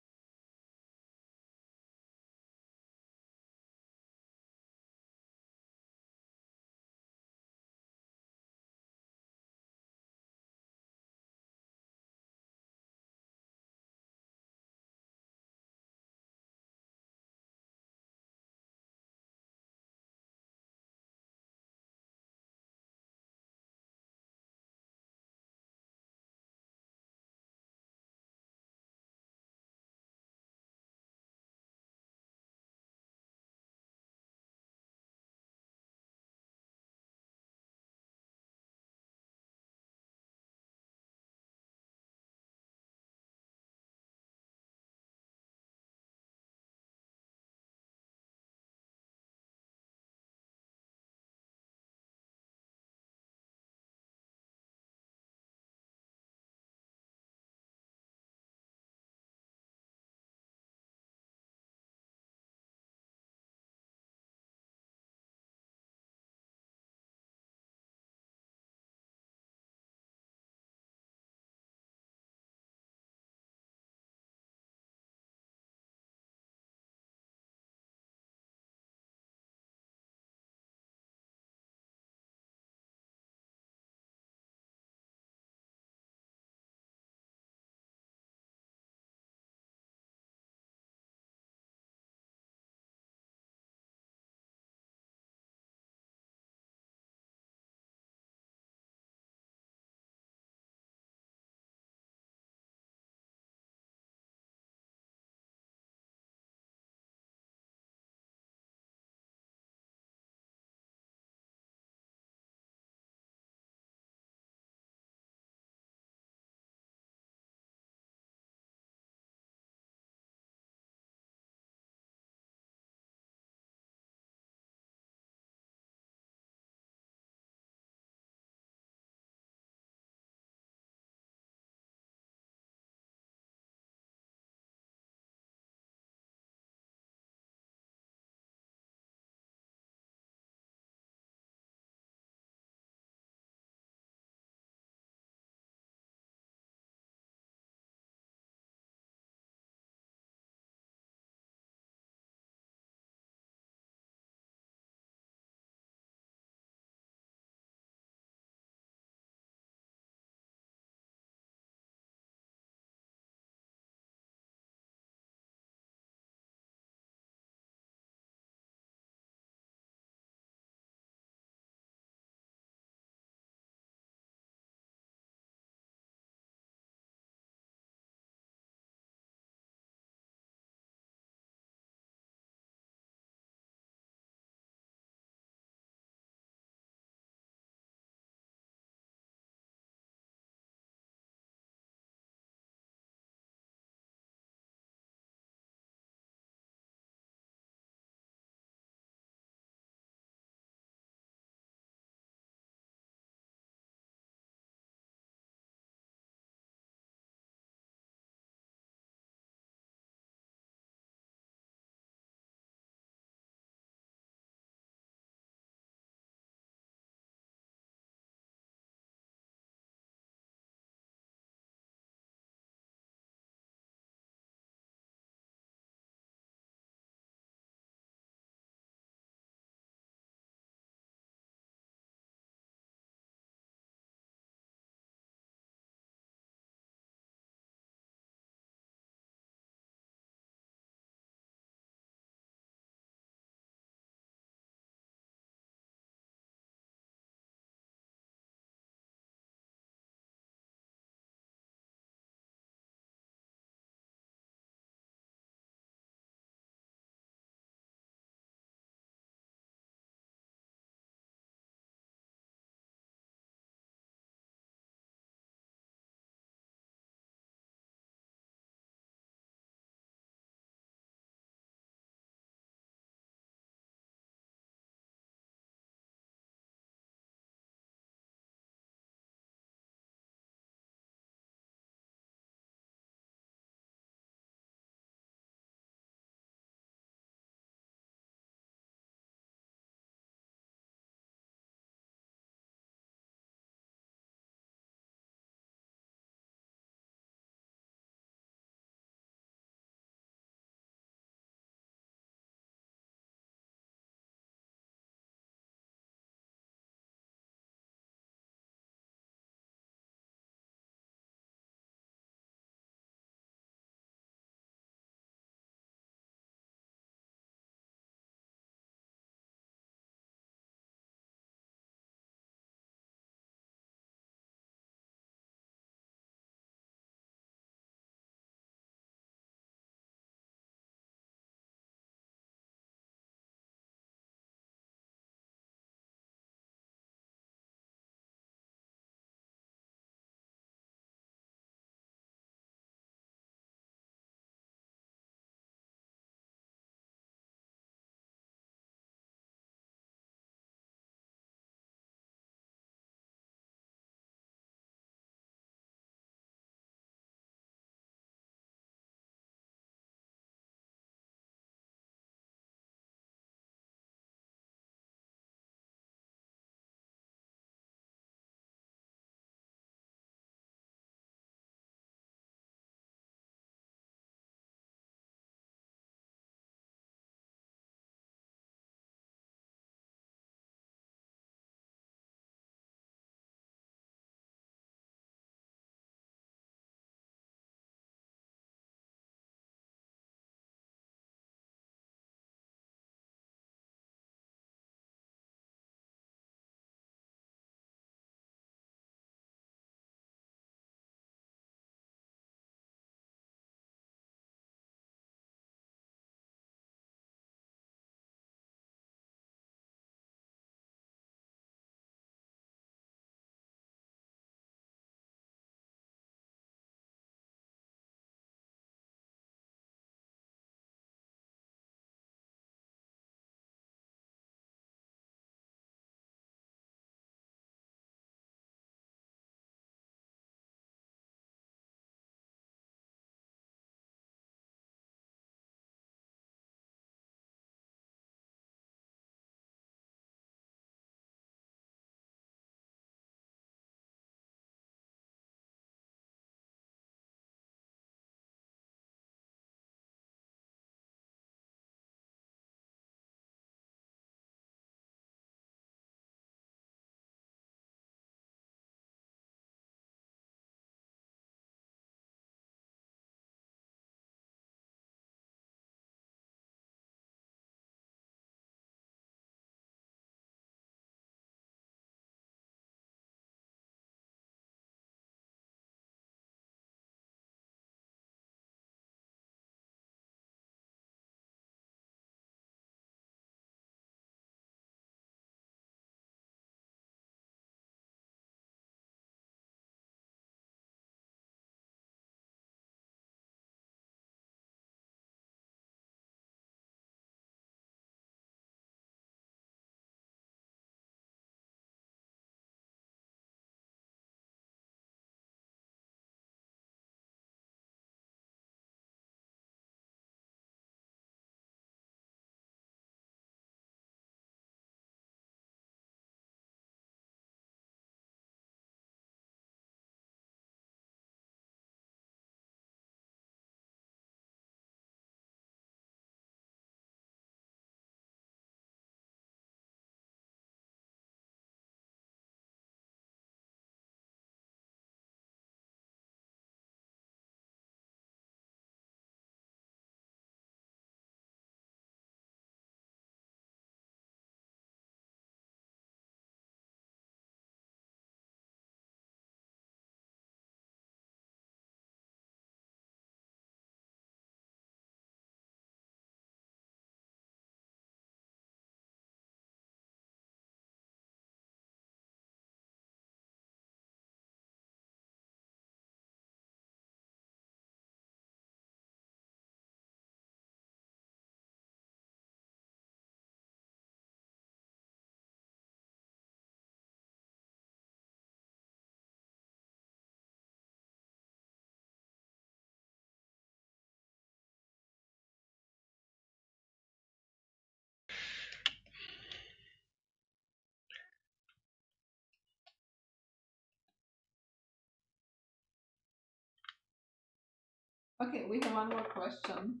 S2: Okay, we have one more question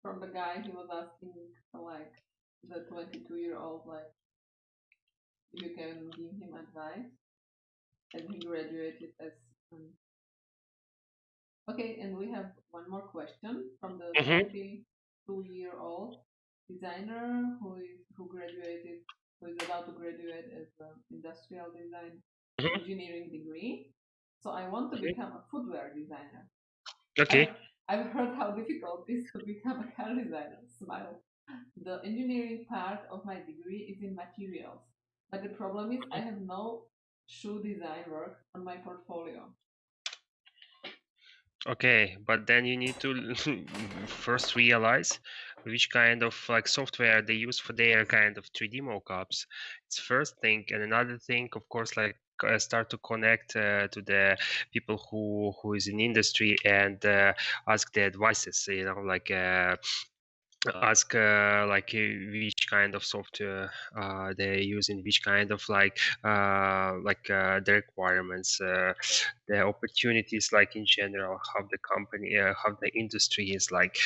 S2: from the guy. He was asking, like, the 22-year-old, like, if you can give him advice, and he graduated as. Okay, and we have one more question from the 22-year-old designer who is about to graduate as an industrial design engineering degree. So I want to become a footwear designer.
S8: Okay.
S2: I've heard how difficult it is to become a car designer. Smile. The engineering part of my degree is in materials, but the problem is I have no shoe design work on my portfolio.
S8: Okay, but then you need to first realize which kind of like software they use for their kind of 3D mockups. It's first thing, and another thing, of course, like start to connect to the people who is in industry and ask their advices. You know, like. Ask which kind of software they use in which kind of the requirements, the opportunities, like in general, how the company, how the industry is like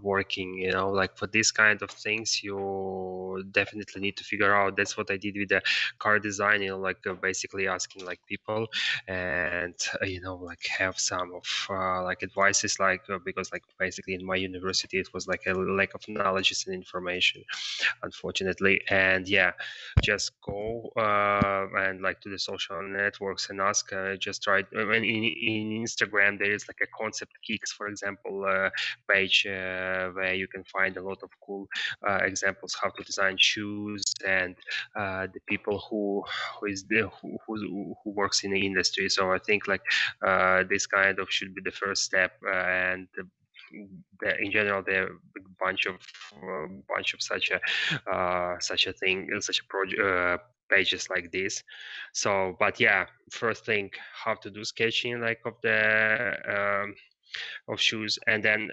S8: working. You know, like for this kind of things, you definitely need to figure out. That's what I did with the car design. You know, like basically asking like people and you know, like have some of like advices, like because like basically in my university it was like a lack of knowledge and information, unfortunately. And yeah, just go and like to the social networks and ask. Just try. When in Instagram there is like a concept kicks, for example, page where you can find a lot of cool examples how to design shoes, and the people who works in the industry. So I think like this kind of should be the first step, and in general there are a bunch of such a thing, such a project, pages like this. So but yeah, first thing, how to do sketching like of the of shoes, and then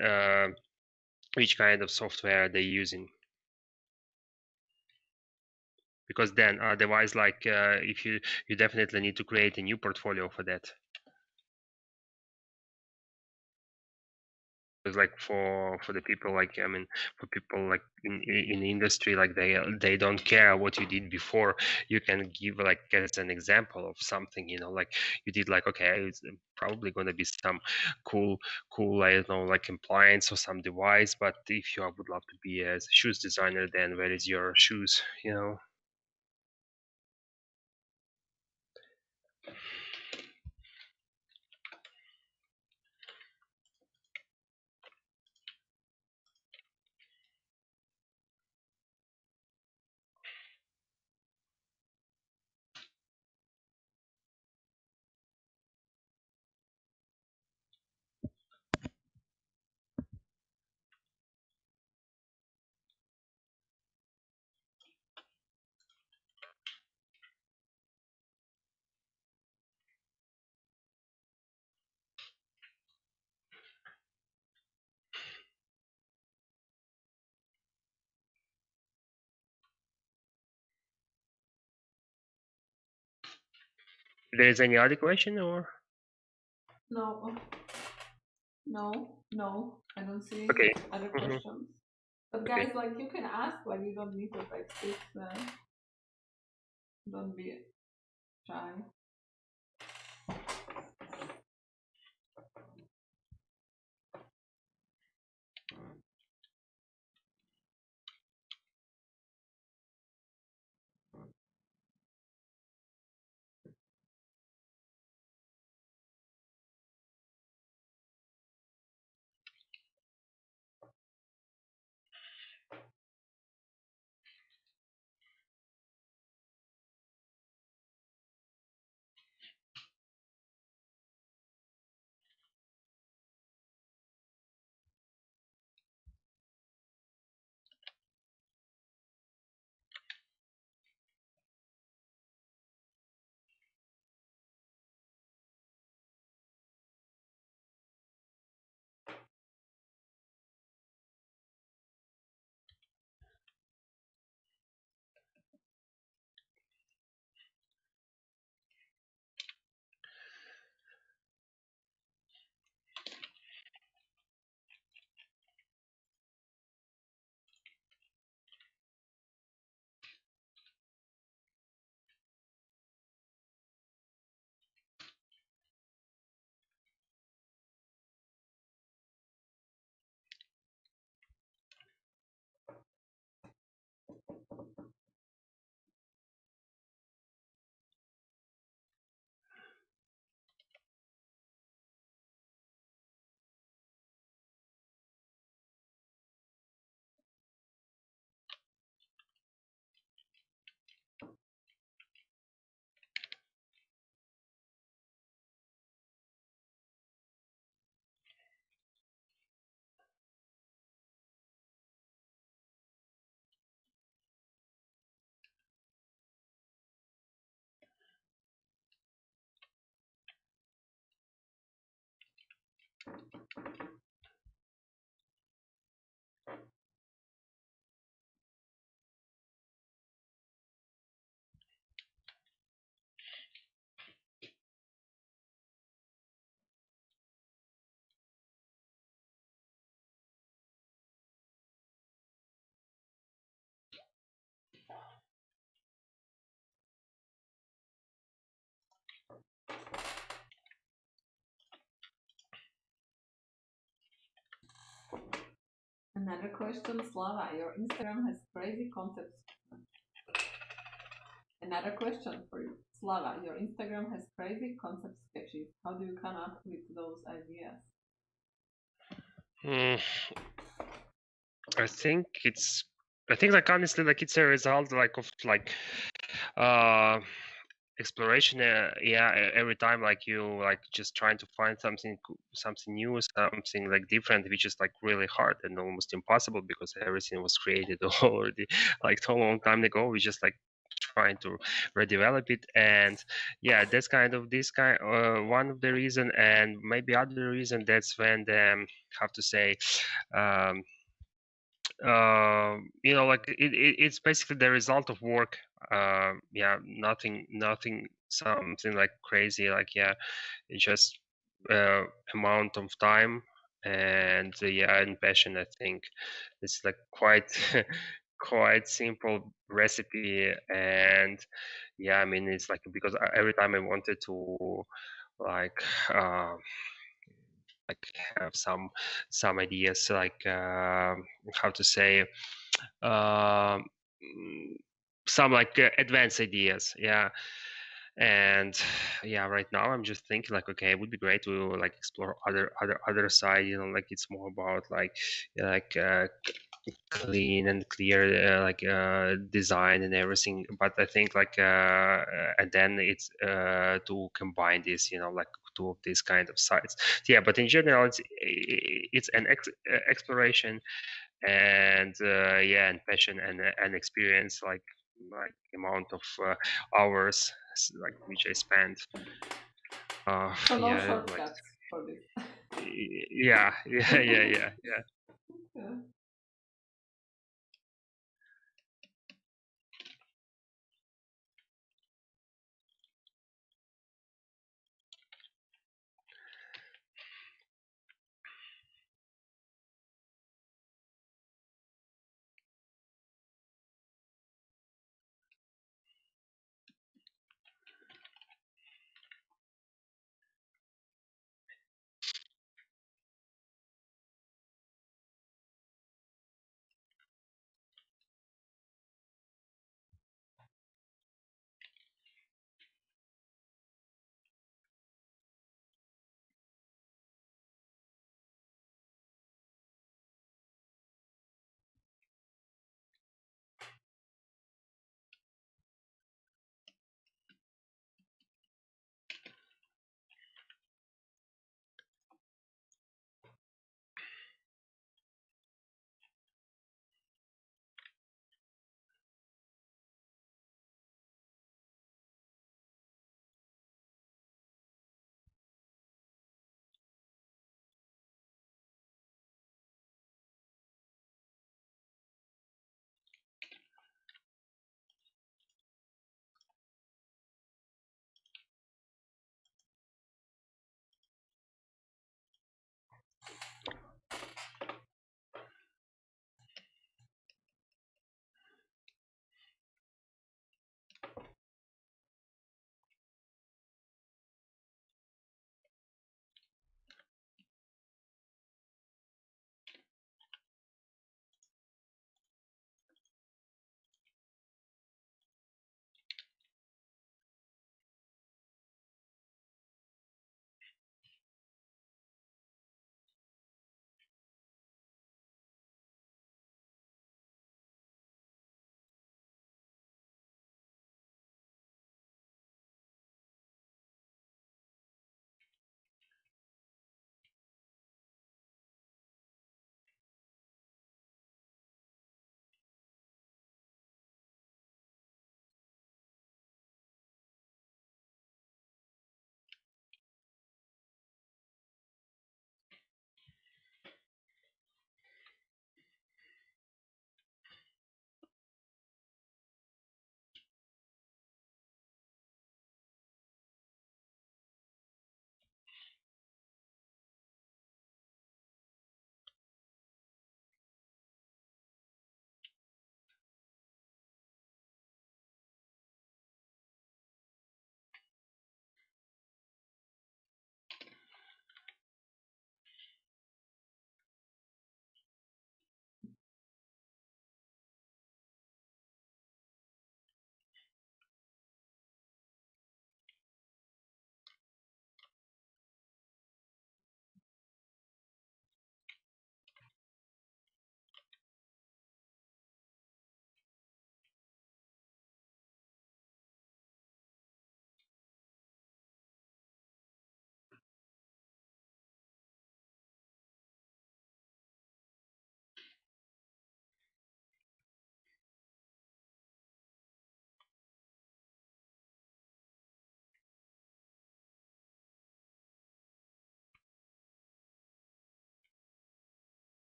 S8: which kind of software they're using, because then otherwise like if you definitely need to create a new portfolio for that. Because like for the people, like I mean, for people like in the industry, like they don't care what you did before. You can give like as an example of something, you know, like you did like, okay, it's probably going to be some cool I don't know, like appliance or some device, but if you would love to be a shoes designer, then where is your shoes, you know? There's any other question or?
S2: No, I don't see
S8: Okay.
S2: other questions. But
S8: Okay.
S2: guys, like you can ask, like you don't need to text it. Don't be shy. Another question, Slava. Your Instagram has crazy concepts. Another question for you, Slava. Your Instagram has crazy concept sketches. How do you come up with those ideas?
S8: I think like honestly, like it's a result like of like exploration. Yeah, every time like you like just trying to find something new, something like different, which is like really hard and almost impossible because everything was created already like so long time ago. We just like trying to redevelop it, and yeah, that's kind of one of the reason, and maybe other reason that's when the have to say like it's basically the result of work. Yeah, nothing something like crazy, like yeah, it's just amount of time and yeah, and passion. I think it's like quite quite simple recipe. And yeah, I mean, it's like because every time I wanted to like have some ideas, like how to say um, some like advanced ideas, yeah. And yeah, right now I'm just thinking like, okay, it would be great to like explore other side, like it's more about like clean and clear design and everything. But I think like and then it's to combine this, like two of these kind of sites. Yeah, but in general it's an exploration and yeah, and passion and experience, like amount of hours like which I spent.
S2: So no
S8: Yeah,
S2: shortcuts for this.
S8: yeah.
S2: Yeah.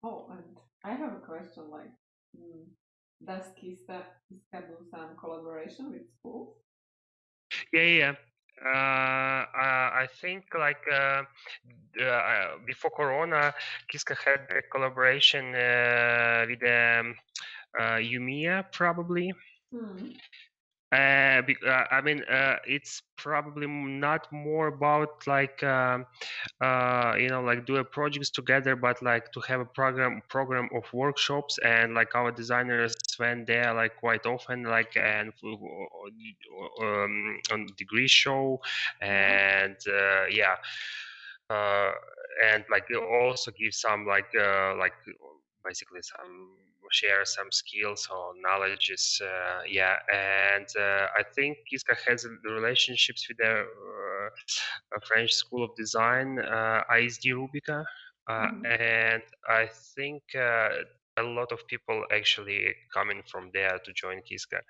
S2: Oh, and I have a question. Like, does KISKA do some collaboration with schools?
S8: Yeah. I think like before Corona, KISKA had a collaboration with UMIA probably. I mean, it's probably not more about like like do a projects together, but like to have a program of workshops, and like our designers went there like quite often, like and on degree show, and and like it also give some like basically some share some skills or knowledges, and I think KISKA has relationships with the French School of Design, ISD Rubica, and I think a lot of people actually coming from there to join KISKA.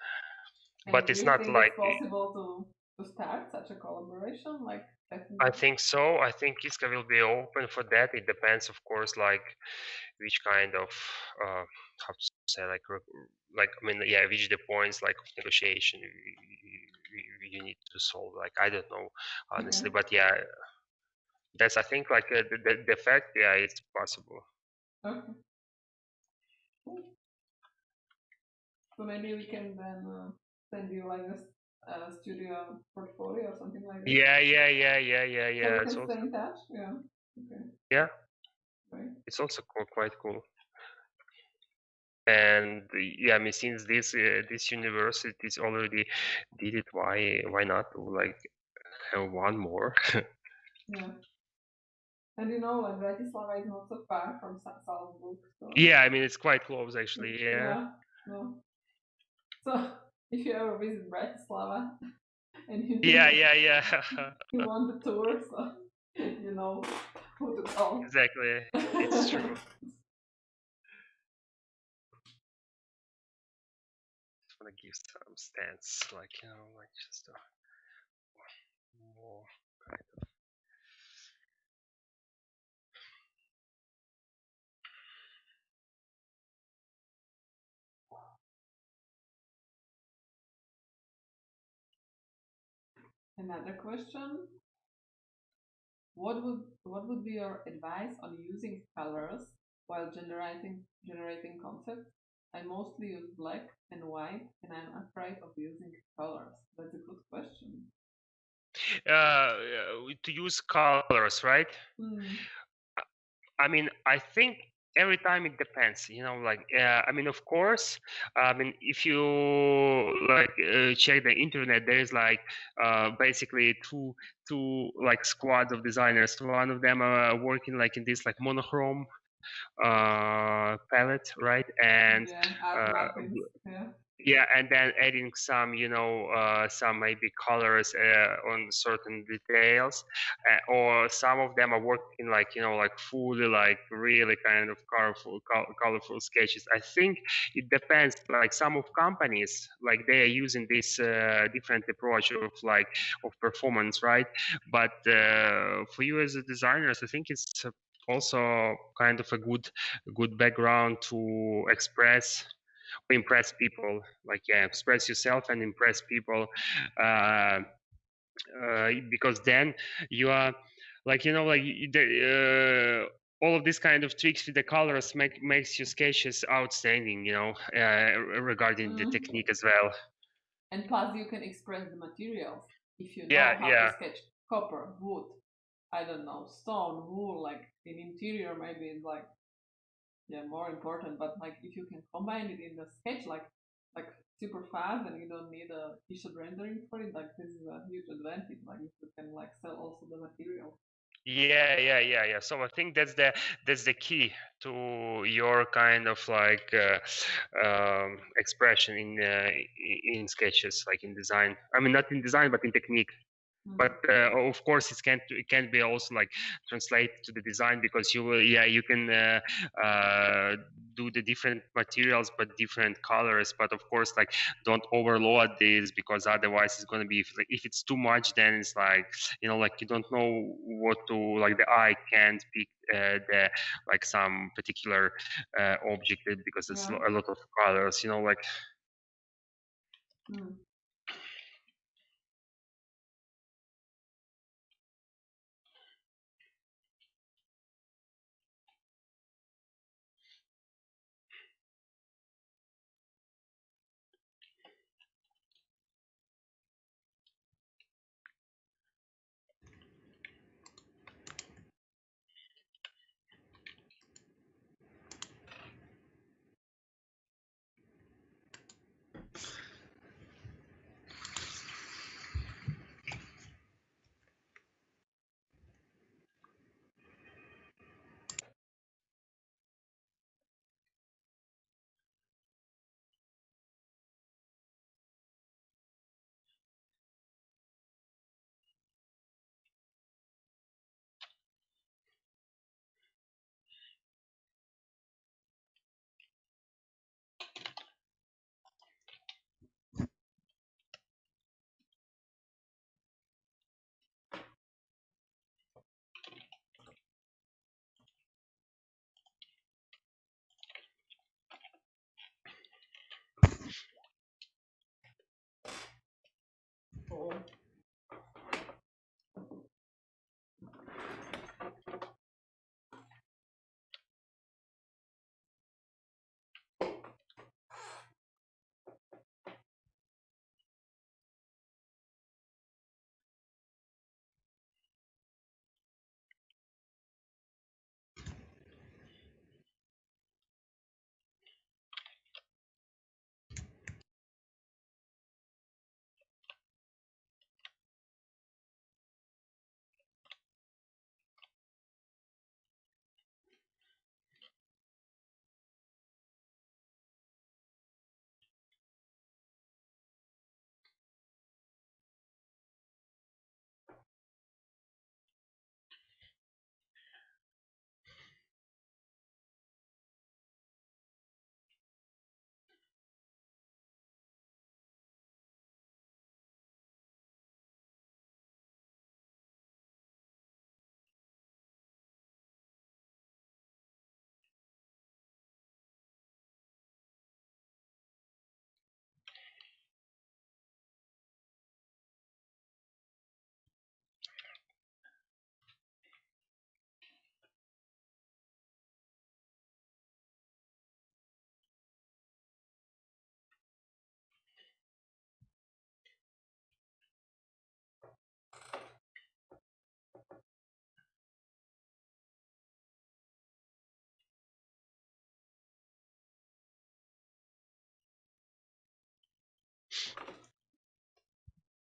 S2: And
S8: but it's not like
S2: it's possible to start such a collaboration, like
S8: I think so. I think KISKA will be open for that. It depends, of course, like which kind of how to say, like I mean, yeah, which the points like of negotiation you need to solve. Like I don't know honestly, but yeah, that's I think like the fact, yeah, it's possible.
S2: Okay. So maybe we can then send you like a studio portfolio or something like that.
S8: Yeah.
S2: So we
S8: It's
S2: can
S8: also,
S2: stay in touch. Yeah. Okay.
S8: yeah,
S2: Right.
S8: it's also quite cool. And yeah, I mean, since this universities already did it, why not like have one more?
S2: Yeah. And like Bratislava is not so far from Salzburg. So.
S8: Yeah, I mean it's quite close actually. Yeah.
S2: No. So if you ever visit Bratislava and you you want the tour, so you know who to call.
S8: Exactly, it's true. Just want to give some stance, like like just more kind of.
S2: Another question. What would be your advice on using colors while generating concepts? I mostly use black and white, and I'm afraid of using colors. That's a good question.
S8: To use colors, right? I mean, I think every time it depends, like I mean, of course, I mean, if you like check the internet, there is like basically two like squads of designers. One of them are working like in this like monochrome palette, right? And yeah, and then adding some some maybe colors on certain details, or some of them are working like like fully like really kind of colorful sketches. I think it depends, like some of companies like they are using this different approach of like of performance, right? But for you as a designers, I think it's also kind of a good background to impress people, like express yourself and impress people, because then you are like all of this kind of tricks with the colors makes your sketches outstanding, regarding the technique as well.
S2: And plus you can express the materials if you know how to sketch copper, wood, I don't know, stone, wool, like in interior maybe it's like more important, but like if you can combine it in the sketch like super fast and you don't need a t-shirt rendering for it, like this is a huge advantage, like if you can like sell also the material.
S8: Yeah. So I think that's the key to your kind of like expression in sketches, like in design. I mean, not in design, but in technique. But of course it can be also like translate to the design, because you can do the different materials but different colors, but of course like don't overload this, because otherwise it's going to be if it's too much, then it's like like you don't know what to, like the eye can't pick the like some particular object, because it's a lot of colors, like.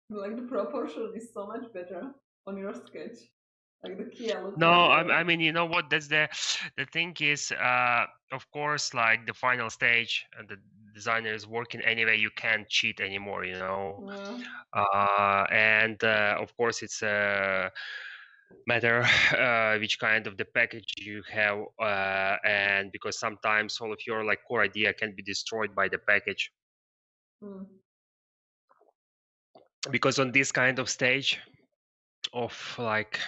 S2: Like the proportion is so much better on your sketch. Like the key looks
S8: No,
S2: like
S8: I mean, you know what? That's the thing is, of course, like the final stage, and the designer is working anyway. You can't cheat anymore, and of course, it's a matter which kind of the package you have, and because sometimes all of your like core idea can be destroyed by the package. Because on this kind of stage of like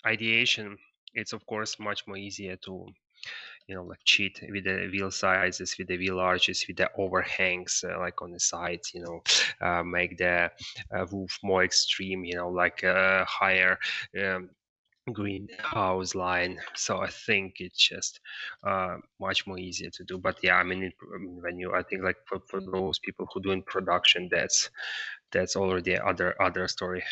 S8: ideation, it's of course much more easier to like cheat with the wheel sizes, with the wheel arches, with the overhangs like on the sides, make the roof more extreme, like higher greenhouse line. So I think it's just much more easier to do. But yeah, I mean, when I think like for those people who do in production, that's already other story.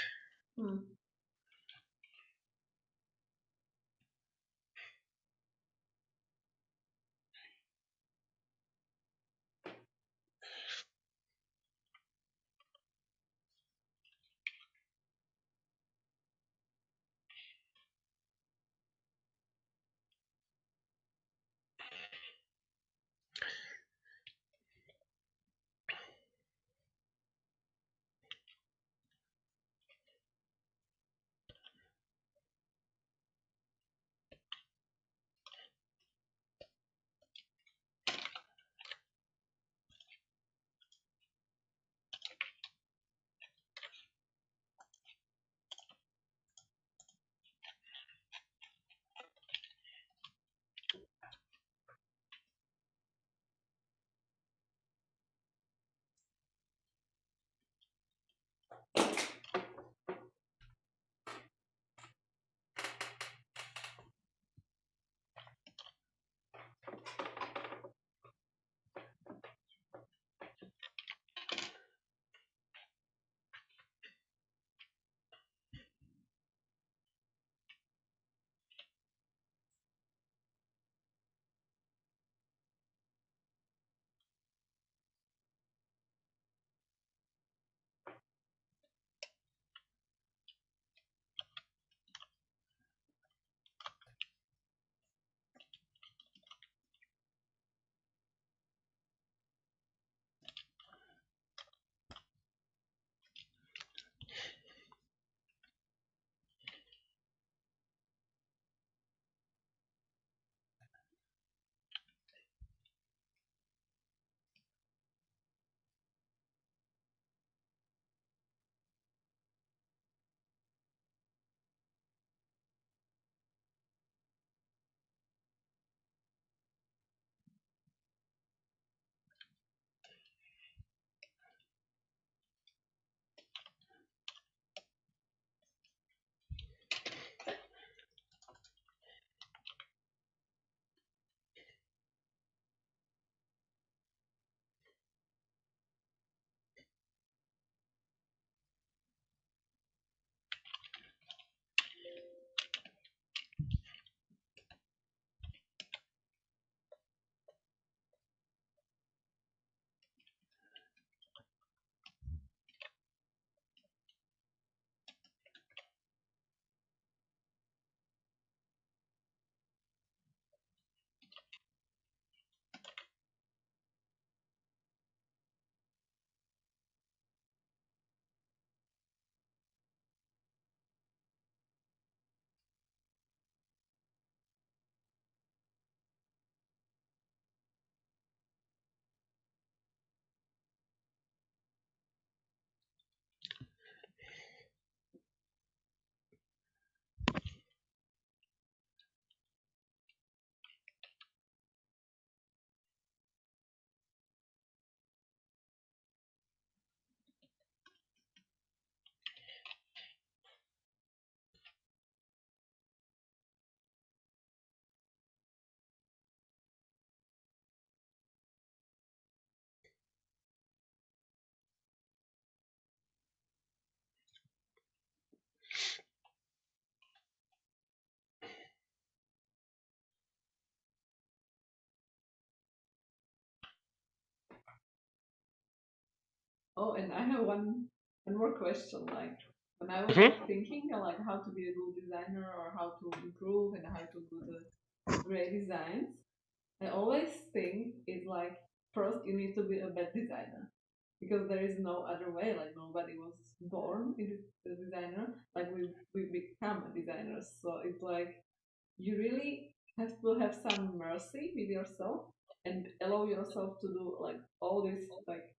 S2: Oh, and I have one more question. Like when I was like thinking like how to be a good designer or how to improve and how to do the great designs, I always think it's like first you need to be a bad designer because there is no other way. Like nobody was born a designer. Like we become a designer. So it's like you really have to have some mercy with yourself and allow yourself to do like all this like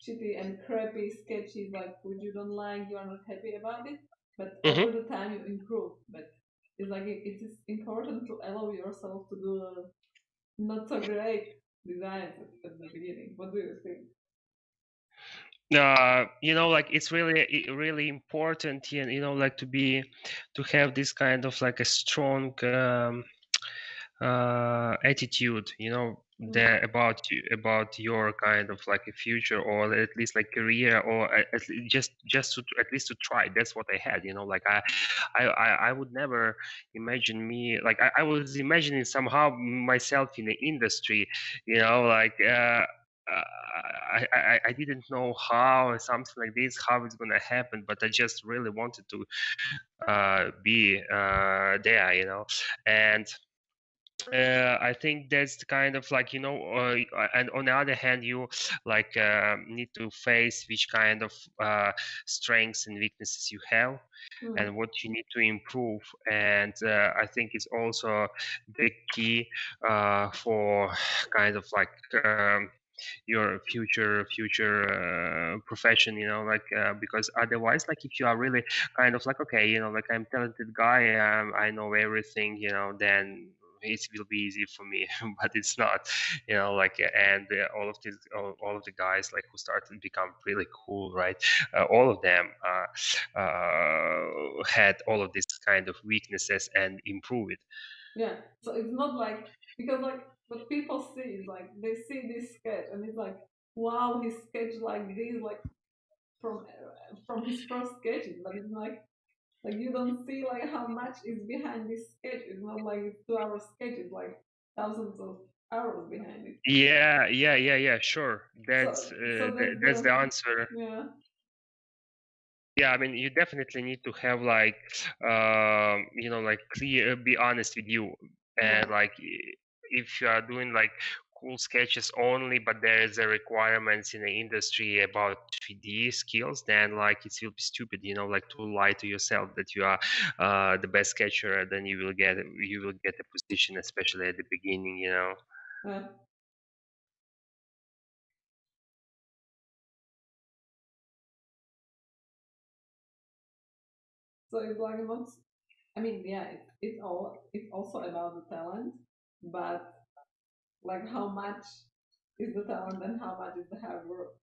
S2: shitty and crappy sketches like which you don't like, you are not happy about it, but over the time you improve. But it's like it is important to allow yourself to do not so great designs at the beginning. What do you think?
S8: Like it's really important, like to have this kind of like a strong attitude, about your kind of like a future or at least like career or just to at least to try. That's what I had, like I would never imagine me like I was imagining somehow myself in the industry, like I didn't know how something like this, how it's gonna happen, but I just really wanted to be there, and I think that's the kind of like and on the other hand, you like need to face which kind of strengths and weaknesses you have, and what you need to improve. And I think it's also the key for kind of like your future profession, like because otherwise, like if you are really kind of like okay, like I'm talented guy, I know everything, then it will be easy for me. But it's not, like and all of the guys like who started to become really cool, right? All of them had all of these kind of weaknesses and improve it.
S2: Yeah, so it's not like because like what people see is like they see this sketch and it's like wow, he sketched like this like from his first sketches, but it's like you don't see like how much is behind this sketch. It's not like it's 2 hour sketch, it's like thousands of hours behind it.
S8: Yeah, sure.
S2: So that's
S8: That's
S2: the
S8: the answer.
S2: yeah.
S8: Yeah, I mean, you definitely need to have like, like clear, be honest with you, and like if you are doing like cool sketches only, but there is a requirements in the industry about 3D skills, then like it will be stupid, like to lie to yourself that you are the best sketcher, then you will get a position, especially at the beginning,
S2: Yeah. So it's like not. I mean, yeah, it's also about the talent, but like how much is the talent and how much is the hard work,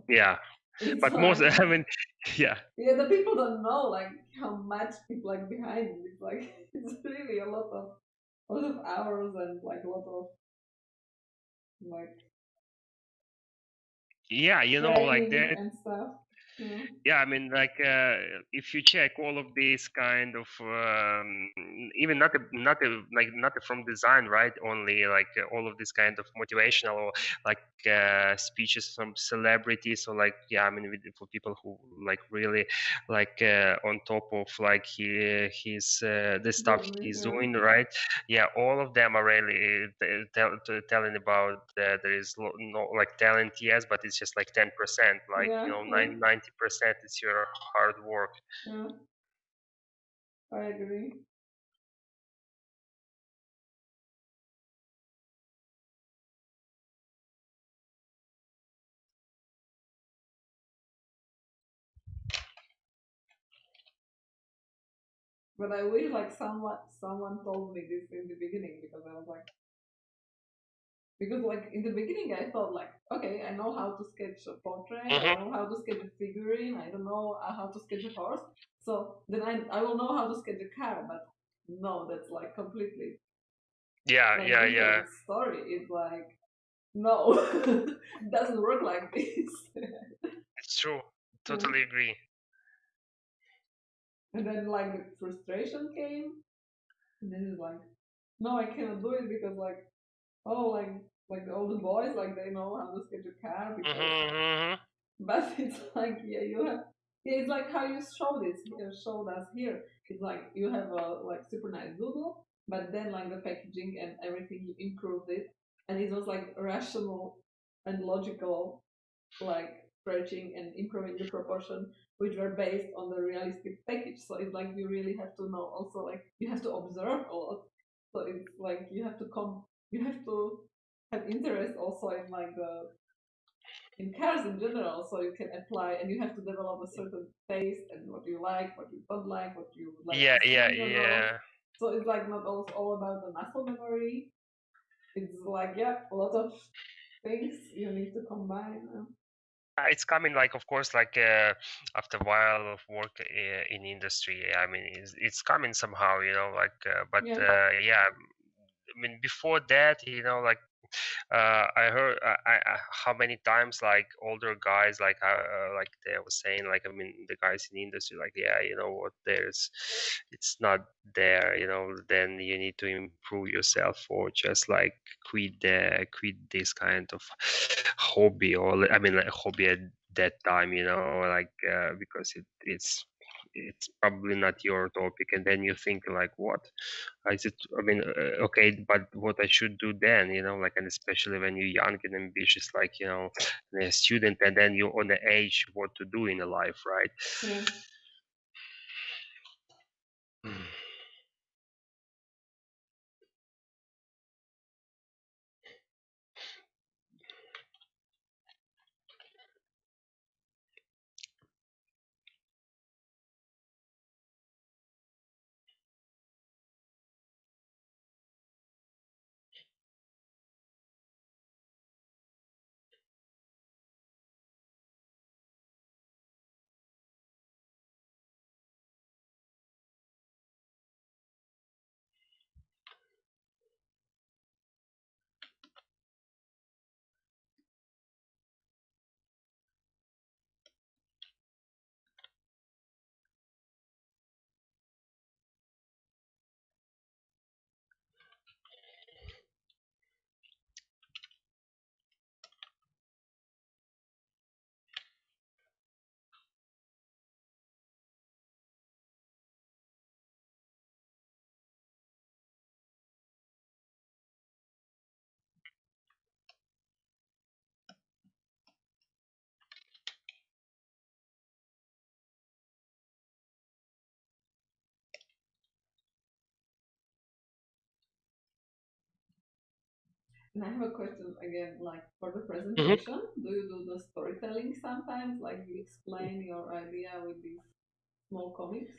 S8: Yeah,
S2: It's
S8: but most,
S2: like
S8: I mean, yeah.
S2: Yeah, the people don't know like how much people like behind it. It's like it's really a lot of hours and like a lot of like
S8: Yeah, like
S2: training
S8: that.
S2: and stuff.
S8: Yeah, I mean, like if you check all of these kind of even not from design, right? Only like all of this kind of motivational or like speeches from celebrities, or like yeah, I mean, for people who like really like on top of like his the stuff he's doing, right? Yeah, all of them are really telling about there is no like talent, yes, but it's just like 10%, like 90% is your hard work.
S2: Yeah, I agree. But I wish like someone told me this in the beginning because I was like in the beginning I thought like okay, I know how to sketch a portrait, I know how to sketch a figurine, I don't know how to sketch a horse, so then I will know how to sketch a car. But no, that's like completely different story. It's like no, it doesn't work like this.
S8: It's true, totally agree.
S2: And then like the frustration came, and then it's like no, I cannot do it because like oh like all the boys like they know how to sketch a car because but it's like, yeah, you have, yeah, it's like how you showed us here. It's like you have a like super nice doodle, but then like the packaging and everything, you improved it, and it was like rational and logical, like stretching and improving the proportion, which were based on the realistic package. So it's like you really have to know also, like you have to observe a lot. So it's like you have to have interest also in like in cars in general, so you can apply, and you have to develop a certain taste and what you like, what you don't like, what you would like to see in your roles. So it's like not all about the muscle memory. It's like, yeah, a lot of things you need to combine.
S8: It's coming, like, of course, like after a while of work in industry. I mean, it's coming somehow, like, but yeah, I mean, before that, like, I heard how many times, like, older guys, like they were saying, like, I mean, the guys in the industry, like, yeah, you know what, it's not there, then you need to improve yourself, or just like quit this kind of hobby, or I mean, like, hobby at that time, like, because it's probably not your topic, and then you think, like, what is it? I mean, okay, but what I should do then, like, and especially when you're young and ambitious, like, a student, and then you're on the age what to do in a life, right?
S2: Yeah. And I have a question again, like for the presentation, do you do the storytelling sometimes? Like you explain your idea with these small comics?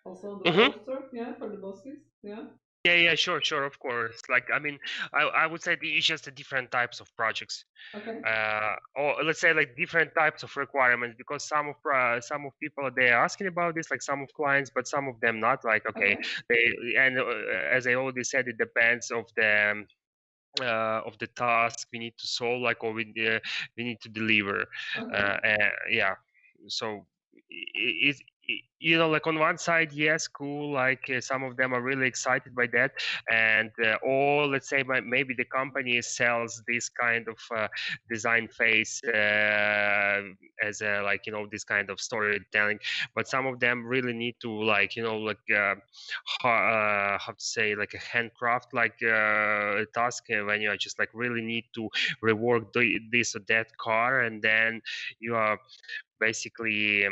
S2: Also the poster, yeah, for the bosses, yeah?
S8: Yeah, sure, of course. Like, I mean, I would say it's just the different types of projects.
S2: Okay.
S8: Or let's say, like, different types of requirements, because some of people, they're asking about this, like some of clients, but some of them not. Like, okay, and as I already said, it depends of the task we need to solve, like, or we need to deliver. Yeah, so it, like, on one side, yes, cool, like, some of them are really excited by that, and or let's say maybe the company sells this kind of design phase as a, like, this kind of storytelling, but some of them really need to, like, like, how to say, like, a handcraft, like, task, when you are just, like, really need to rework this or that car, and then you are basically,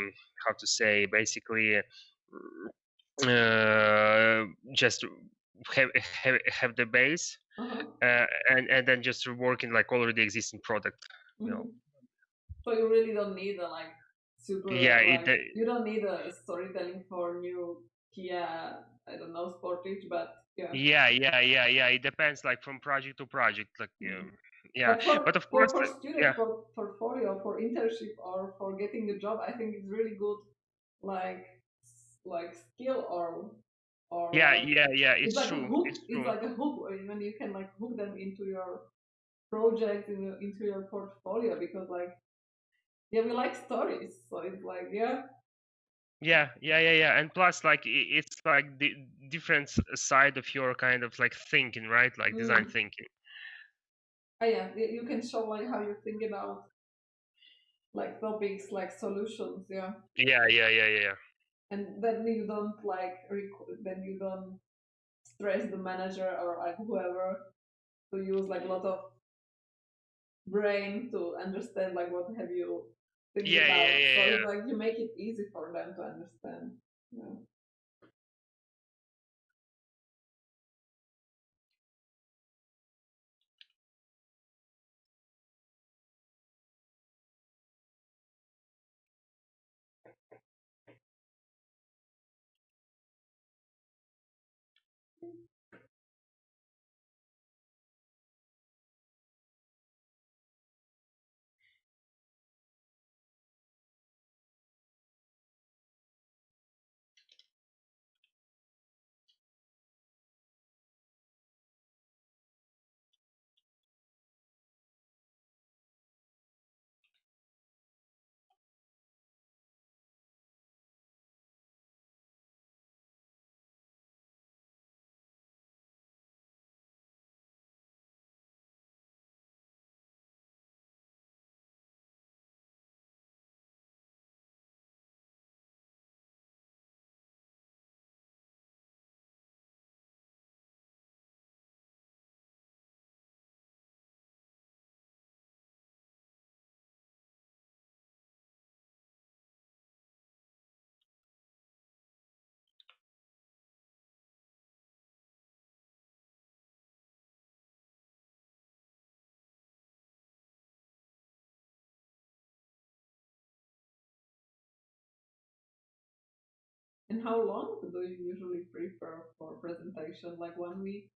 S8: how to say, basically, just have the base, and then just working, like, already existing product.
S2: So you really don't need a like super, you don't need a storytelling for new Kia, I don't know, Sportage, but
S8: yeah, it depends, like, from project to project, like, yeah, but of course,
S2: for student portfolio, for internship, or for getting a job, I think it's really good, like skill, or
S8: yeah,
S2: like,
S8: it's
S2: like
S8: true,
S2: a hook.
S8: it's
S2: It's
S8: true.
S2: like a hook, when you can like hook them into your project, into your portfolio, because like, yeah, we like stories, so it's like, yeah,
S8: and plus, like, it's like the different side of your kind of, like, thinking, right? Like, design thinking.
S2: Yeah, you can show like how you think about like topics, like solutions, yeah.
S8: Yeah.
S2: And then you don't then you don't stress the manager or like whoever to use like a lot of brain to understand like what have you think about. So it's like you make it easy for them to understand. Yeah. And how long do you usually prefer for presentation? Like 1 week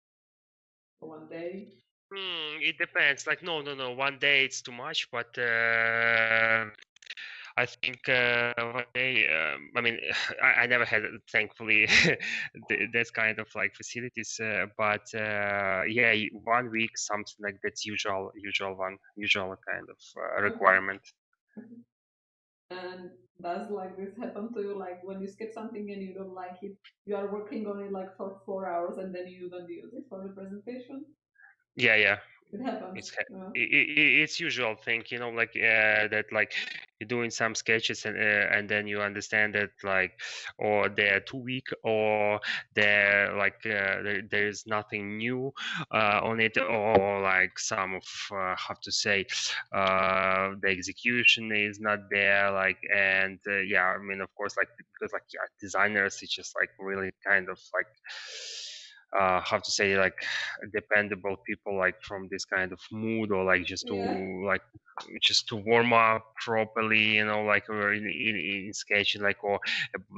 S2: or 1 day?
S8: It depends. Like no. 1 day it's too much, but I think 1 day. I mean, I never had, thankfully, this kind of like facilities. But yeah, 1 week, something like that's usual kind of requirement.
S2: Okay. And does like this happen to you? Like when you sketch something and you don't like it, you are working on it like for 4 hours and then you don't use it for the presentation?
S8: Yeah.
S2: It happens.
S8: It's usual thing, like that, like you're doing some sketches and then you understand that like, or they're too weak, or they're like there's nothing new on it, or like some of how to say the execution is not there, like, and yeah, I mean, of course, like, because like, yeah, designers, it's just like really kind of like how to say, like, dependable people, like from this kind of mood, or like just to like just to warm up properly, like we're in sketching, like, or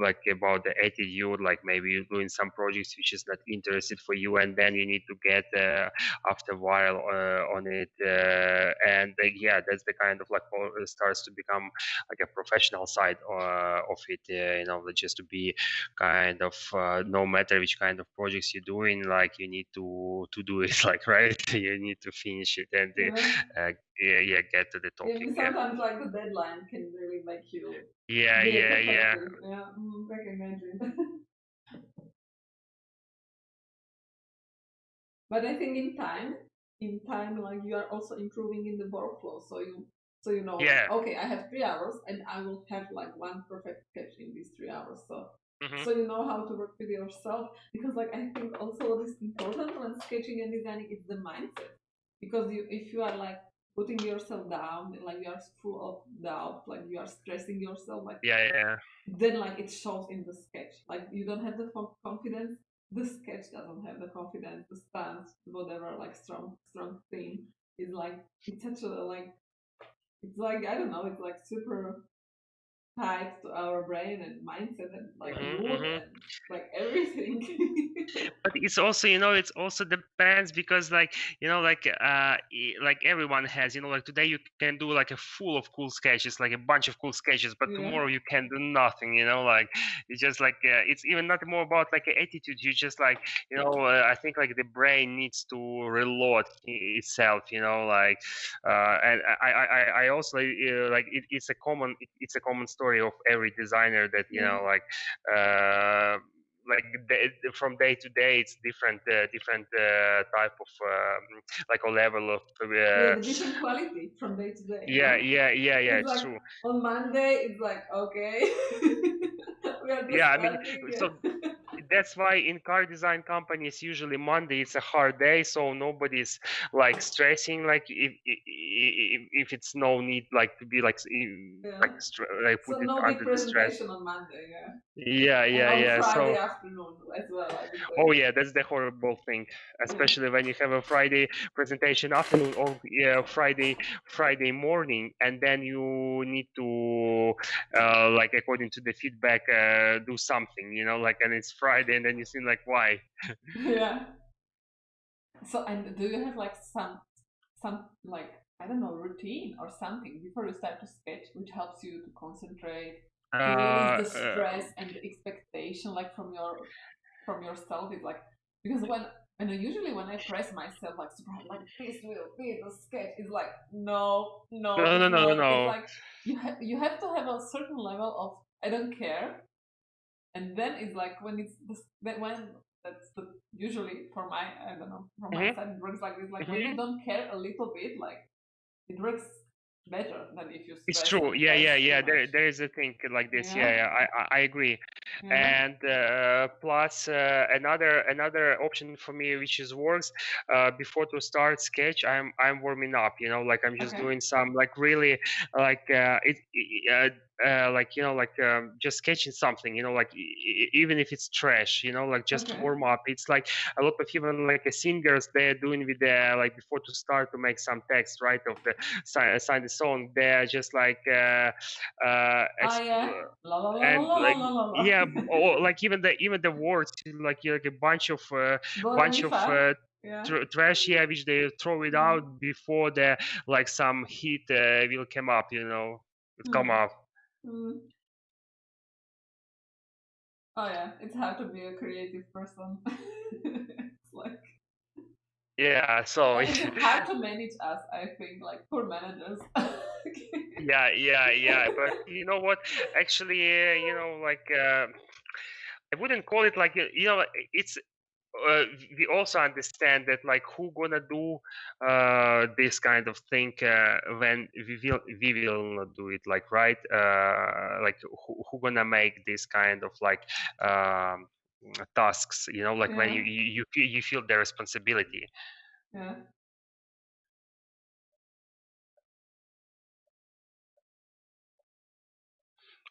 S8: like about the attitude, like maybe you're doing some projects which is not interested for you, and then you need to get after a while on it, and yeah, that's the kind of like starts to become like a professional side of it, just to be kind of no matter which kind of projects you're doing, like you need to do it, like, right, you need to finish it and get to the topic.
S2: Sometimes like the deadline can really make you
S8: Yeah.
S2: I can imagine. But I think in time, like you are also improving in the workflow, so you know, like, okay, I have 3 hours and I will have like one perfect sketch in these 3 hours, so you know how to work with yourself, because like I think also what is important when sketching and designing is the mindset, because if you are like putting yourself down, like you are full of doubt, like you are stressing yourself, like then like it shows in the sketch, like you don't have the confidence, the sketch doesn't have the confidence, the stance, whatever, like strong theme is like, it's such a like, it's like, I don't know, it's like super tied to our brain and mindset and like mood and like everything.
S8: But it's also, it's also depends, because like, like everyone has, like today you can do like a full of cool sketches, like a bunch of cool sketches, but tomorrow you can do nothing, like it's just like it's even not more about like an attitude, you just like, I think like the brain needs to reload itself, like and I also like it's a common story of every designer that like like from day to day it's different type of like a level of
S2: the different quality from day to day.
S8: yeah,
S2: It's
S8: it's
S2: like
S8: true.
S2: on Monday, it's like, okay, we are just
S8: I mean,
S2: starting.
S8: so that's why in car design companies usually Monday it's a hard day, so nobody's like stressing like if it's no need like to be like like
S2: So
S8: put it
S2: no big
S8: under the stress.
S2: presentation on Monday,
S8: Yeah,
S2: and on Friday
S8: so
S2: afternoon as well, I would say.
S8: oh yeah, that's the horrible thing, especially when you have a Friday presentation afternoon or Friday morning, and then you need to like according to the feedback do something, like, and it's Friday, and then you seem like why?
S2: Yeah. So, and do you have like some like, I don't know, routine or something before you start to sketch, which helps you to concentrate, to release the stress and the expectation, like from yourself? It's like, because when I press myself like super hard, like this will be the sketch, it's like no, it's not. It's like you have to have a certain level of I don't care, and then it's like when that's the usually for my I don't know from my side it works like this. Like when you don't care a little bit, like it works better than if you stress.
S8: It's true. Yeah. There is a thing like this. Yeah. I agree.
S2: Yeah.
S8: And plus another option for me, which is works before to start sketch. I'm warming up. Like I'm just doing some like really like like just sketching something. Like even if it's trash. Like just to warm up. It's like a lot of even like singers they're doing with the like before to start to make some text right of the sign the song. They're just like
S2: La, la, la,
S8: and
S2: la,
S8: like
S2: la, la, la.
S8: yeah, or like even the words like a bunch of trash, which they throw it out before the like some heat will come up, come up.
S2: Oh yeah, it's hard to be a creative person. It's like
S8: yeah, so
S2: and it's hard to manage us, I think, like poor managers.
S8: yeah, but you know what, actually like I wouldn't call it like it's we also understand that like who gonna do this kind of thing when we will not do it, like right, like who gonna make this kind of like tasks, like when you feel the responsibility.
S2: Yeah.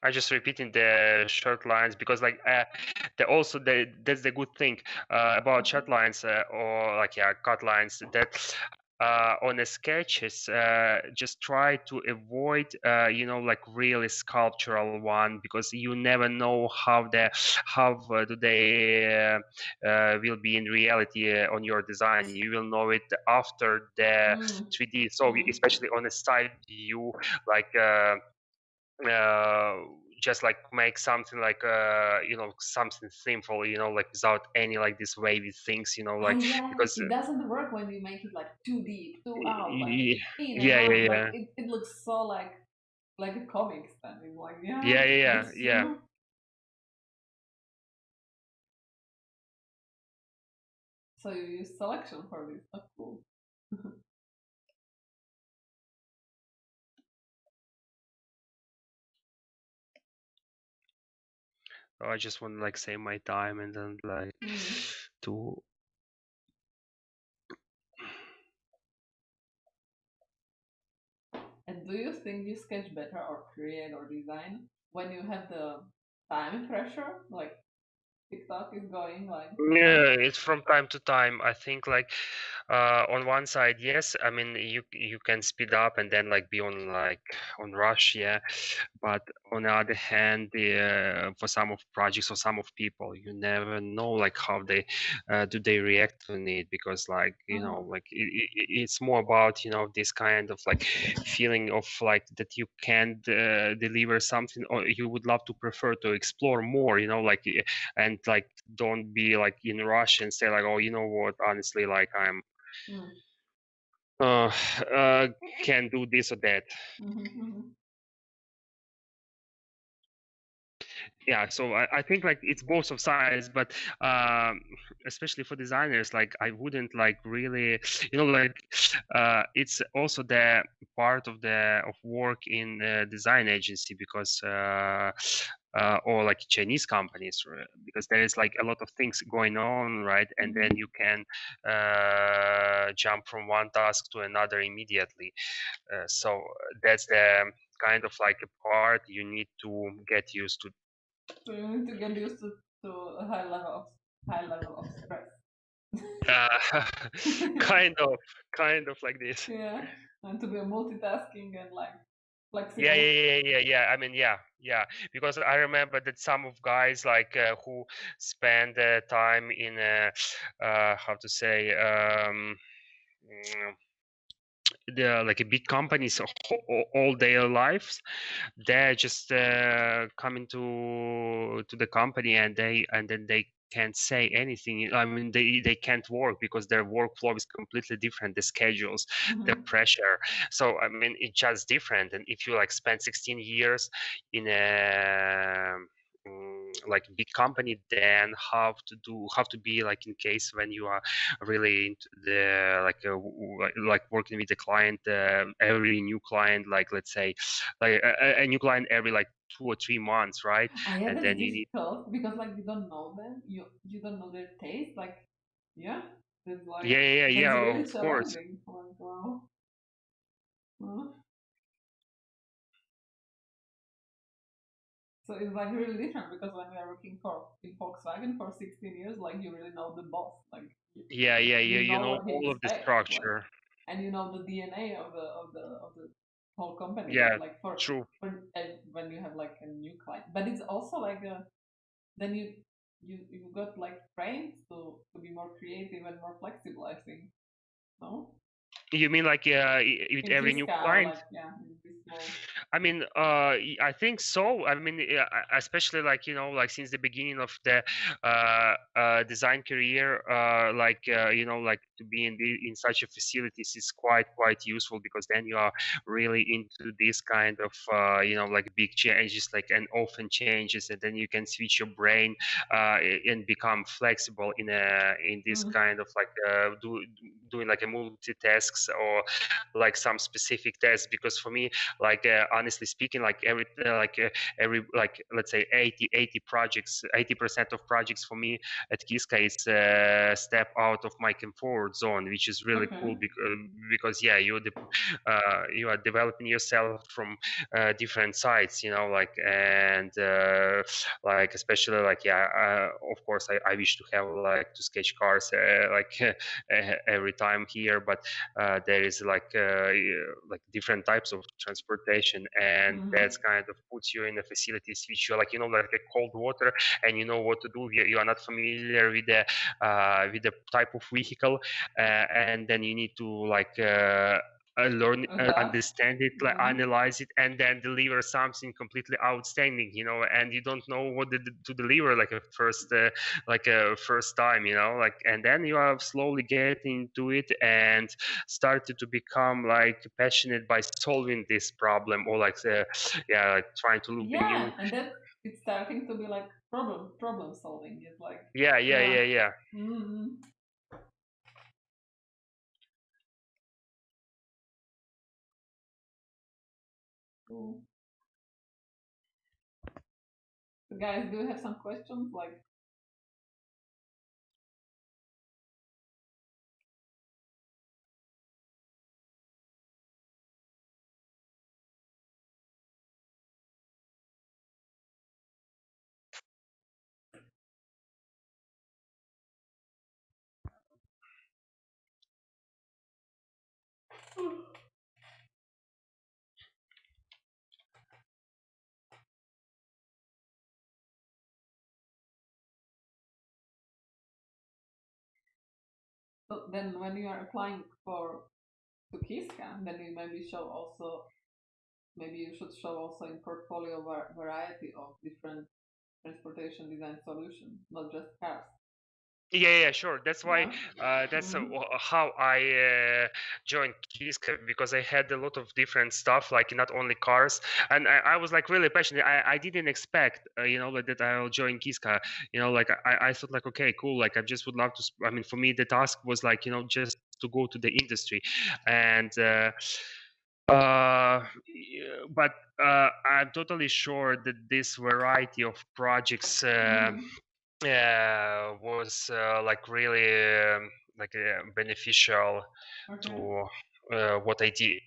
S8: I just repeating the short lines because like that's the good thing about short lines or like cut lines, that on the sketches just try to avoid like really sculptural one, because you never know how do they will be in reality on your design. You will know it after the 3D. So especially on a side view, like just like make something like something simple, like without any like this wavy things, like because
S2: it doesn't work when you make it like too deep, too out, like in and
S8: yeah
S2: out. Like it looks so like a comic standing, like
S8: yeah.
S2: So you use selection for this. That's cool.
S8: I just want to like save my time and then like to.
S2: And do you think you sketch better or create or design when you have the time pressure, like TikTok is going like?
S8: Yeah, it's from time to time. I think like on one side, yes, I mean you can speed up and then like be on like on rush, yeah. But on the other hand, for some of projects or some of people, you never know like how they do they react to it, because like like it's more about this kind of like feeling of like that you can't deliver something, or you would love to prefer to explore more, like and like don't be like in rush and say like, oh, you know what, honestly, like I'm can do this or that. yeah, so I think like it's both of sides, but especially for designers, like I wouldn't like really, like it's also the part of the of work in design agency, because or like Chinese companies, because there is like a lot of things going on, right? And then you can jump from one task to another immediately. So that's the kind of like a part you need to get used to.
S2: So you need to get used to a high level of stress.
S8: Kind of like this.
S2: Yeah, and to be multitasking and like flexible.
S8: Yeah. I mean, yeah. Because I remember that some of guys like who spend time in how to say the like a big companies all their lives, they're just coming to the company, and then they can't say anything. I mean, they can't work because their workflow is completely different, the schedules, the pressure. So I mean, it's just different. And if you like spend 16 years in a like big company, then have to be like in case when you are really into the like working with the client, every new client, like let's say like a new client every like 2 or 3 months, right?
S2: Yeah,
S8: And
S2: that's
S8: then you need
S2: difficult because like you don't know them, you don't know their taste, like yeah, it's like
S8: yeah,
S2: that's really
S8: of course.
S2: challenging. Like wow. Huh? So it's like really different because when we are working for in Volkswagen for 16 years, like you really know the boss, like
S8: Yeah,
S2: you
S8: you
S2: know
S8: know
S2: what he
S8: all of the
S2: expects, like,
S8: structure.
S2: and you know the DNA of the whole company. But
S8: Yeah,
S2: like
S8: true.
S2: when you have like a new client, but it's also like a then you got like trained to be more creative and more flexible. I think no
S8: You mean like with
S2: in
S8: every new
S2: KISKA or
S8: client?
S2: like yeah in this small.
S8: I mean, I think so. I mean, especially like like since the beginning of the design career, like like to be in such a facilities is quite useful, because then you are really into this kind of like big changes, like and often changes, and then you can switch your brain and become flexible in this kind of like doing like a multitasks or like some specific tasks. Because for me, like honestly speaking, like every like let's say 80 projects, 80% of projects for me at KISKA is a step out of my comfort zone, which is really cool, because yeah, you are developing yourself from different sides, like, and like especially like yeah, of course I wish to have like to sketch cars like every time here, but there is like different types of transportation, and that's kind of puts you in a facilities which you're like like a cold water, and you know what to do. You are not familiar with the type of vehicle, and then you need to like learn, understand it, like analyze it, and then deliver something completely outstanding, and you don't know what to deliver like a first time, like, and then you are slowly getting to it and started to become like passionate by solving this problem, or like yeah, like trying to look the new.
S2: And then it's starting to be like problem solving. It's like
S8: Yeah.
S2: Mm-hmm. Cool. So guys, do you have some questions? Like so then when you are applying to KISKA, then you maybe show also maybe you should show also in portfolio variety of different transportation design solutions, not just cars.
S8: Yeah, sure. That's why. That's how I joined KISKA, because I had a lot of different stuff, like not only cars, and I was like really passionate. I didn't expect, like that I'll join KISKA. Like I thought like, okay, cool. Like I just would love to. I mean, for me, the task was like, just to go to the industry, and. But I'm totally sure that this variety of projects was like really beneficial to what I did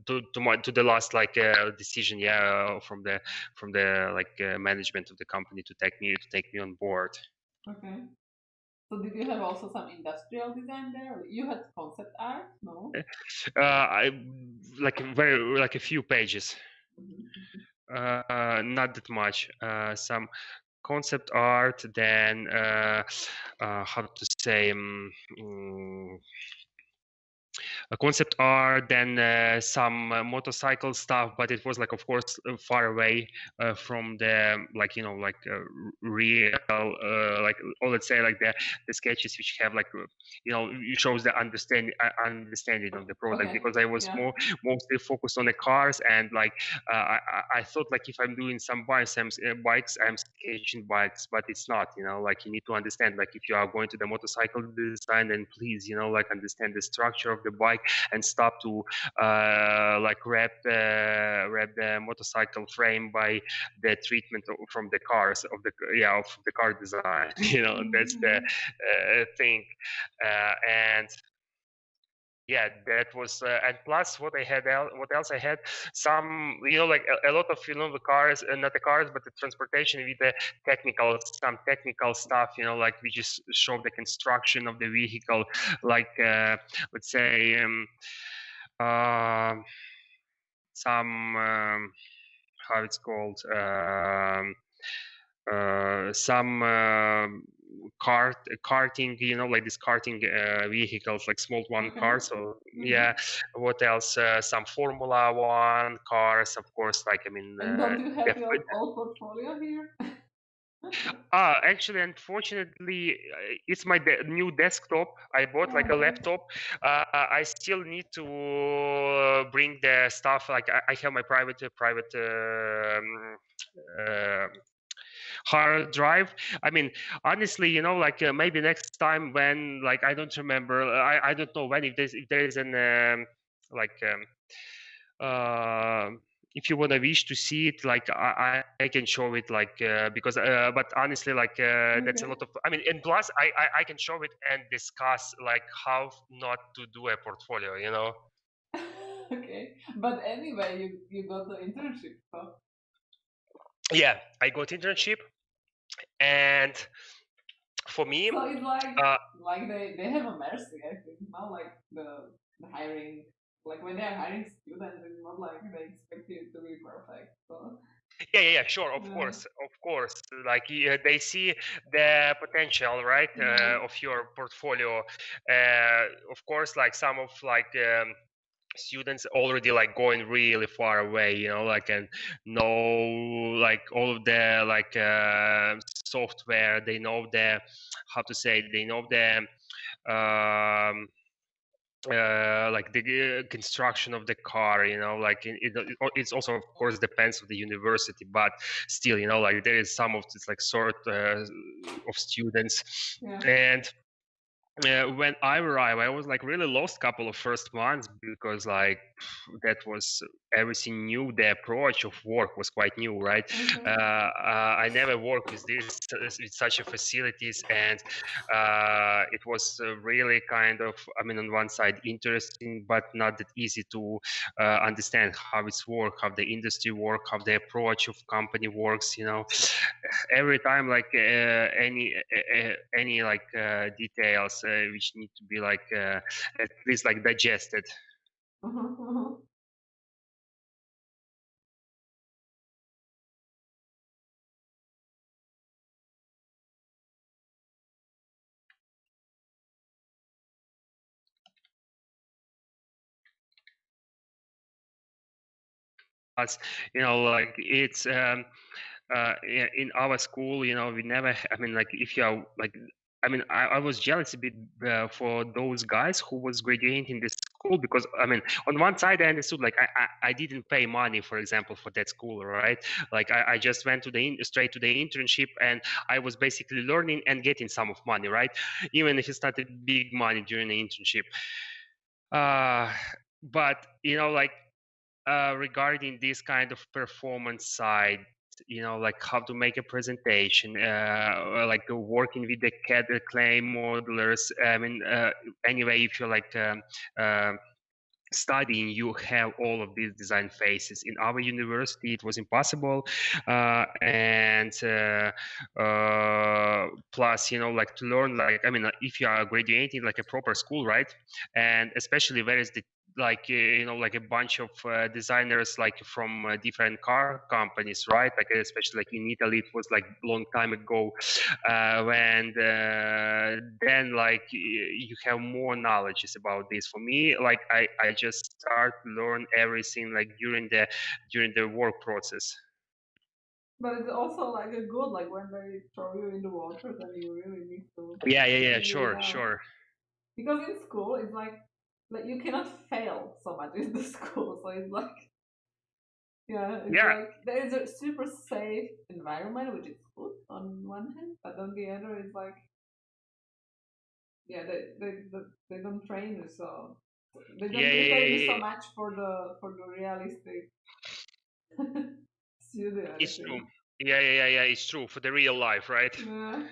S8: to the last like decision, from the like management of the company to take me on board.
S2: Okay. So did you have also some industrial design there? You had concept art, no?
S8: I like a few pages. Not that much. Some concept art, then how to say, a concept art, then some motorcycle stuff, but it was like, of course, far away from the real or let's say like the sketches which have like it shows the understanding of the product.
S2: Okay.
S8: Because I was mostly focused on the cars, and like I thought like if I'm doing some bikes, I'm sketching bikes, but it's not. Like you need to understand, like if you are going to the motorcycle design, then please like understand the structure of the bike and stop to like wrap the motorcycle frame by the treatment from the cars of the car design. That's the thing. And yeah, that was and plus what else I had, some like a lot of the cars, not the cars but the transportation with the some technical stuff, like we just show the construction of the vehicle, like let's say some how it's called, some karting, like this karting vehicles, like small one car. So yeah, what else? Some Formula One cars, of course. Like I mean,
S2: and don't you have your old portfolio here?
S8: Actually, unfortunately, it's my new desktop. I bought like a laptop. I still need to bring the stuff. Like I have my private hard drive. I mean, honestly, like maybe next time when like I don't remember. I don't know when, if there is an if you wanna wish to see it, like I can show it, like because but honestly, like that's a lot of. I mean, and plus I can show it and discuss like how not to do a portfolio.
S2: Okay, but anyway, you got the internship, so.
S8: Yeah, I got internship, and for me,
S2: so it's like they have a mercy, I think. Not like the hiring, like when they're hiring students, it's not like they expect you to be perfect. So
S8: yeah, sure, of course. Like they see the potential, right, of your portfolio. Of course, like some of like students already like going really far away, like, and know like all of the like software. They know the they know the like the construction of the car, like it's also of course depends on the university, but still, like there is some of this like sort of students. And when I arrived, I was like really lost couple of first months, because like that was everything new. The approach of work was quite new, right? I never worked with with such a facilities, and it was really kind of, I mean, on one side interesting, but not that easy to understand how it's work, how the industry work, how the approach of company works. Every time like any like details which need to be like at least like digested. But like it's in our school, we never, I mean, like if you are like, I mean, I was jealous a bit for those guys who was graduating this school, because I mean, on one side I understood, like I didn't pay money, for example, for that school, right? Like I just went to straight to the internship, and I was basically learning and getting some of money, right? Even if it's not a big money during the internship. But you know, like regarding this kind of performance side, you know, like how to make a presentation, like working with the CAD clay modelers. I mean, anyway, if you're like studying, you have all of these design phases. In our university, it was impossible, and plus, you know, like to learn, like I mean, if you are graduating like a proper school, right? And especially where is the like you know, like a bunch of designers like from different car companies, right? Like especially like in Italy, it was like long time ago, when then like you have more knowledge about this. For me, like I just start learn everything like during the work process.
S2: But it's also like a good, like when they throw you in the water, then you really need to
S8: Yeah, sure.
S2: Because in school it's like you cannot fail so much in the school, so it's like like there is a super safe environment, which is good on one hand, but on the other it's like they don't train you, so they don't prepare you so much for the realistic studio.
S8: It's true. Yeah, it's true for the real life, right?
S2: Yeah.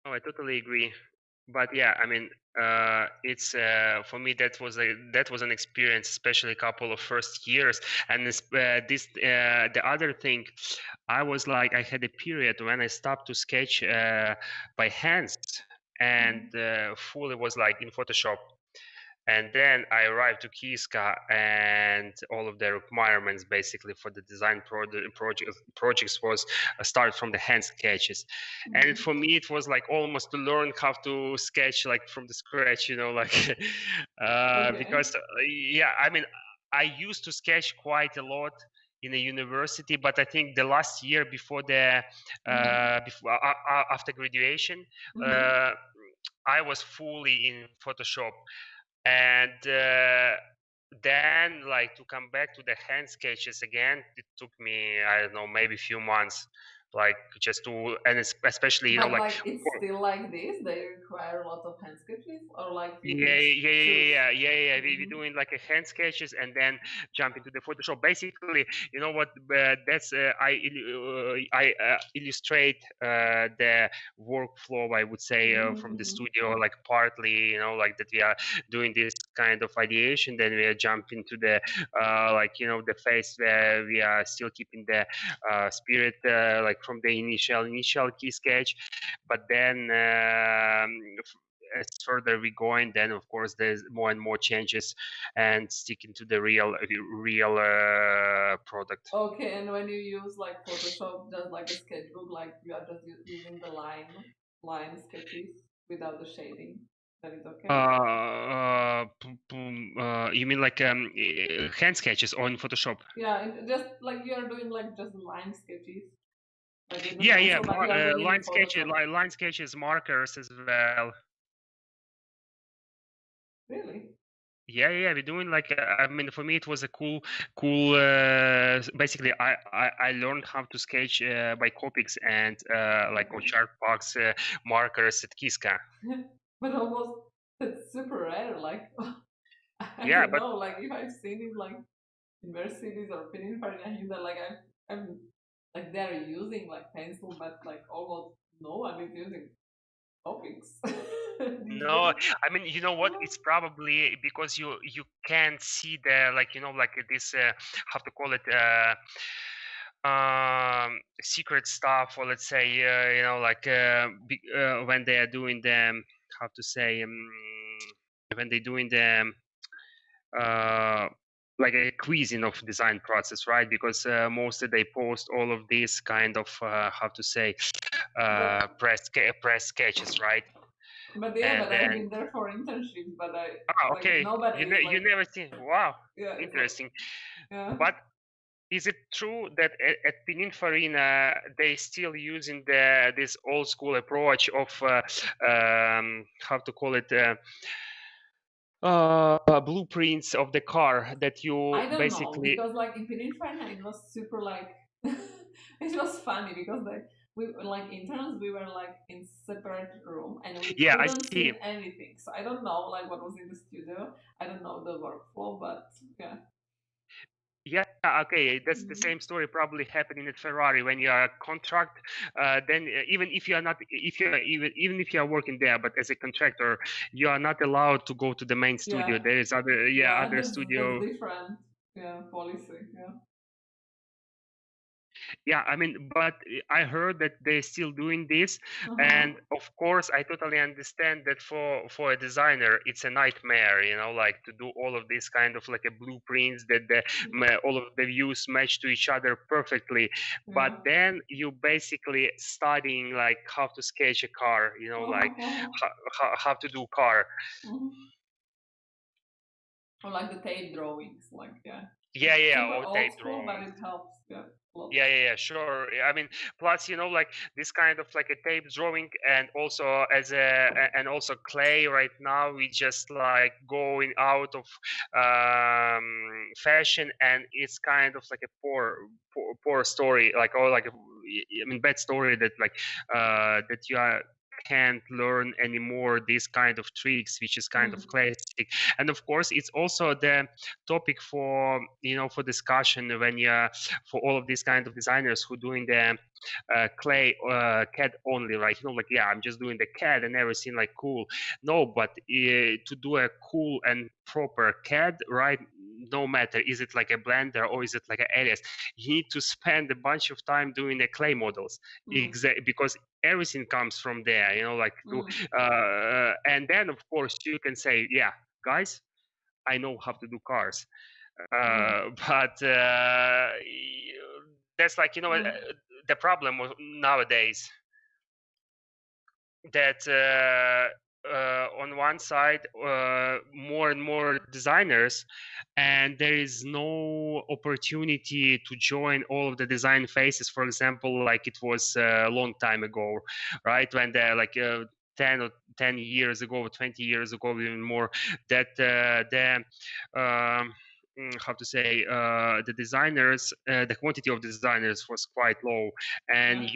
S8: Oh, I totally agree. But yeah, I mean, it's for me that was an experience, especially a couple of first years. And the other thing, I was like, I had a period when I stopped to sketch by hands, and fully was like in Photoshop. And then I arrived to KISKA, and all of the requirements basically for the design projects was start from the hand sketches. And for me, it was like almost to learn how to sketch like from the scratch, you know, like because yeah, I mean, I used to sketch quite a lot in a university, but I think the last year before after graduation, I was fully in Photoshop. And then like to come back to the hand sketches again, it took me, I don't know, maybe a few months, like just to, and especially, you know, like
S2: it's still like this, they require a lot of hand sketches, or like
S8: we're doing like a hand sketches and then jump into the Photoshop. Basically, you know what, that's I illustrate the workflow, I would say, from the studio, like partly, you know, like that we are doing this kind of ideation, then we are jumping to the like, you know, the phase where we are still keeping the spirit like from the initial key sketch. But then as further we going, then of course there's more and more changes and sticking to the real product.
S2: Okay, and when you use like Photoshop, just like a sketchbook, like you are just using the line sketches without the shading, that is okay?
S8: You mean like hand sketches on Photoshop?
S2: Yeah, and just like you are doing like just line sketches. Like
S8: line sketches, markers as well.
S2: Really?
S8: Yeah, we're doing like I mean, for me it was a cool basically I learned how to sketch by Copics and like on chart box markers at KISKA.
S2: But almost it's super rare, like I don't know, like if I've seen it like universities or Pininfarina, like I'm like they're using like pencil, but like almost no one is using Copics.
S8: No, I mean, you know what? It's probably because you can't see the, like, you know, like this how to call it secret stuff, or let's say you know, like when they are doing the, how to say, when they're doing the like a quizzing of design process, right? Because mostly they post all of these kind of how to say press sketches, right?
S2: But yeah, but I've been there for internships, but
S8: okay, like, you never seen. Wow,
S2: yeah,
S8: interesting.
S2: Like, yeah.
S8: But Is it true that at Pininfarina they still using this old school approach of how to call it blueprints of the car that you
S2: I don't
S8: basically
S2: know, because like in Pininfarina it was super like it was funny because we were like interns, we were like in separate room and we
S8: yeah, I
S2: couldn't
S8: see.
S2: see anything. So I don't know like what was in the studio. I don't know the workflow, but yeah.
S8: Yeah, okay, that's the same story probably happening at Ferrari when you are a contract. Then even if you are not, if you are even if you are working there, but as a contractor, you are not allowed to go to the main studio.
S2: Yeah.
S8: There is other other
S2: that's
S8: studio.
S2: different. Yeah, policy. Yeah.
S8: Yeah, I mean, but I heard that they're still doing this, and
S2: Uh-huh.
S8: of course, I totally understand that for a designer, it's a nightmare, you know, like to do all of this kind of like a blueprints that all of the views match to each other perfectly. But
S2: Yeah.
S8: then you basically studying like how to sketch a car, you know, like how to do car.
S2: Or like the tape drawings, like yeah.
S8: Yeah,
S2: Super
S8: or
S2: old
S8: tape
S2: school, but
S8: drawings.
S2: it helps. Yeah. A lot.
S8: Yeah, sure. I mean, plus, you know, like this kind of like a tape drawing, and also and also clay right now, we just like going out of fashion, and it's kind of like a poor story, like, or like, I mean, bad story that like that you can't learn anymore these kind of tricks, which is kind of classic. And of course, it's also the topic for, you know, for discussion when you for all of these kind of designers who doing the clay CAD only, right? You know, like, yeah, I'm just doing the CAD and everything, like, cool. No, but to do a cool and proper CAD, right? No matter is it like a Blender or is it like an Alias, you need to spend a bunch of time doing the clay models, because everything comes from there, you know, like and then of course you can say, yeah, guys, I know how to do cars. But that's like, you know, the problem nowadays, that on one side more and more designers, and there is no opportunity to join all of the design phases, for example, like it was a long time ago, right, when they're like 10 years ago, 20 years ago, even more, that how to say, the designers, the quantity of designers was quite low, and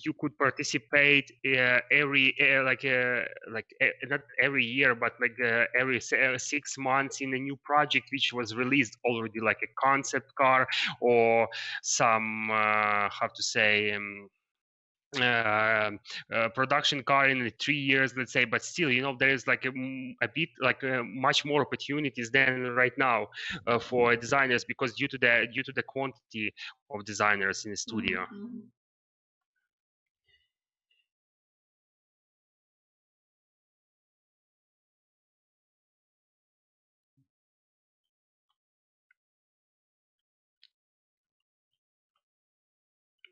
S8: you could participate every not every year, but like every 6 months in a new project which was released already, like a concept car or some how to say production car in 3 years, let's say. But still, you know, there is like a bit like much more opportunities than right now for designers, because due to the quantity of designers in the studio.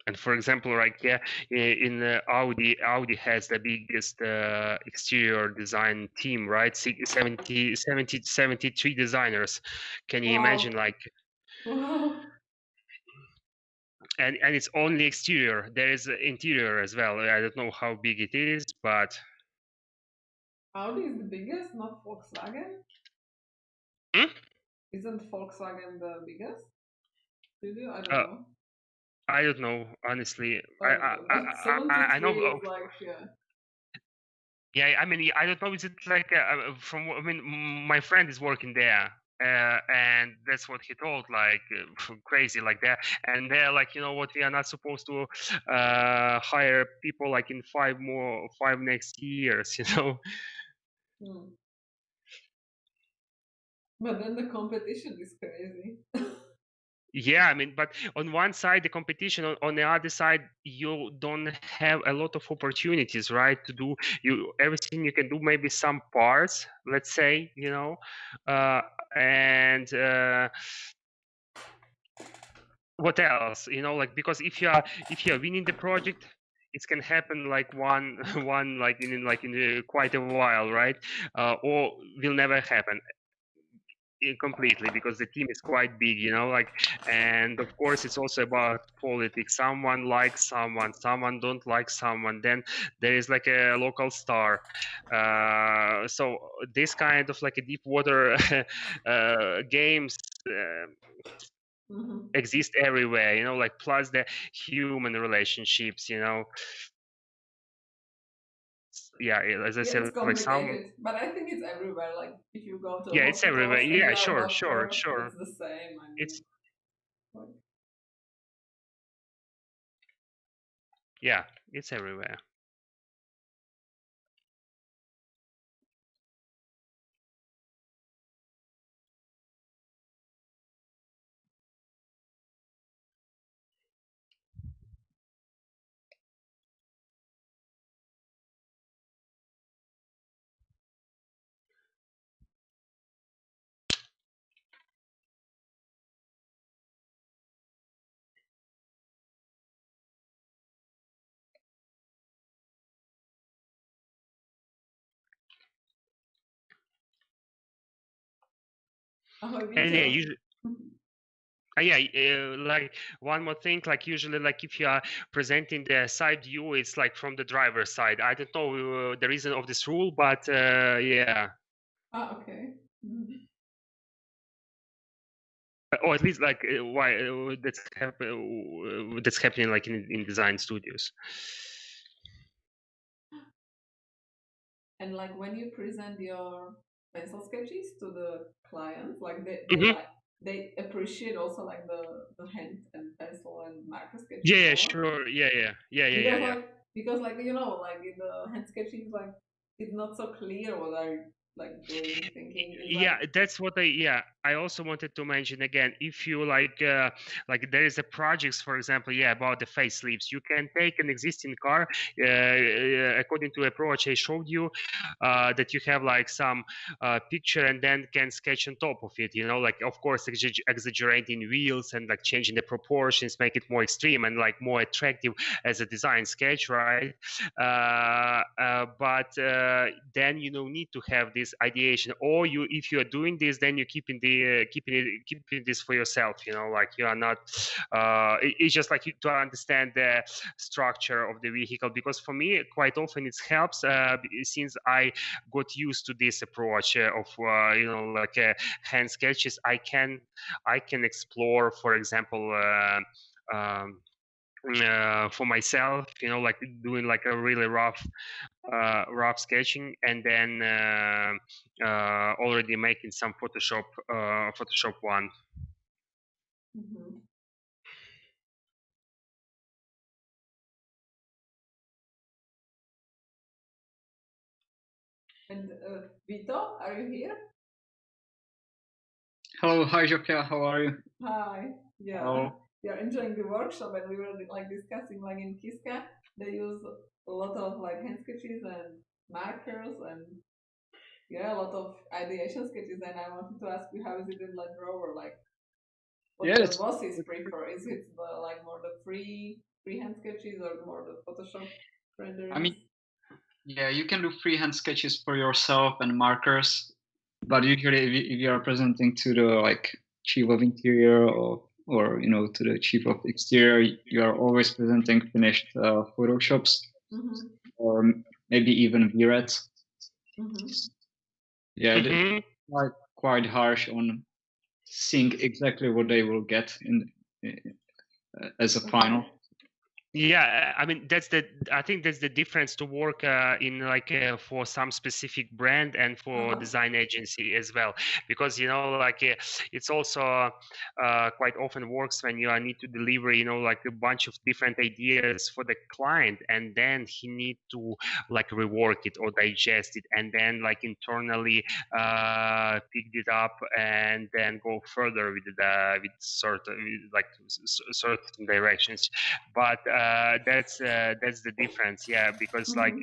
S8: And for example, like, yeah, in Audi has the biggest exterior design team, right? 73 designers. Can you imagine, like, and it's only exterior. There is interior as well. I don't know how big it is, but
S2: Audi is the biggest, not Volkswagen. Isn't Volkswagen the biggest? Studio? I don't know.
S8: I don't know, honestly.
S2: But 73
S8: I know.
S2: is like, yeah.
S8: Yeah, I mean, I don't know. Is it like from? I mean, my friend is working there, and that's what he told. Like crazy, like that. And they're like, you know what? We are not supposed to hire people like in 5 next years. You know.
S2: But then the competition is crazy.
S8: Yeah, I mean, but on one side the competition, on the other side you don't have a lot of opportunities, right, to do everything you can do, maybe some parts, let's say, you know, and what else, you know, like, because if you are winning the project, it can happen like one like in quite a while, right, or will never happen. completely, because the team is quite big, you know, like, and of course it's also about politics. Someone likes someone don't like someone, then there is like a local star. So this kind of like a deep water games exist everywhere, you know, like, plus the human relationships, you know. Yeah, as I said,
S2: it's
S8: like some.
S2: complicated, but I think it's everywhere. Like if you go to
S8: Yeah, it's everywhere.
S2: hospitals and
S8: Yeah,
S2: you are a
S8: sure,
S2: doctor,
S8: sure.
S2: it's the same. I mean,
S8: It's
S2: like,
S8: yeah, it's everywhere. And yeah, usually. Like one more thing, like usually, like if you are presenting the side view, it's like from the driver's side. I don't know the reason of this rule, but yeah.
S2: Okay.
S8: Or at least like why that's happening like in design studios.
S2: And like when you present your pencil sketches to the clients, like they appreciate also like the hand and pencil and marker sketches.
S8: Yeah,
S2: more.
S8: sure.
S2: Because like you know, like in the hand sketches, like it's not so clear what are like doing, thinking. It's
S8: Yeah,
S2: like,
S8: that's what I also wanted to mention again. If you like there is a projects, for example, about the facelifts, you can take an existing car according to approach I showed you, that you have like some picture and then can sketch on top of it, you know, like of course exaggerating wheels and like changing the proportions, make it more extreme and like more attractive as a design sketch, right? But then you don't need to have this ideation, or you, if you are doing this, then you're keeping this for yourself, you know, like you are not it's just like you to understand the structure of the vehicle, because for me quite often it helps since I got used to this approach of you know, like hand sketches. I can explore, for example, for myself, you know, like doing like a really rough sketching, and then already making some Photoshop one.
S2: And Vito, are you here?
S12: Hello, hi Jokia, how are you?
S2: Hi. Yeah.
S12: Hello.
S2: We are enjoying the workshop, and we were like discussing like in KISKA they use a lot of like hand sketches and markers and a lot of ideation sketches, and I wanted to ask you, how is it in Land Rover, like what the bosses prefer? Is it like more the freehand sketches or more the Photoshop renderings?
S12: I mean, yeah, you can do freehand sketches for yourself and markers, but usually if you are presenting to the like chief of interior or you know, to the chief of exterior, you are always presenting finished Photoshops, or maybe even VRETs. Yeah, it's quite harsh on seeing exactly what they will get in as a final.
S8: Yeah, I mean I think that's the difference to work in like for some specific brand and for design agency as well, because you know, like it's also quite often works when you need to deliver, you know, like a bunch of different ideas for the client, and then he need to like rework it or digest it, and then like internally pick it up and then go further with certain directions. But that's the difference, because like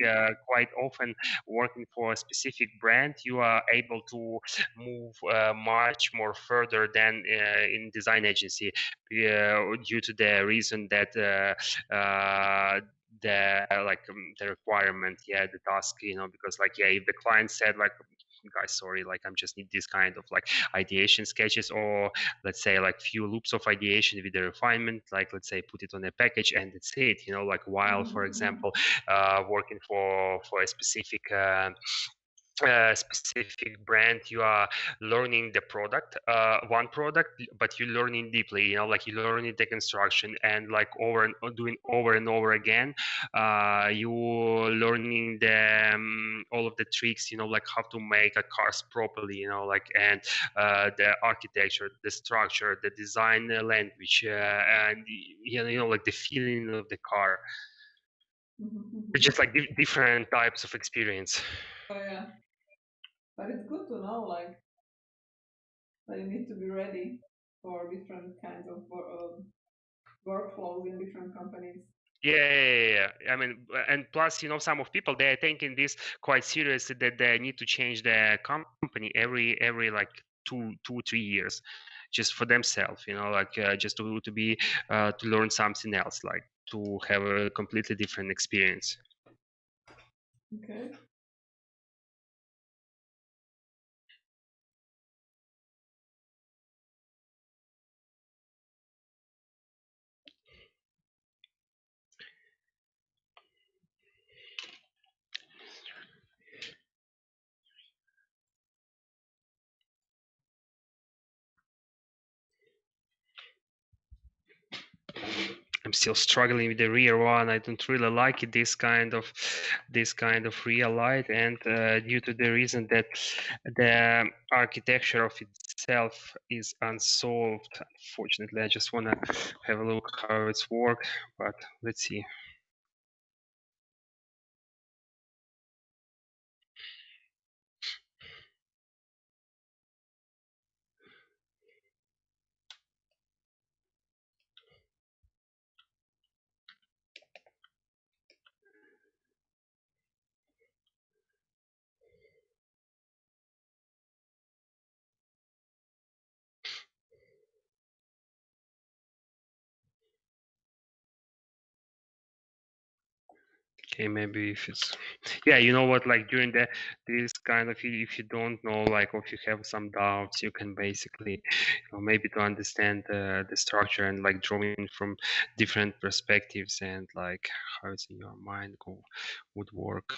S8: quite often working for a specific brand, you are able to move much more further than in design agency, due to the reason that the requirement, the task, you know, because like if the client said like guys, sorry, like I'm just need this kind of like ideation sketches, or let's say like few loops of ideation with the refinement, like let's say put it on a package and that's it, you know, like while for example working for a specific specific brand, you are learning the product, one product, but you're learning deeply, you know, like you learning the construction and like doing over and over again. You learning the all of the tricks, you know, like how to make a cars properly, you know, like, and the architecture, the structure, the design language, and you know, like the feeling of the car. It's just like different types of experience.
S2: Oh yeah. But it's good to know, like, that you need to be ready for different kinds of workflows in different companies.
S8: Yeah. I mean, and plus, you know, some of people, they are taking this quite seriously, that they need to change their company every like 2-3 years, just for themselves, you know, like just to be to learn something else, like to have a completely different experience.
S2: Okay.
S8: I'm still struggling with the rear one. I don't really like it, this kind of rear light, and due to the reason that the architecture of itself is unsolved. Unfortunately, I just want to have a look how it's worked, but let's see. Okay, maybe if it's, yeah, you know what, like during this kind of, if you don't know, like, or if you have some doubts, you can basically, you know, maybe to understand the structure and like drawing from different perspectives, and like how it's in your mind would work.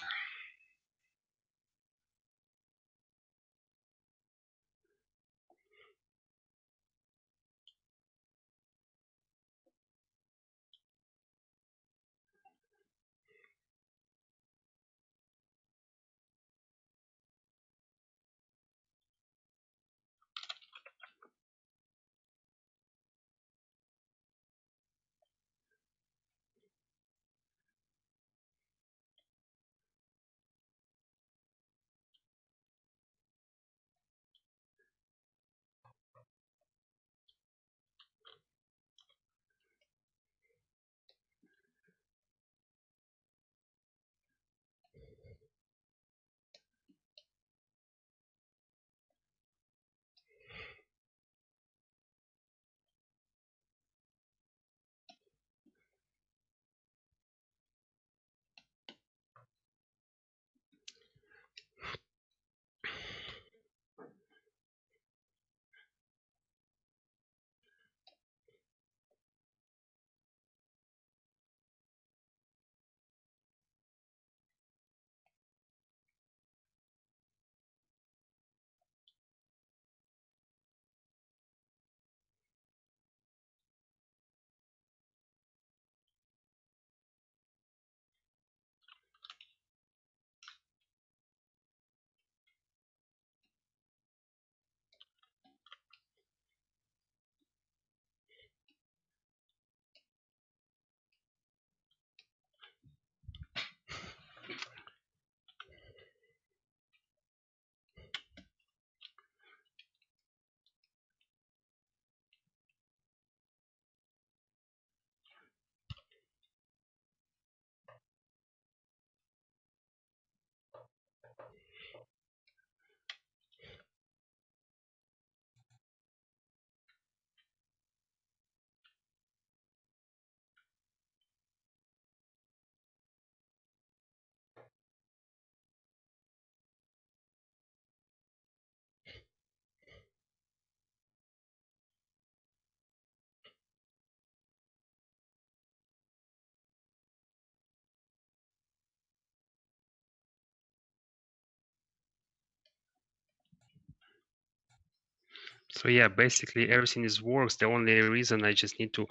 S8: So yeah, basically everything is works. The only reason I just need to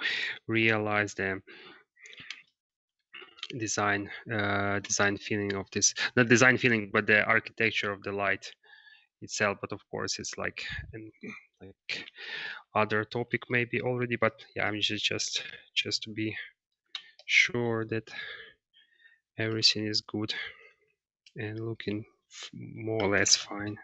S8: realize the design feeling of this, not design feeling, but the architecture of the light itself. But of course, it's like like other topic maybe already. But yeah, I'm just to be sure that everything is good and looking more or less fine.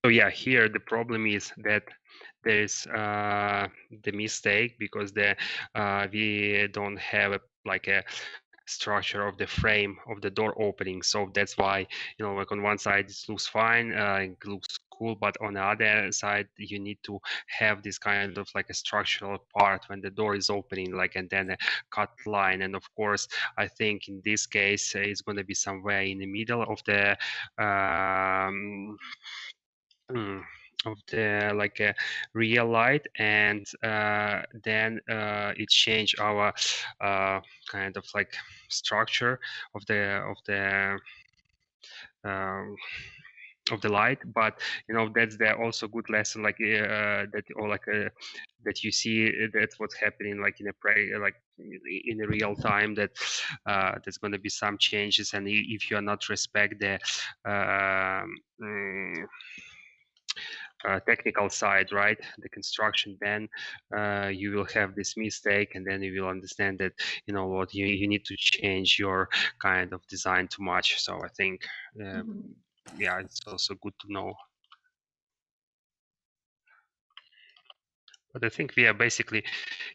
S8: So yeah, here the problem is that there is the mistake because we don't have like a structure of the frame of the door opening. So that's why, you know, like on one side it looks fine, it looks cool, but on the other side you need to have this kind of like a structural part when the door is opening, like, and then a cut line. And of course, I think in this case it's going to be somewhere in the middle of the of the like a real light, and then it changed our kind of like structure of the light. But you know, that's the also good lesson, like that, or like that you see that's what's happening like in in a real time, that there's going to be some changes, and if you are not respect the technical side, right, the construction, then you will have this mistake, and then you will understand that, you know what, you need to change your kind of design too much. So I think yeah, it's also good to know. But I think we are basically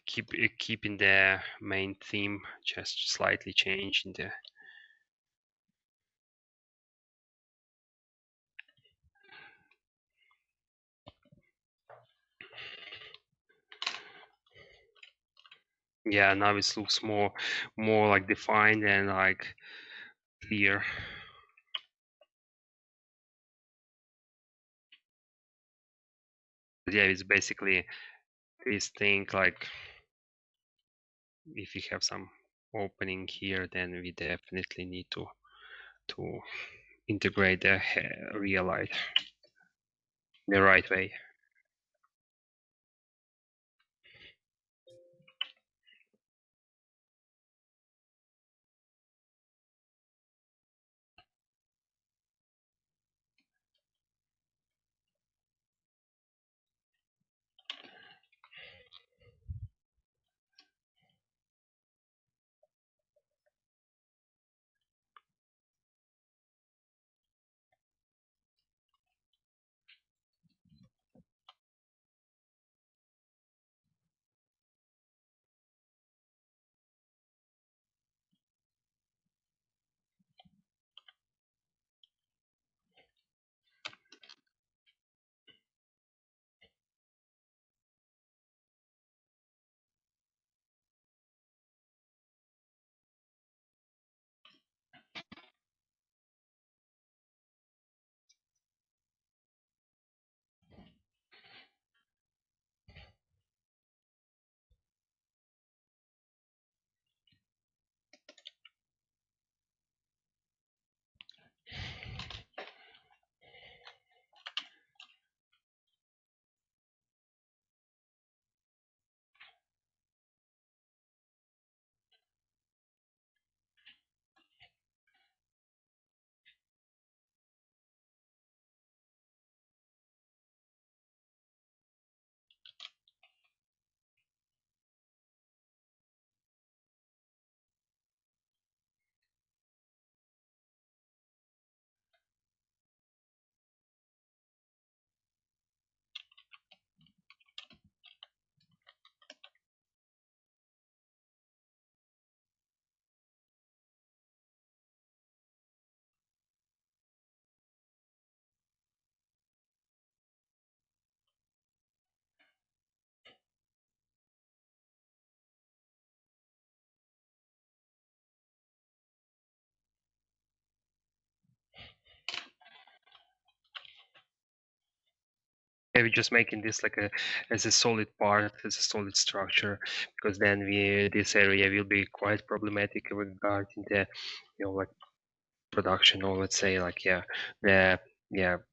S8: keeping the main theme, just slightly changing the yeah, now it looks more like defined and like clear. But yeah, it's basically this thing, like if we have some opening here, then we definitely need to integrate the real light the right way. We're just making this like as a solid part, as a solid structure, because then this area will be quite problematic regarding the like production, or let's say like the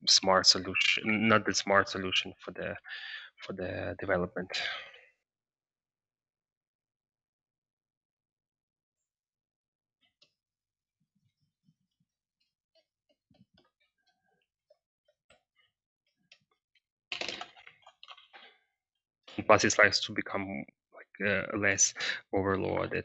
S8: smart solution, not the smart solution for the development. Plus it likes to become like less overloaded.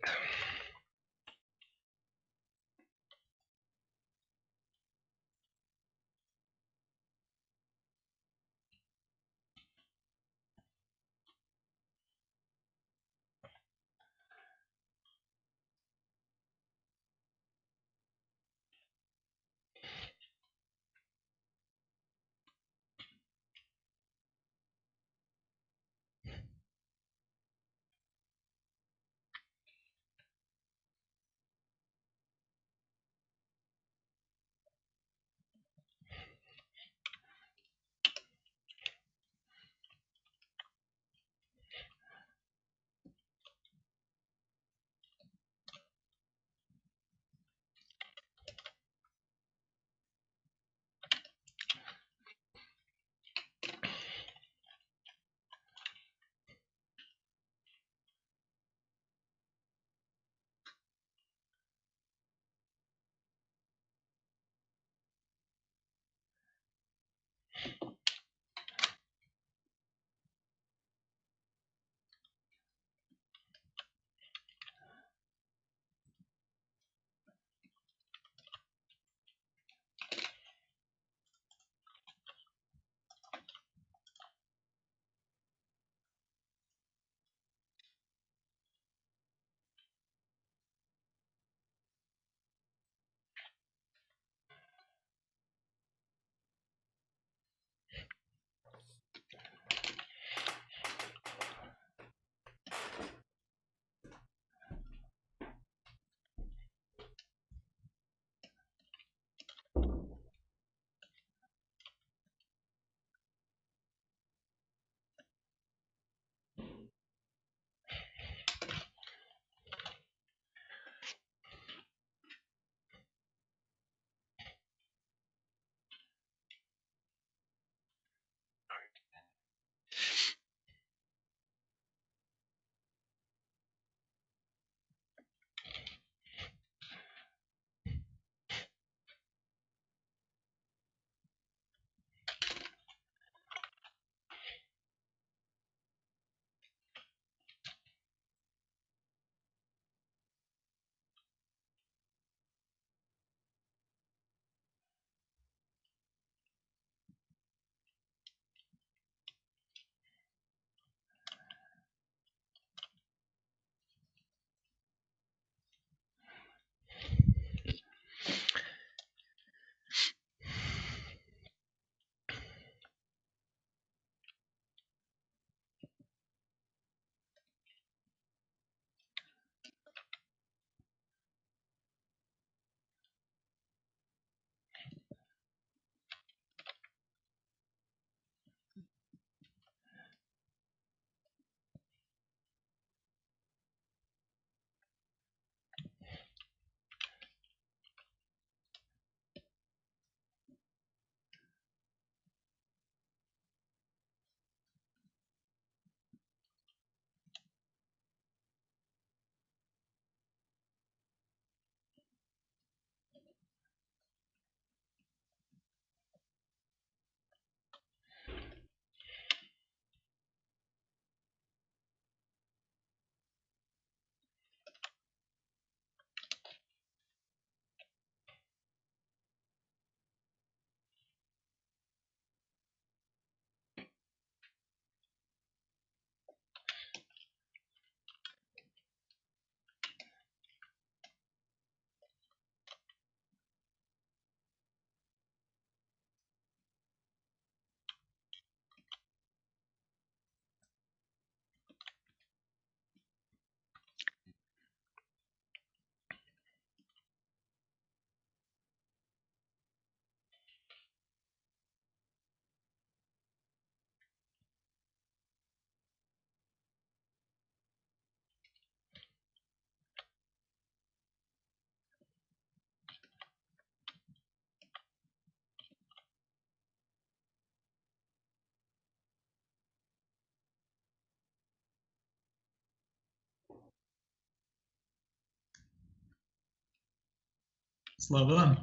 S10: Slava.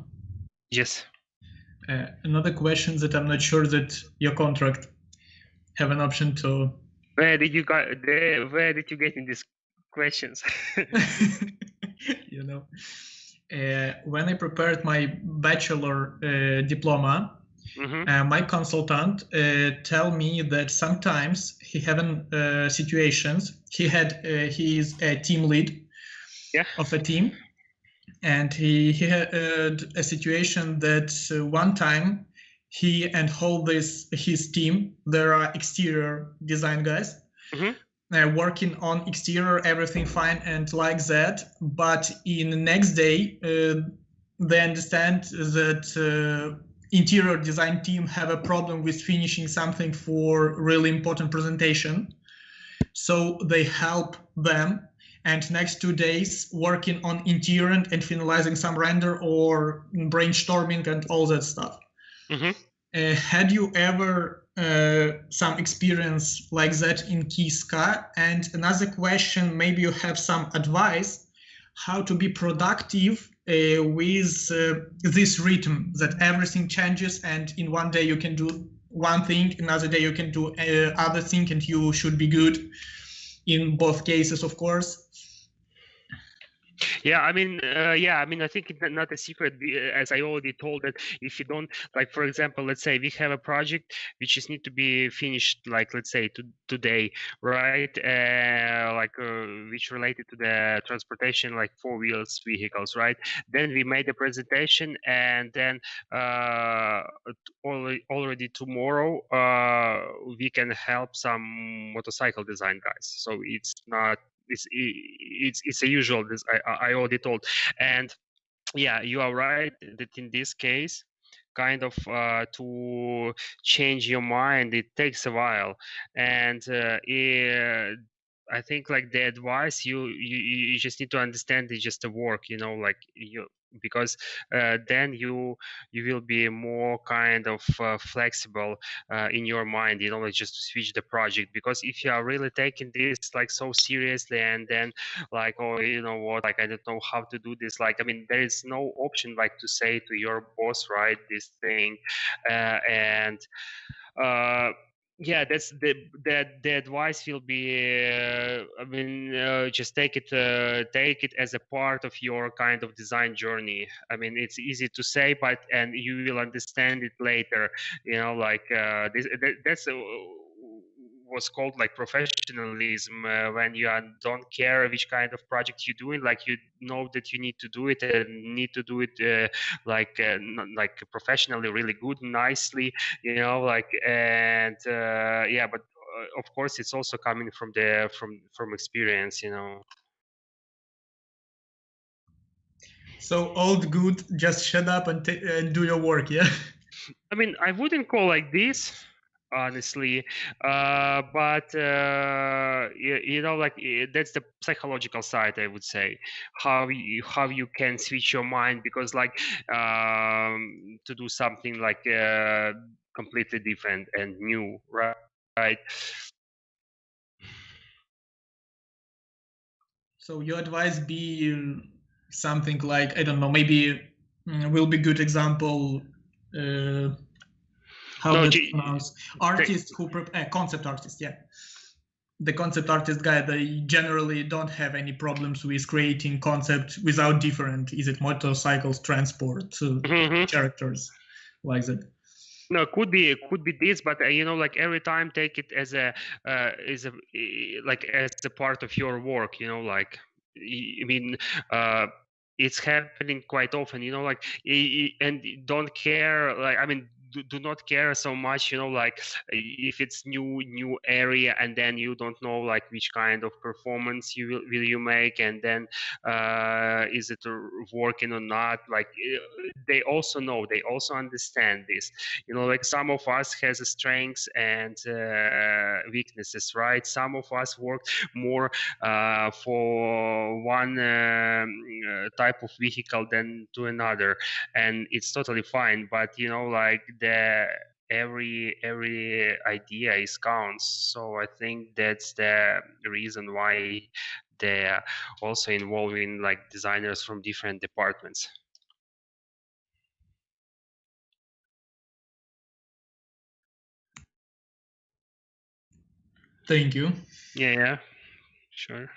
S8: Yes.
S10: Another question that I'm not sure that your contract have an option to.
S8: Where did you get in these questions?
S10: You know, when I prepared my bachelor diploma, my consultant tell me that sometimes he having situations. He is a team lead of a team, and he had a situation that one time he and his team, there are exterior design guys, working on exterior, everything fine and like that, but in the next day they understand that interior design team have a problem with finishing something for really important presentation, so they help them, and next 2 days working on interior and finalizing some render or brainstorming and all that stuff. Had you ever some experience like that in KISKA? And another question, maybe you have some advice how to be productive with this rhythm that everything changes, and in one day you can do one thing, another day you can do other thing, and you should be good in both cases, of course.
S8: Yeah, I mean, I think it's not a secret, as I already told, that if you don't, like, for example, let's say we have a project which is need to be finished, like, let's say today, right? Which related to the transportation, like 4 wheels vehicles, right? Then we made a presentation, and then already tomorrow we can help some motorcycle design guys. So it's not. It's a usual. I already told, and yeah, you are right that in this case, kind of to change your mind, it takes a while, and I think like the advice you just need to understand it's just a work, like because then you will be more kind of flexible in your mind, like just to switch the project. Because if you are really taking this like so seriously, and then like, oh, you know what, like I don't know how to do this, like, I mean, there is no option like to say to your boss, right, this thing, and yeah, that's the advice will be just take it as a part of your kind of design journey. I mean, it's easy to say, but and you will understand it later, like that's was called like professionalism, when you don't care which kind of project you're doing, like you know that you need to do it and need to do it like professionally, really good, nicely, and yeah, but of course it's also coming from from experience.
S10: So old good, just shut up and do your work, yeah?
S8: I mean, I wouldn't call like this, honestly, but like that's the psychological side, I would say, how you can switch your mind, because like to do something like completely different and new, right?
S10: So your advice be something like, I don't know, maybe will be good example how to pronounce artists who concept artists, yeah. The concept artist guy, they generally don't have any problems with creating concept without different, is it motorcycles, transport, characters, like that.
S8: No, could be this, but like every time take it as a like as a part of your work, like I mean it's happening quite often, like and don't care, like I mean do not care so much, like if it's new area, and then you don't know like which kind of performance will you make, and then is it working or not, like they also know, they also understand this, like some of us has strengths and weaknesses, right? Some of us work more for one type of vehicle than to another, and it's totally fine, but like every idea is counts. So I think that's the reason why they're also involving like designers from different departments.
S10: Thank you.
S8: Yeah, sure.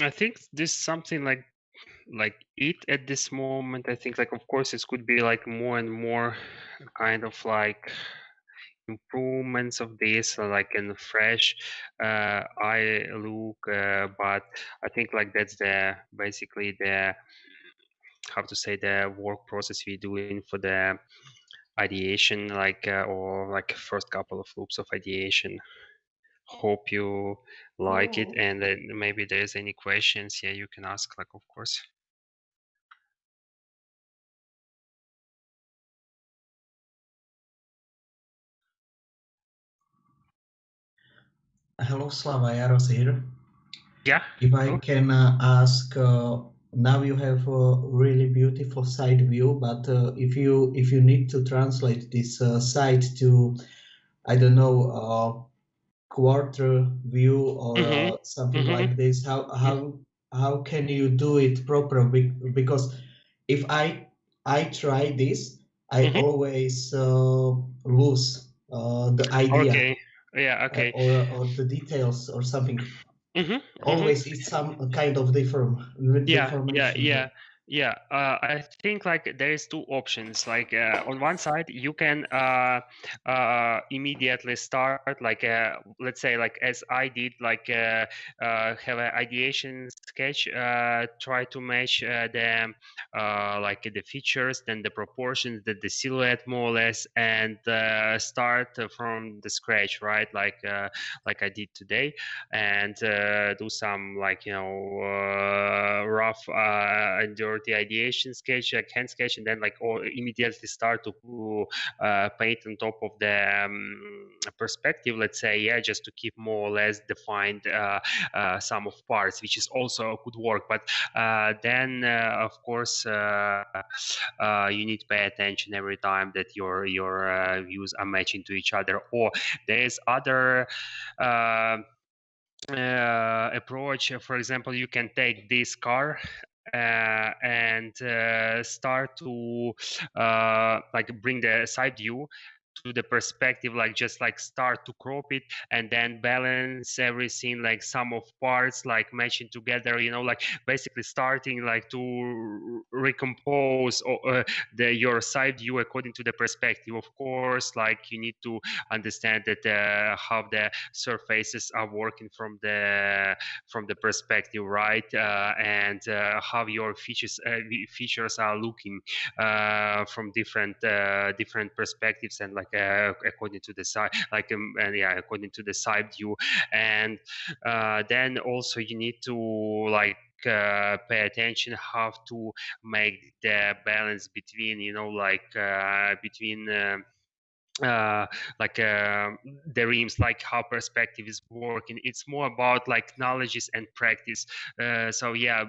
S8: I think this is something like it at this moment. I think like of course it could be like more and more kind of like improvements of this like in fresh eye look, but I think like that's the basically the how to say the work process we're doing for the ideation, like or like first couple of loops of ideation. Hope you like it, and maybe there's any questions, yeah, you can ask, like of course.
S9: Hello, Slava, Jaros here.
S8: Yeah.
S9: If I can ask, now you have a really beautiful side view, but if you need to translate this side to, I don't know, quarter view or something like this, how can you do it properly? Because if I try this, I always lose the idea.
S8: Okay. Yeah. Okay.
S9: Or the details or something. Always it's some kind of deformation.
S8: Yeah. I think like there is two options. Like on one side, you can immediately start like let's say like as I did, like have an ideation sketch, try to match the like the features, then the proportions, the silhouette more or less, and start from the scratch, right? Like I did today, and do some like rough and dirty ideation sketch, like hand sketch, and then like immediately start to paint on top of the perspective, let's say, yeah, just to keep more or less defined some of parts, which is also could work. But then of course you need to pay attention every time that your views are matching to each other, or there's other approach. For example, you can take this car and start to like bring the side view to the perspective, like just like start to crop it and then balance everything, like some of parts like matching together, like basically starting like to recompose your side view according to the perspective. Of course, like you need to understand that how the surfaces are working from the perspective, right? And how your features are looking from different perspectives, and like according to the side, like and yeah, according to the side view. And then also you need to like pay attention how to make the balance between between the rims, like how perspective is working. It's more about like knowledges and practice. So yeah,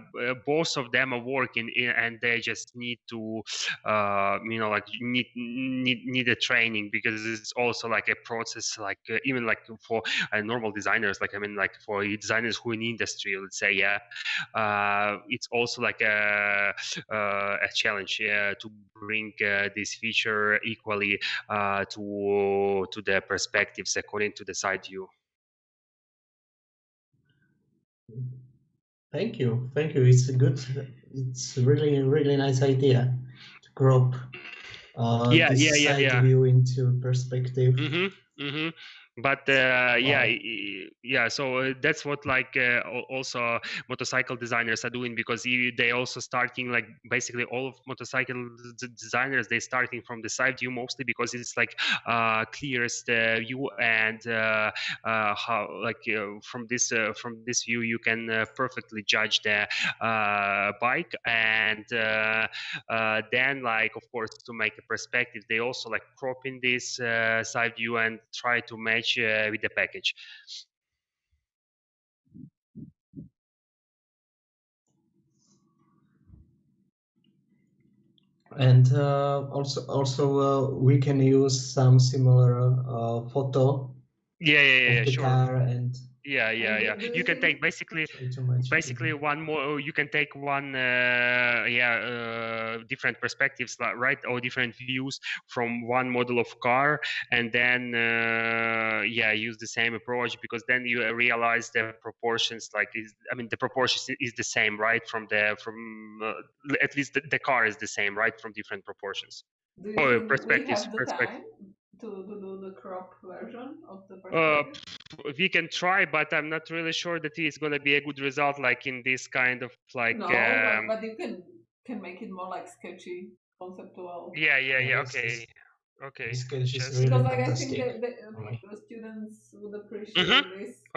S8: both of them are working, and they just need to like need a training, because it's also like a process, like even like for normal designers, like I mean like for designers who in the industry, let's say, yeah, it's also like a challenge to bring this feature equally to the perspectives according to the side view.
S9: Thank you. It's a good. It's really nice idea to crop this side view into perspective.
S8: But yeah, so that's what like also motorcycle designers are doing, because they also starting, like basically all of motorcycle designers, they starting from the side view mostly, because it's like clearest view, and how like from this view you can perfectly judge the bike. And then like of course to make a perspective, they also like cropping this side view and try to match with the package.
S9: And also we can use some similar photo
S8: of
S9: the
S8: sure.
S9: car, and
S8: Yeah. You can take basically one more. You can take one, different perspectives, right, or different views from one model of car, and then use the same approach, because then you realize the proportions. The proportions is the same, right, from at least the car is the same, right, from different proportions.
S2: Do you think we have the time to do the crop version of the perspective?
S8: We can try, but I'm not really sure that it's going to be a good result, like in this kind of like.
S2: No, but you can make it more like sketchy, conceptual.
S8: Yeah. Okay.
S9: Because
S2: I think the students would appreciate this.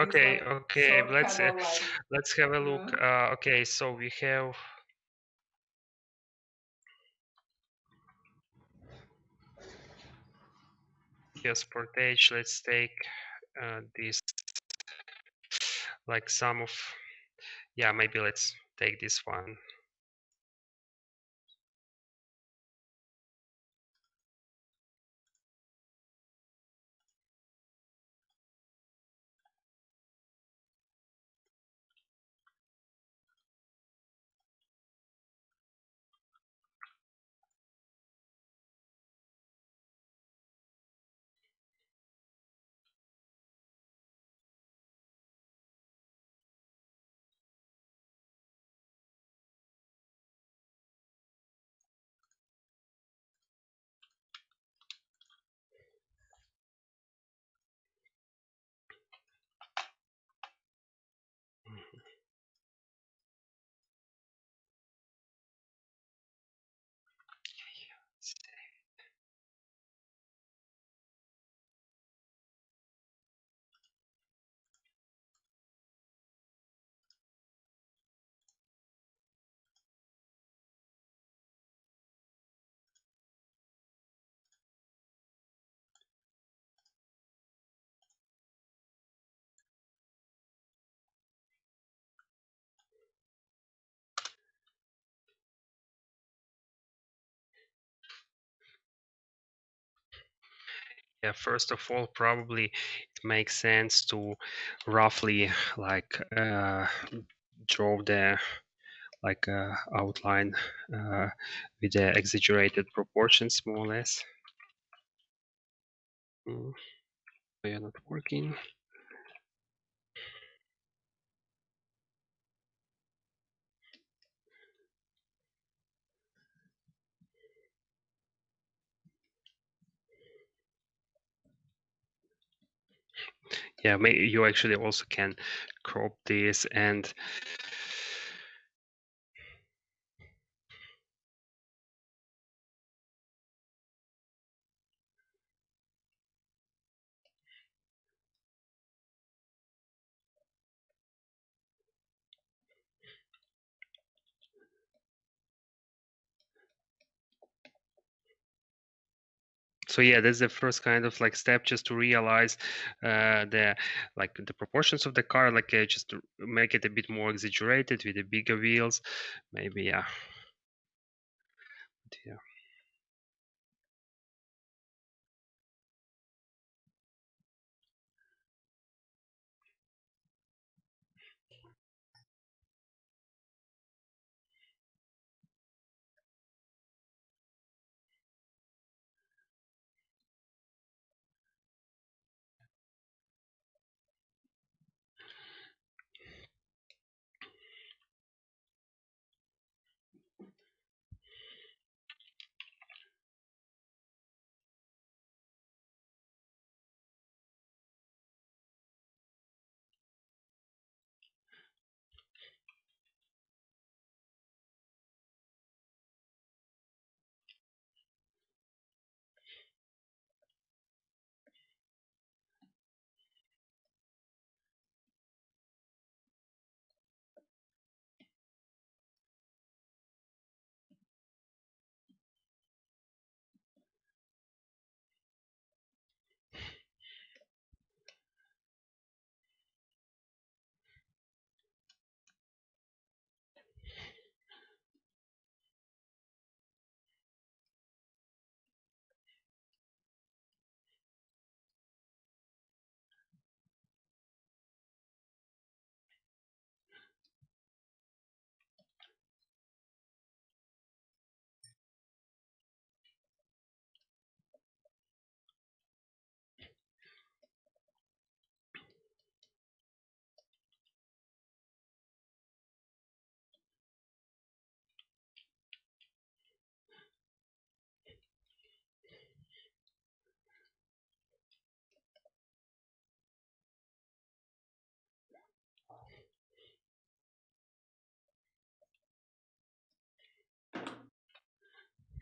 S8: Okay.
S2: Shortcut
S8: Let's have a look. Okay, so we have. Yes, portage. Let's take this, like some of. Yeah, maybe let's take this one. Yeah, first of all, probably it makes sense to roughly like draw the outline with the exaggerated proportions, more or less. They are not working. Yeah, maybe you actually also can crop this and so yeah, that's the first kind of like step, just to realize the proportions of the car, just to make it a bit more exaggerated with the bigger wheels, maybe. Yeah.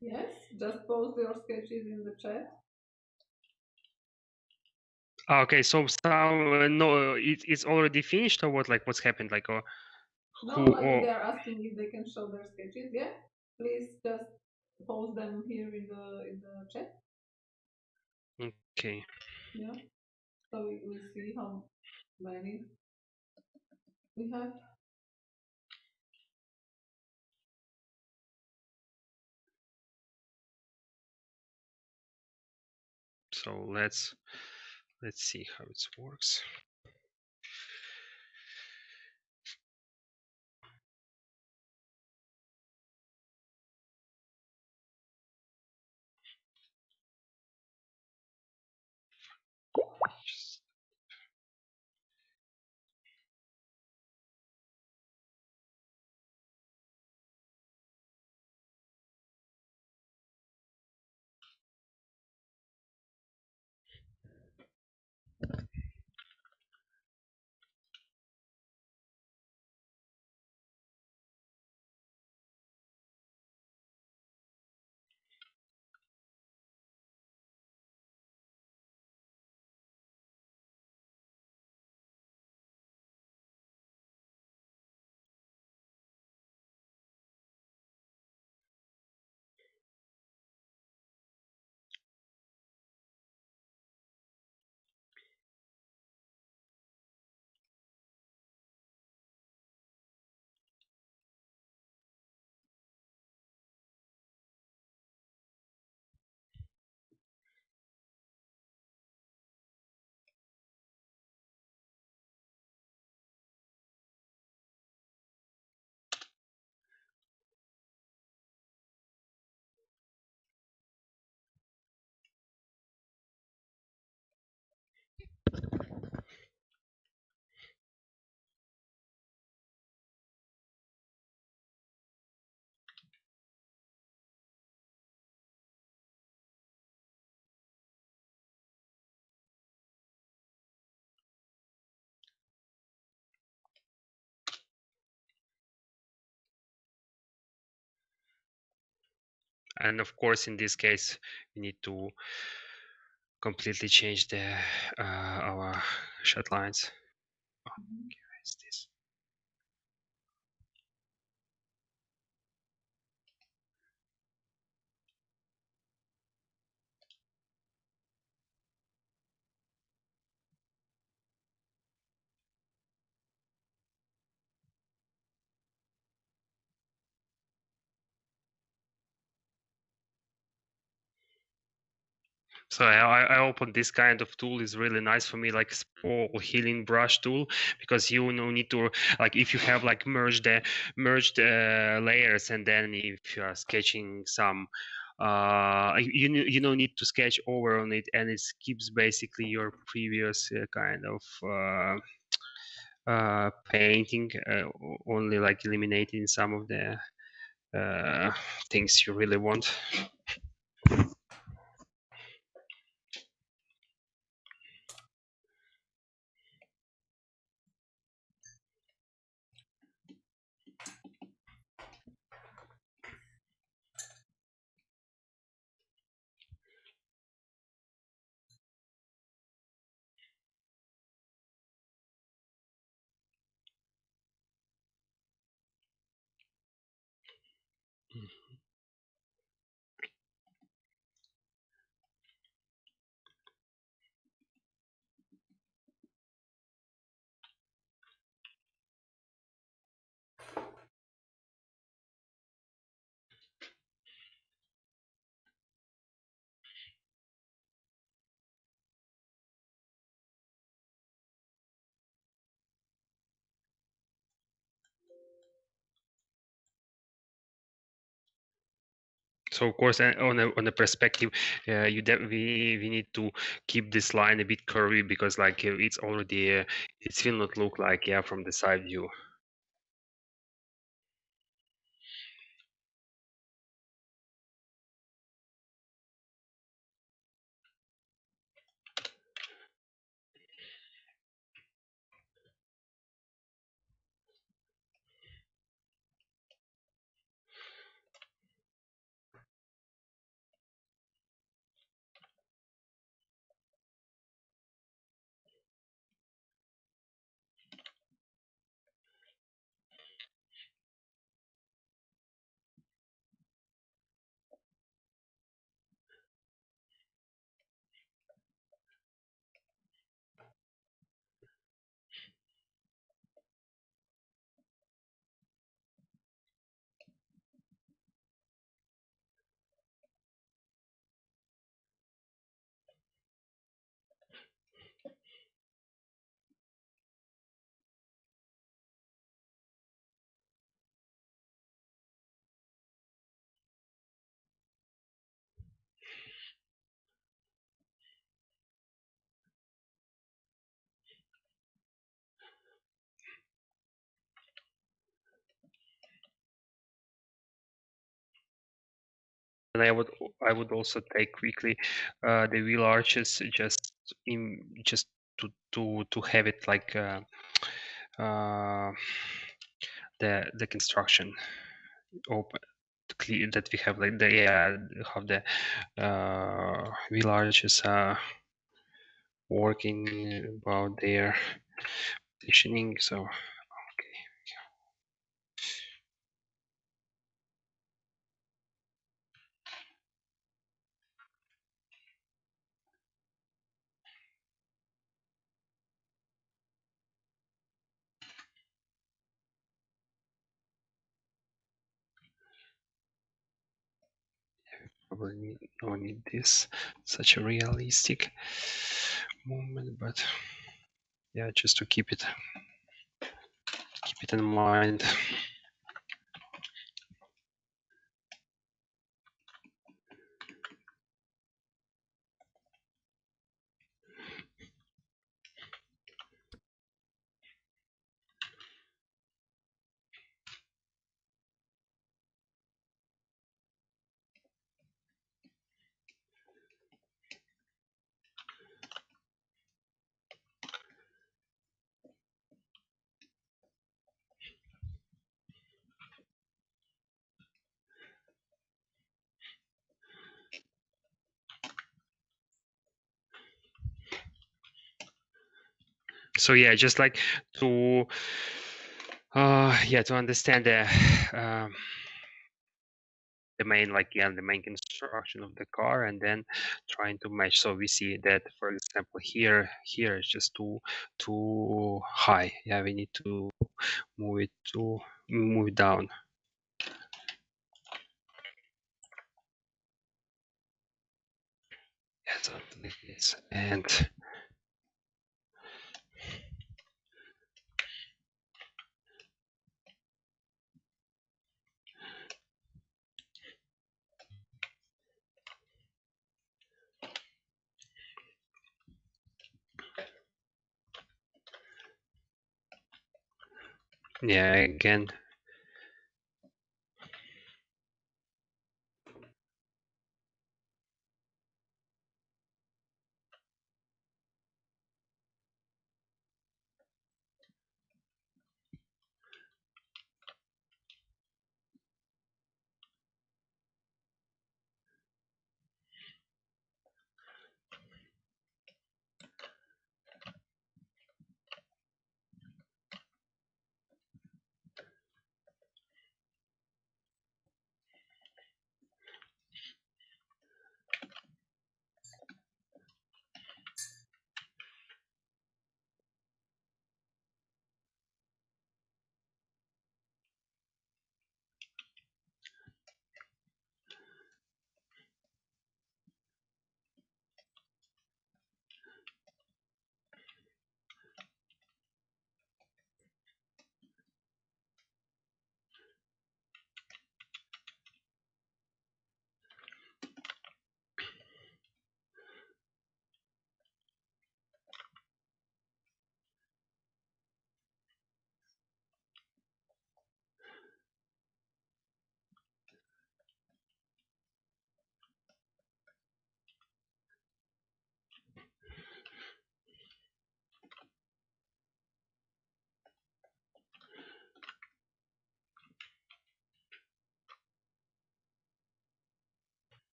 S2: Yes, just post your sketches in the chat.
S8: Okay, so some no, it's already finished or what? Like what's happened? Like or
S2: No,
S8: who?
S2: like
S8: Or
S2: they are asking if they can show their sketches. Yeah, please just post them here in the chat.
S8: okay.
S2: Yeah, so we see how many we have.
S8: So let's see how it works. And of course, in this case, we need to completely change the our shot lines. Oh, where is this? So I opened this kind of tool is really nice for me, like small healing brush tool, because you no need to like if you have like merged layers, and then if you are sketching some you don't need to sketch over on it, and it keeps basically your previous kind of painting, only like eliminating some of the things you really want. So of course, on a perspective, we need to keep this line a bit curvy, because like it's already it will not look like from the side view. and I would also take quickly the wheel arches just to have it like the construction open clear, that we have like the how the wheel arches are working about their positioning. So okay. Probably no need this such a realistic movement, but yeah, just to keep it in mind. So yeah, just like to to understand the main the main construction of the car, and then trying to match. So we see that, for example, here is just too high. Yeah, we need to move it down. Yeah, something like this. And yeah, again,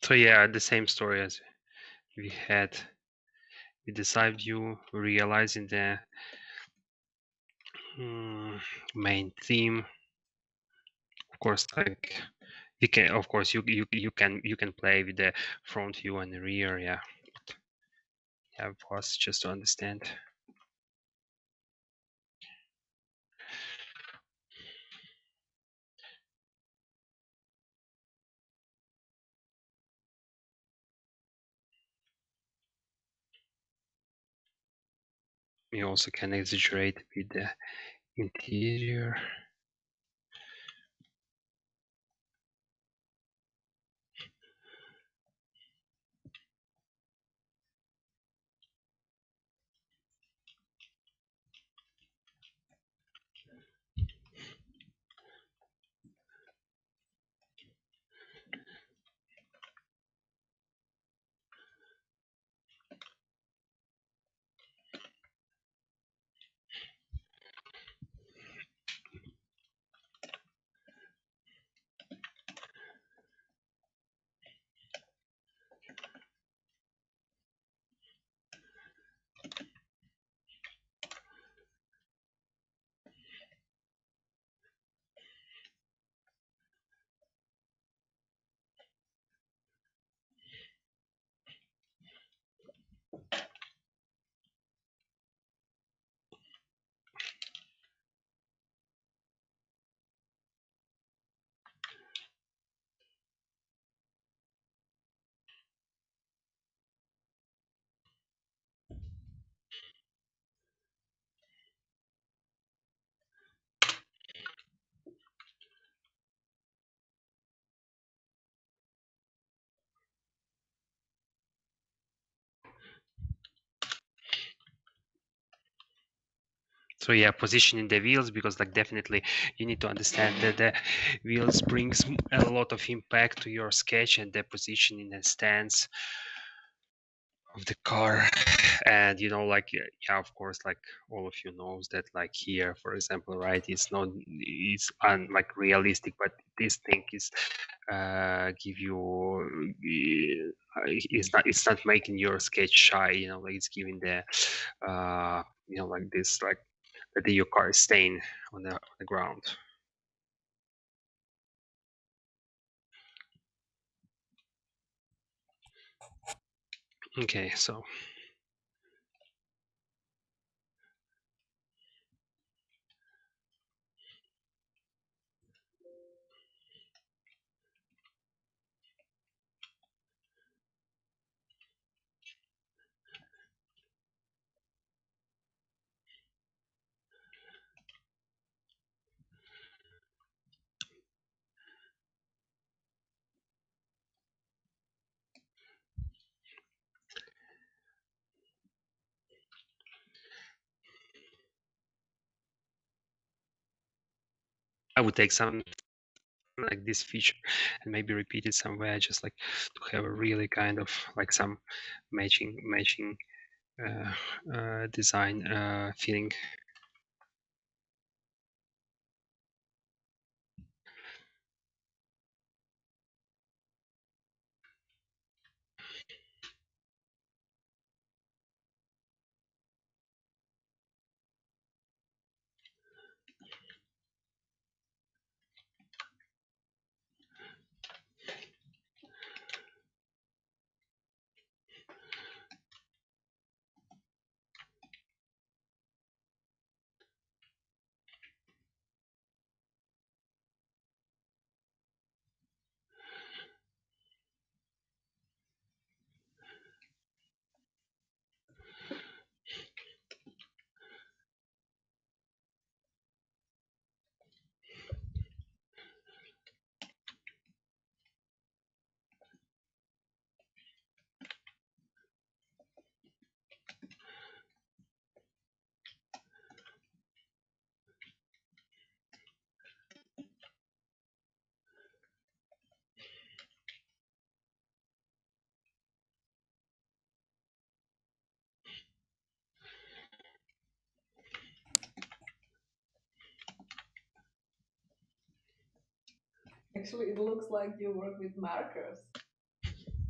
S8: So yeah, the same story as we had with the side view, realizing the main theme. Of course, like you can, of course, you can play with the front view and the rear, yeah. Yeah, for us just to understand. We also can exaggerate with the interior. So yeah, positioning the wheels, because like definitely you need to understand that the wheels brings a lot of impact to your sketch, and the positioning and stance of the car. And you know, like yeah, of course, like all of you knows that like here, for example, right, it's like realistic, but this thing is give you it's not making your sketch shy, you know, like it's giving the you know, like this, like that your car is staying on the ground. Okay, so I would take some like this feature and maybe repeat it somewhere, just like to have a really kind of like some matching design feeling.
S2: Actually, it looks like you work with markers.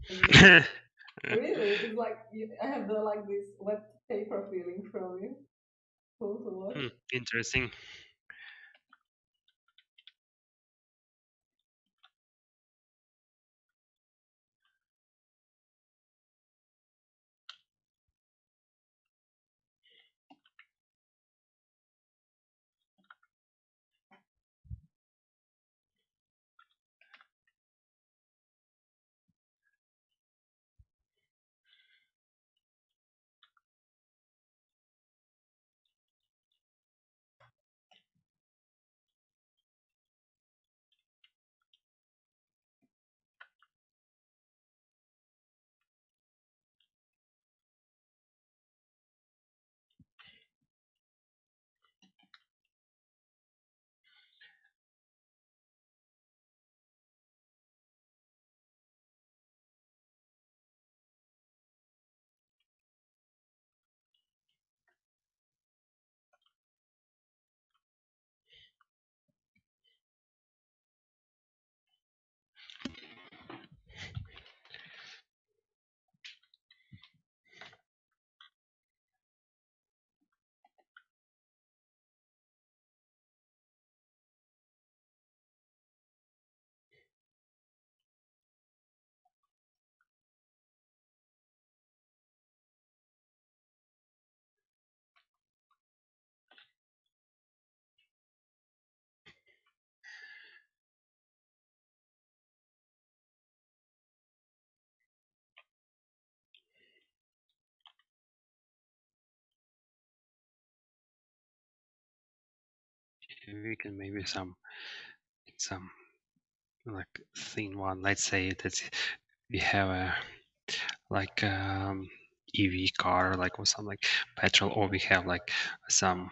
S2: Really, it's like I have this wet paper feeling from you. Cool to watch.
S8: Interesting. We can maybe some like thin one. Let's say that we have a like EV car, like or something like petrol, or we have like some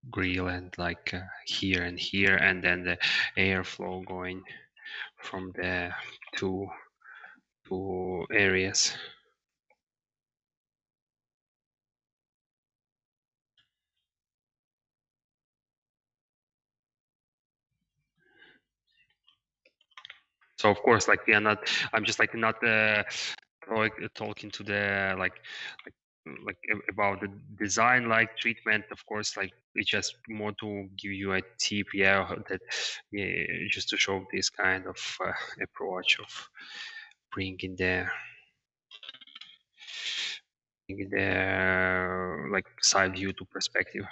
S8: grill and like here and here, and then the airflow going from the two areas. So of course, like we are not. I'm just like not talking to the like about the design like treatment. Of course, like it's just more to give you a tip, that just to show this kind of approach of bringing the like side view to perspective.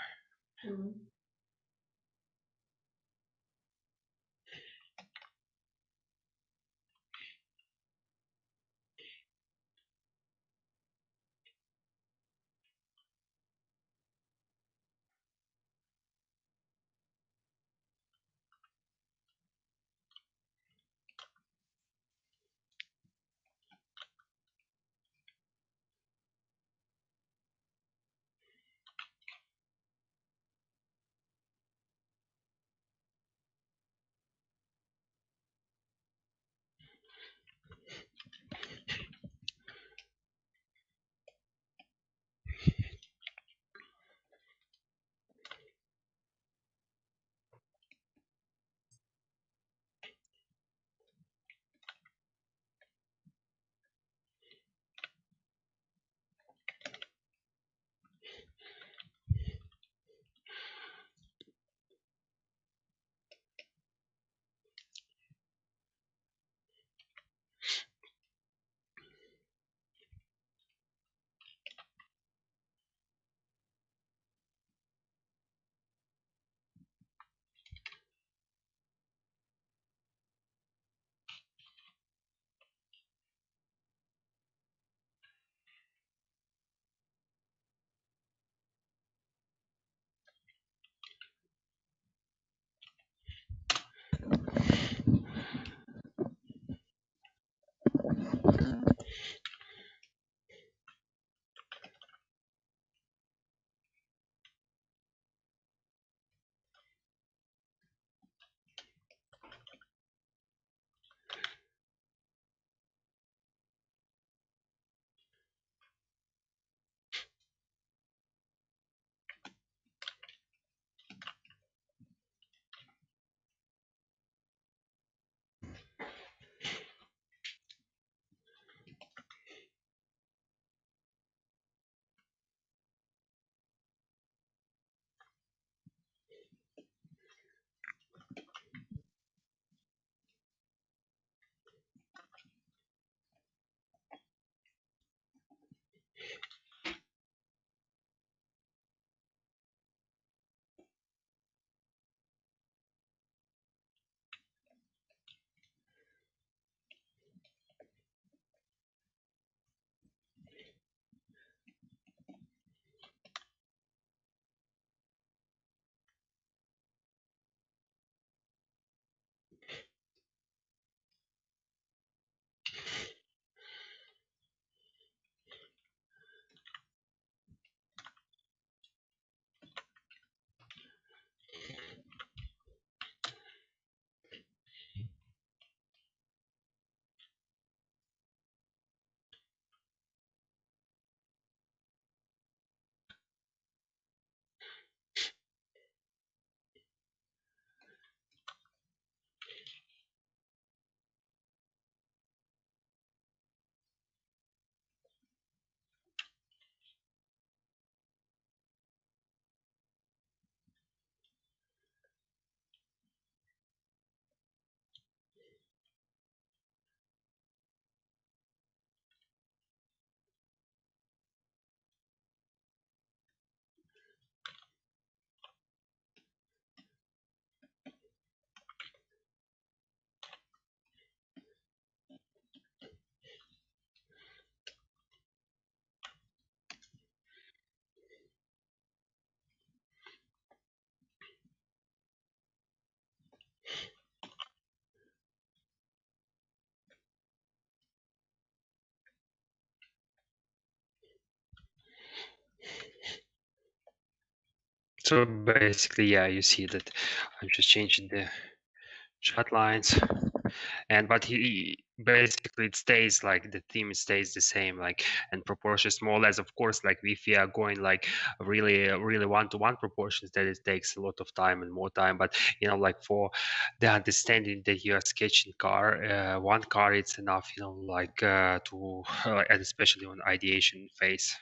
S8: So basically, yeah, you see that I'm just changing the chat lines, and but he basically it stays like the theme stays the same, like, and proportions more or less. Of course, like if you are going like really one-to-one proportions, that it takes a lot of time and more time. But you know, like for the understanding that you are sketching car, one car, it's enough. You know, like to and especially on ideation phase.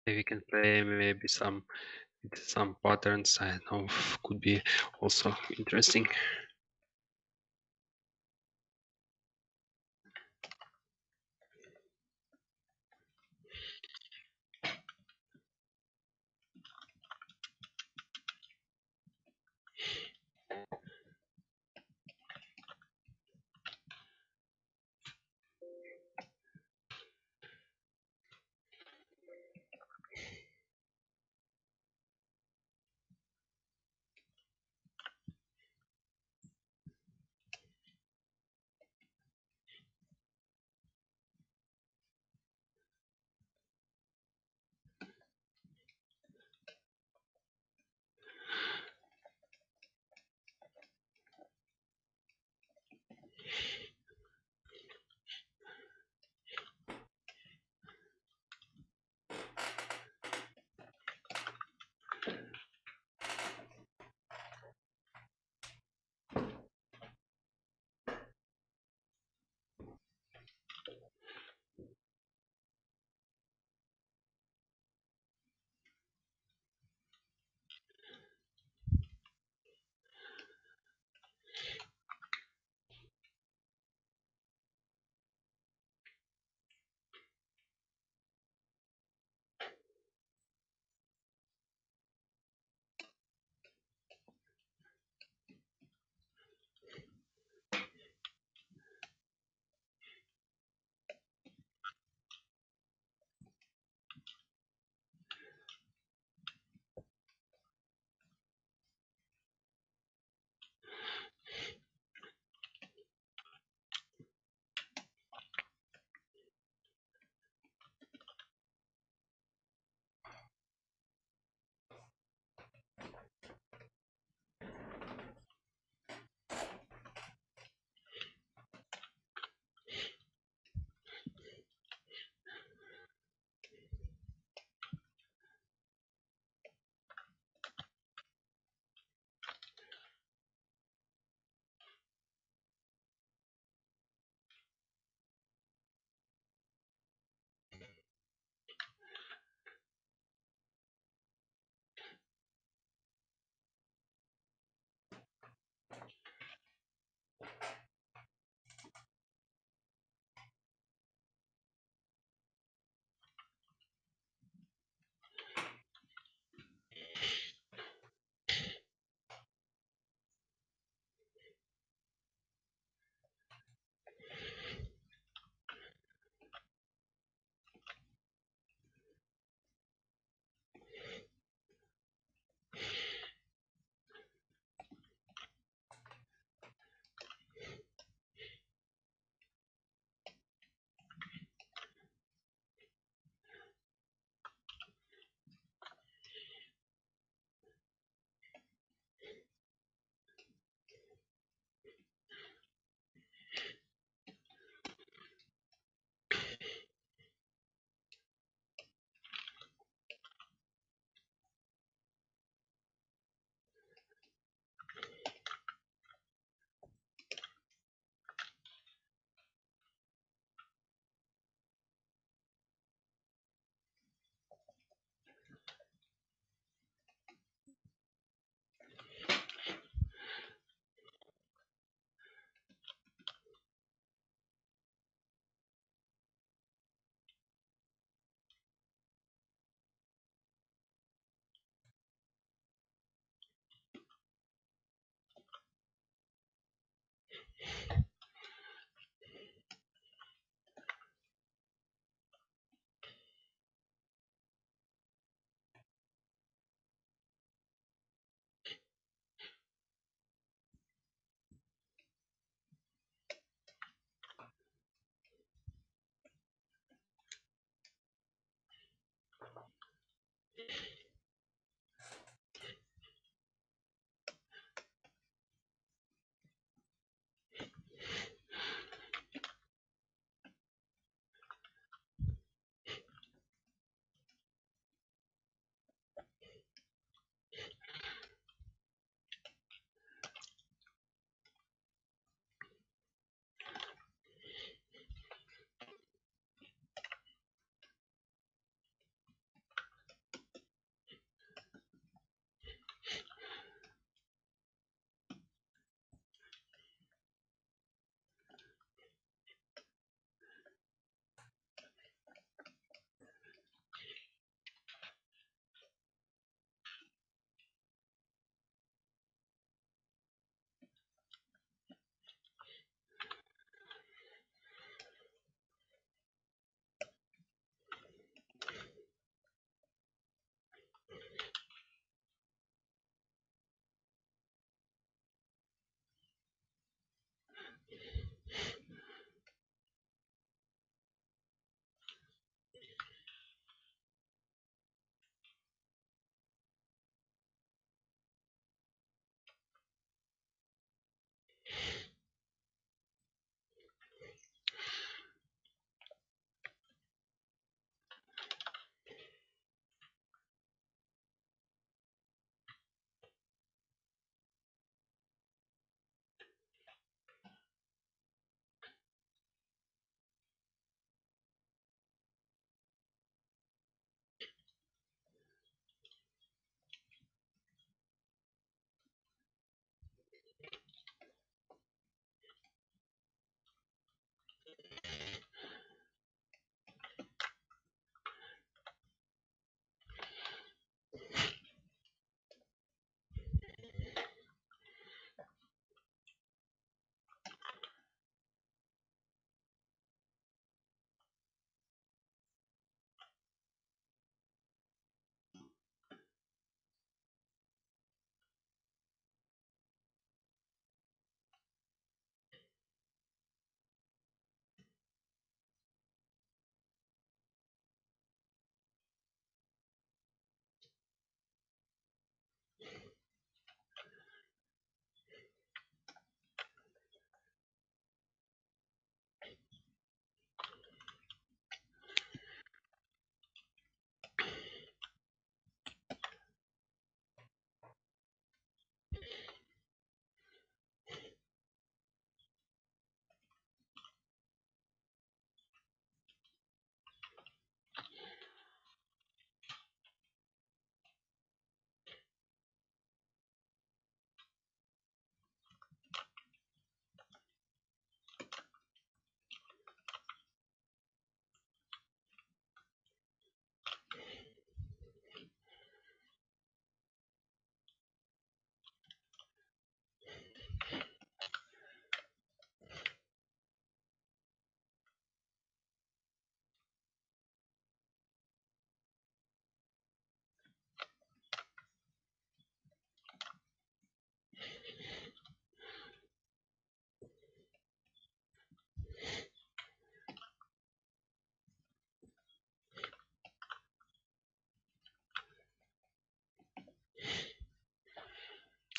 S8: If we can play maybe some patterns, I know could be also interesting.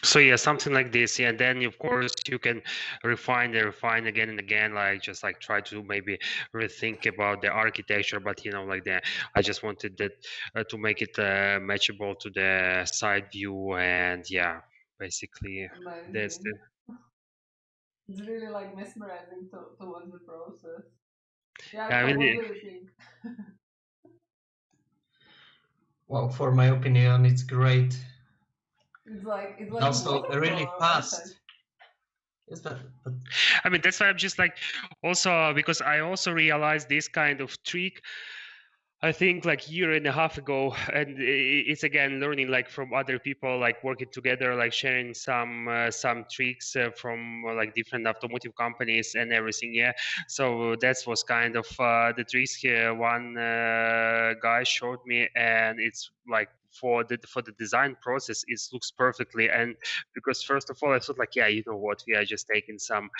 S8: So yeah, something like this. Yeah, and then of course you can refine again and again, like just like try to maybe rethink about the architecture. But you know, like the I just wanted that to make it matchable to the side view, and yeah, basically that's the.
S2: It's really like mesmerizing to watch the process. Yeah,
S8: I
S2: what
S8: mean,
S2: do you think?
S9: Well, for my opinion, it's great.
S2: It's like
S9: Also really fast. Yes, but
S8: I mean, that's why I'm just like also because I also realized this kind of trick. I think like year and a half ago, and it's again learning like from other people, like working together, like sharing some tricks from like different automotive companies and everything. Yeah, so that was kind of the tricks here. One guy showed me, and it's like for the design process, it looks perfectly. And because first of all, I thought like, yeah, you know what, we are just taking someone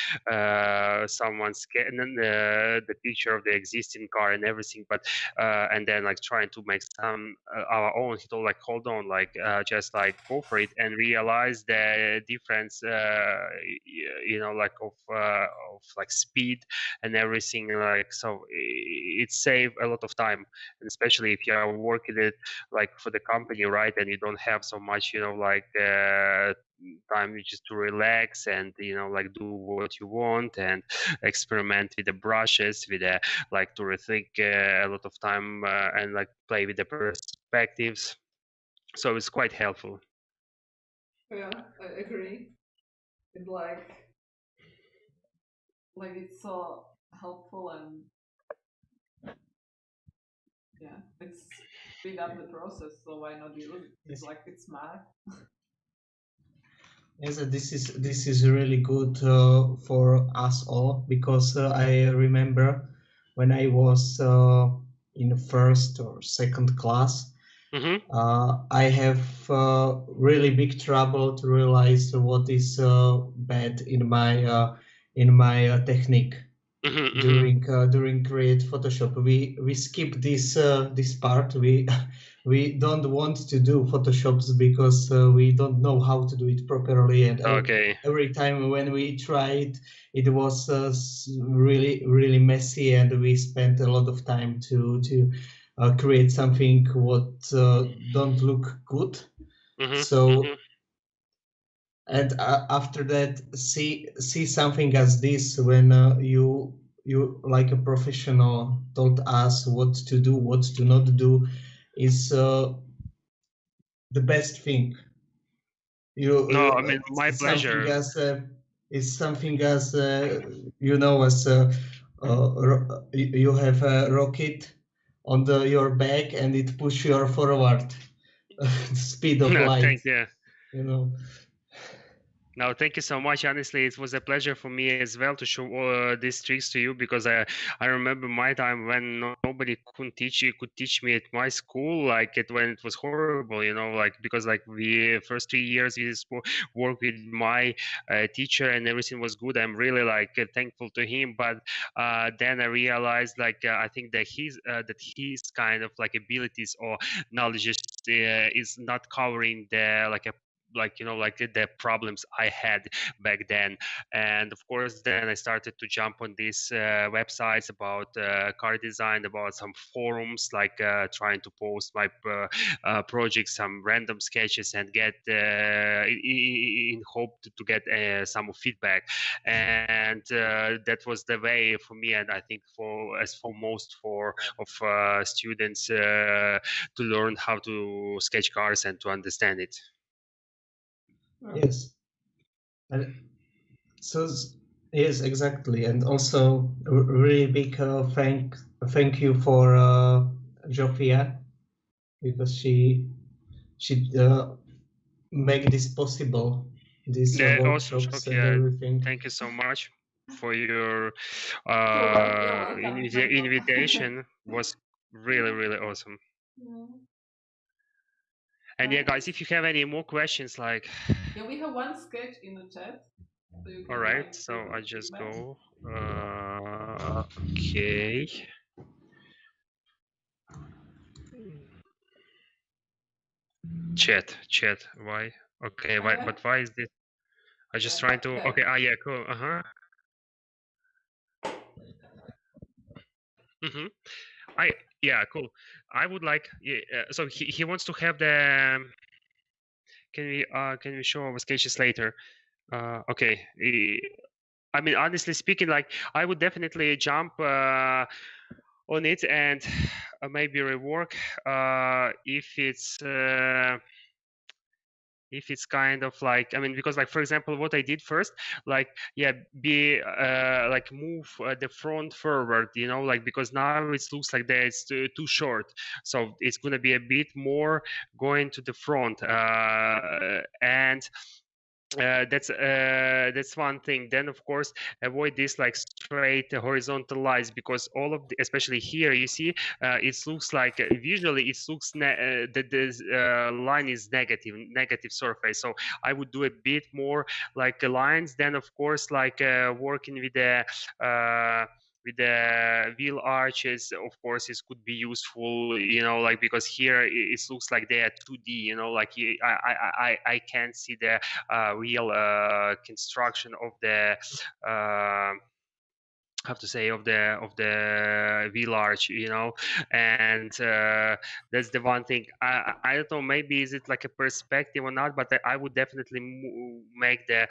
S8: scan the picture of the existing car and everything, but and then like trying to make some our own. He told like, hold on, like just like go for it and realize the difference, like of like speed and everything. Like so, it saved a lot of time, and especially if you are working it like for the company, right? And you don't have so much, time just to relax and like do what you want and experiment with the brushes, with the like to rethink a lot of time and like play with the perspectives. So it's quite helpful.
S2: Yeah, I agree. It's like it's so helpful, and yeah, it's speed up the process. So why not use it? It's like it's smart.
S9: Yes, this is really good for us all, because I remember when I was in first or second class, I have really big trouble to realize what is bad in my technique. During create Photoshop, we skip this part. We don't want to do Photoshops because we don't know how to do it properly, and every time when we tried, it was really messy, and we spent a lot of time to create something what don't look good. So and after that, see something as this, when you like a professional told us what to do, what to not do, is the best thing.
S8: My pleasure.
S9: It's something as as you have a rocket on your back, and it push you forward. The speed of light.
S8: No, thank you so much. Honestly, it was a pleasure for me as well to show these tricks to you, because I remember my time when nobody could teach me at my school, like when it was horrible, like because like we first 3 years we work with my teacher and everything was good. I'm really like thankful to him, but then I realized like I think that his kind of like abilities or knowledge is not covering the the problems I had back then. And of course then I started to jump on these websites about car design, about some forums, like trying to post my projects, some random sketches, and get in hope to get some feedback. And that was the way for me, and I think for most of students to learn how to sketch cars and to understand it.
S9: Yes. And so yes, exactly. And also really big thank you for Zsofia, because she make this possible, these workshops and everything.
S8: Thank you so much for your invitation. Was really awesome. And yeah, guys, if you have any more questions, like
S2: we have one sketch in the chat. So you can,
S8: all right, so I just go. Okay. Chat. Why? Okay, why? But why is this? I just trying to. Okay. Yeah. Cool. Cool. I would like. So he wants to have the. Can we show our sketches later? Okay. I mean, honestly speaking, like I would definitely jump on it and maybe rework if it's if it's kind of like, I mean, because like, for example, what I did first, like, yeah, like move the front forward, you know, like, because now it looks like that it's too short. So it's going to be a bit more going to the front. And that's one thing. Then of course avoid this like straight horizontal lines, because all of the, especially here you see it looks like visually it looks that this line is negative surface. So I would do a bit more like lines. Then of course like working with the wheel arches, of course, it could be useful, you know, like, because here it looks like they are 2D, you know, like I can't see the real construction of the how to say of the wheel arch, you know. And that's the one thing. I don't know, maybe is it like a perspective or not, but I would definitely make the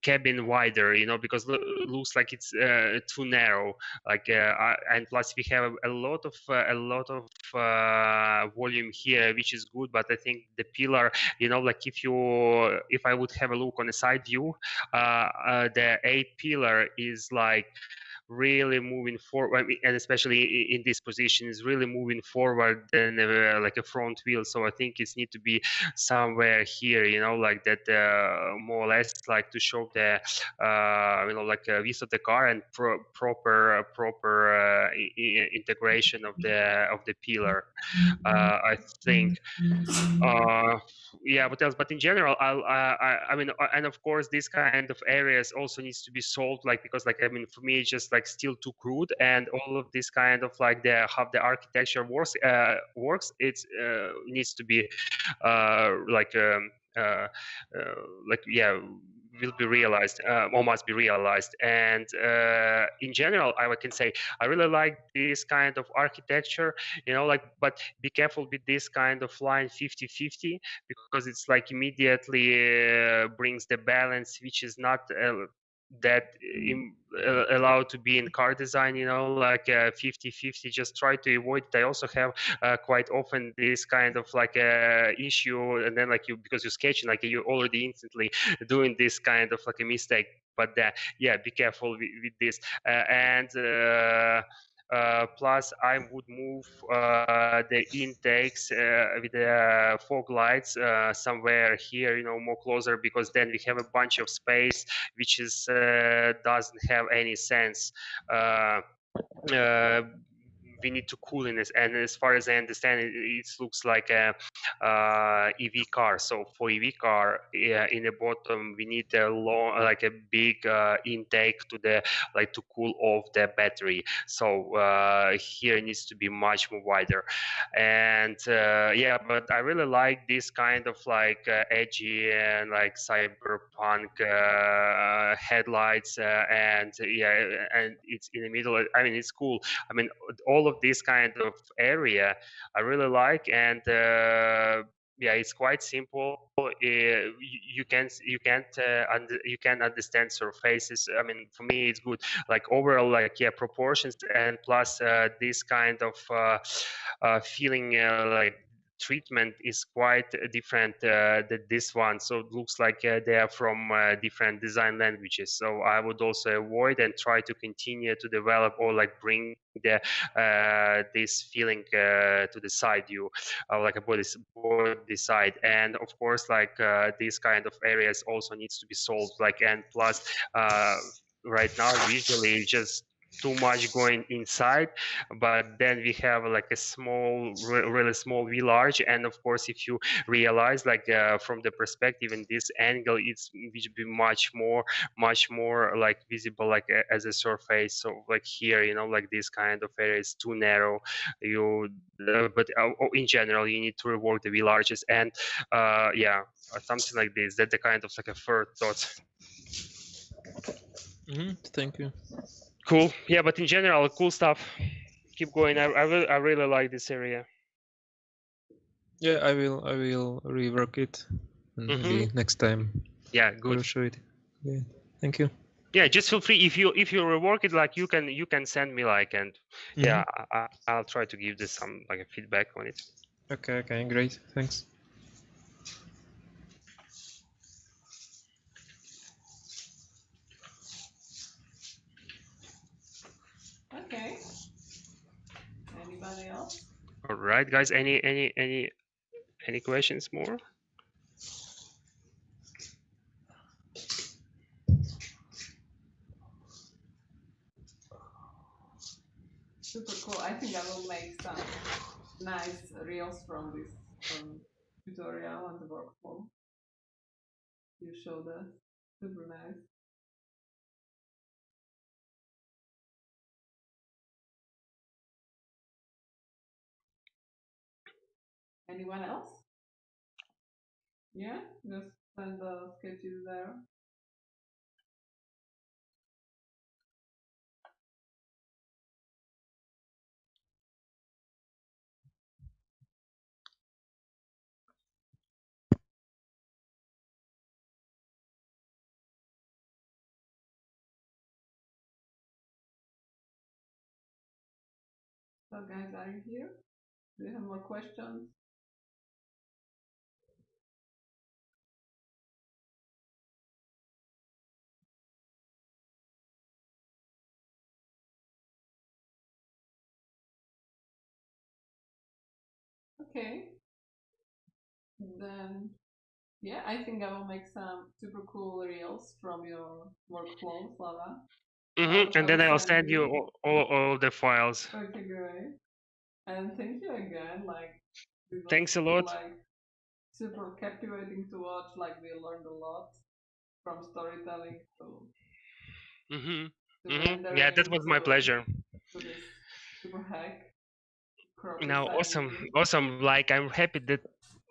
S8: cabin wider, you know, because looks like it's too narrow, like and plus we have a lot of volume here, which is good. But I think the pillar, you know, like if I would have a look on the side view, the 8 pillar is like really moving forward, and especially in this position is really moving forward than like a front wheel. So I think it's need to be somewhere here, you know, like that, more or less like to show the you know, like width of the car and proper integration of the pillar, I think. Yeah, what else? But in general, I mean, and of course, this kind of areas also needs to be solved, like, because like, I mean, for me, it's just like still too crude, and all of this kind of like how the architecture works, it needs to be yeah, will be realized, or must be realized. And in general, I can say I really like this kind of architecture, you know, like, but be careful with this kind of line 50-50, because it's like immediately brings the balance, which is not that allowed to be in car design, you know, like 50-50. Just try to avoid it. I also have quite often this kind of like issue, and then like because you're sketching, like you already instantly doing this kind of like a mistake. But yeah, be careful with this. Plus, I would move the intakes with the fog lights somewhere here, you know, more closer, because then we have a bunch of space which is doesn't have any sense. We need to cool in this, and as far as I understand, it looks like a EV car. So for EV car, in the bottom, we need a long, like a big intake to the to cool off the battery. So here it needs to be much more wider. And yeah, but I really like this kind of like edgy and like cyberpunk headlights, and yeah, and it's in the middle. I mean, it's cool. I mean, all of this kind of area I really like. And yeah, it's quite simple. You can understand surfaces. I mean, for me, it's good. Like overall, like, yeah, proportions, and plus this kind of feeling like treatment is quite different than this one. So it looks like they are from different design languages. So I would also avoid and try to continue to develop, or like bring the this feeling to the side view, like a body side. And of course, like these kind of areas also needs to be solved. Like, and plus right now usually just too much going inside, but then we have like a small, really small wheel arch. And of course, if you realize, like from the perspective in this angle, it's will be much more like visible, like as a surface. So like here, you know, like this kind of area is too narrow. But in general, you need to rework the wheel arches, and yeah, something like this. That's the kind of like a first thought.
S11: Thank you.
S8: Cool. Yeah, but in general, cool stuff. Keep going. I really like this area.
S11: Yeah, I will rework it, and maybe next time.
S8: Yeah, good.
S11: I will show it. Yeah, thank you.
S8: Yeah, just feel free, if you rework it, like you can send me, like, and yeah, I'll try to give this some like a feedback on it.
S11: Okay, great, thanks.
S2: Okay. Anybody else?
S8: All right, guys. Any questions more?
S2: Super cool. I think I will make some nice reels from this tutorial and the workflow you showed us. Super nice. Anyone else? Yeah, just send the sketches there. So guys, are you here? Do you have more questions? Okay. Then, yeah, I think I will make some super cool reels from your workflow, Slava.
S8: And then I'll send you all the files.
S2: Okay, great. And thank you again. Like,
S8: Thanks a lot.
S2: Like, super captivating to watch. Like, we learned a lot from storytelling to rendering.
S8: Yeah, that was my pleasure.
S2: To this super hack.
S8: Now, awesome. Like, I'm happy that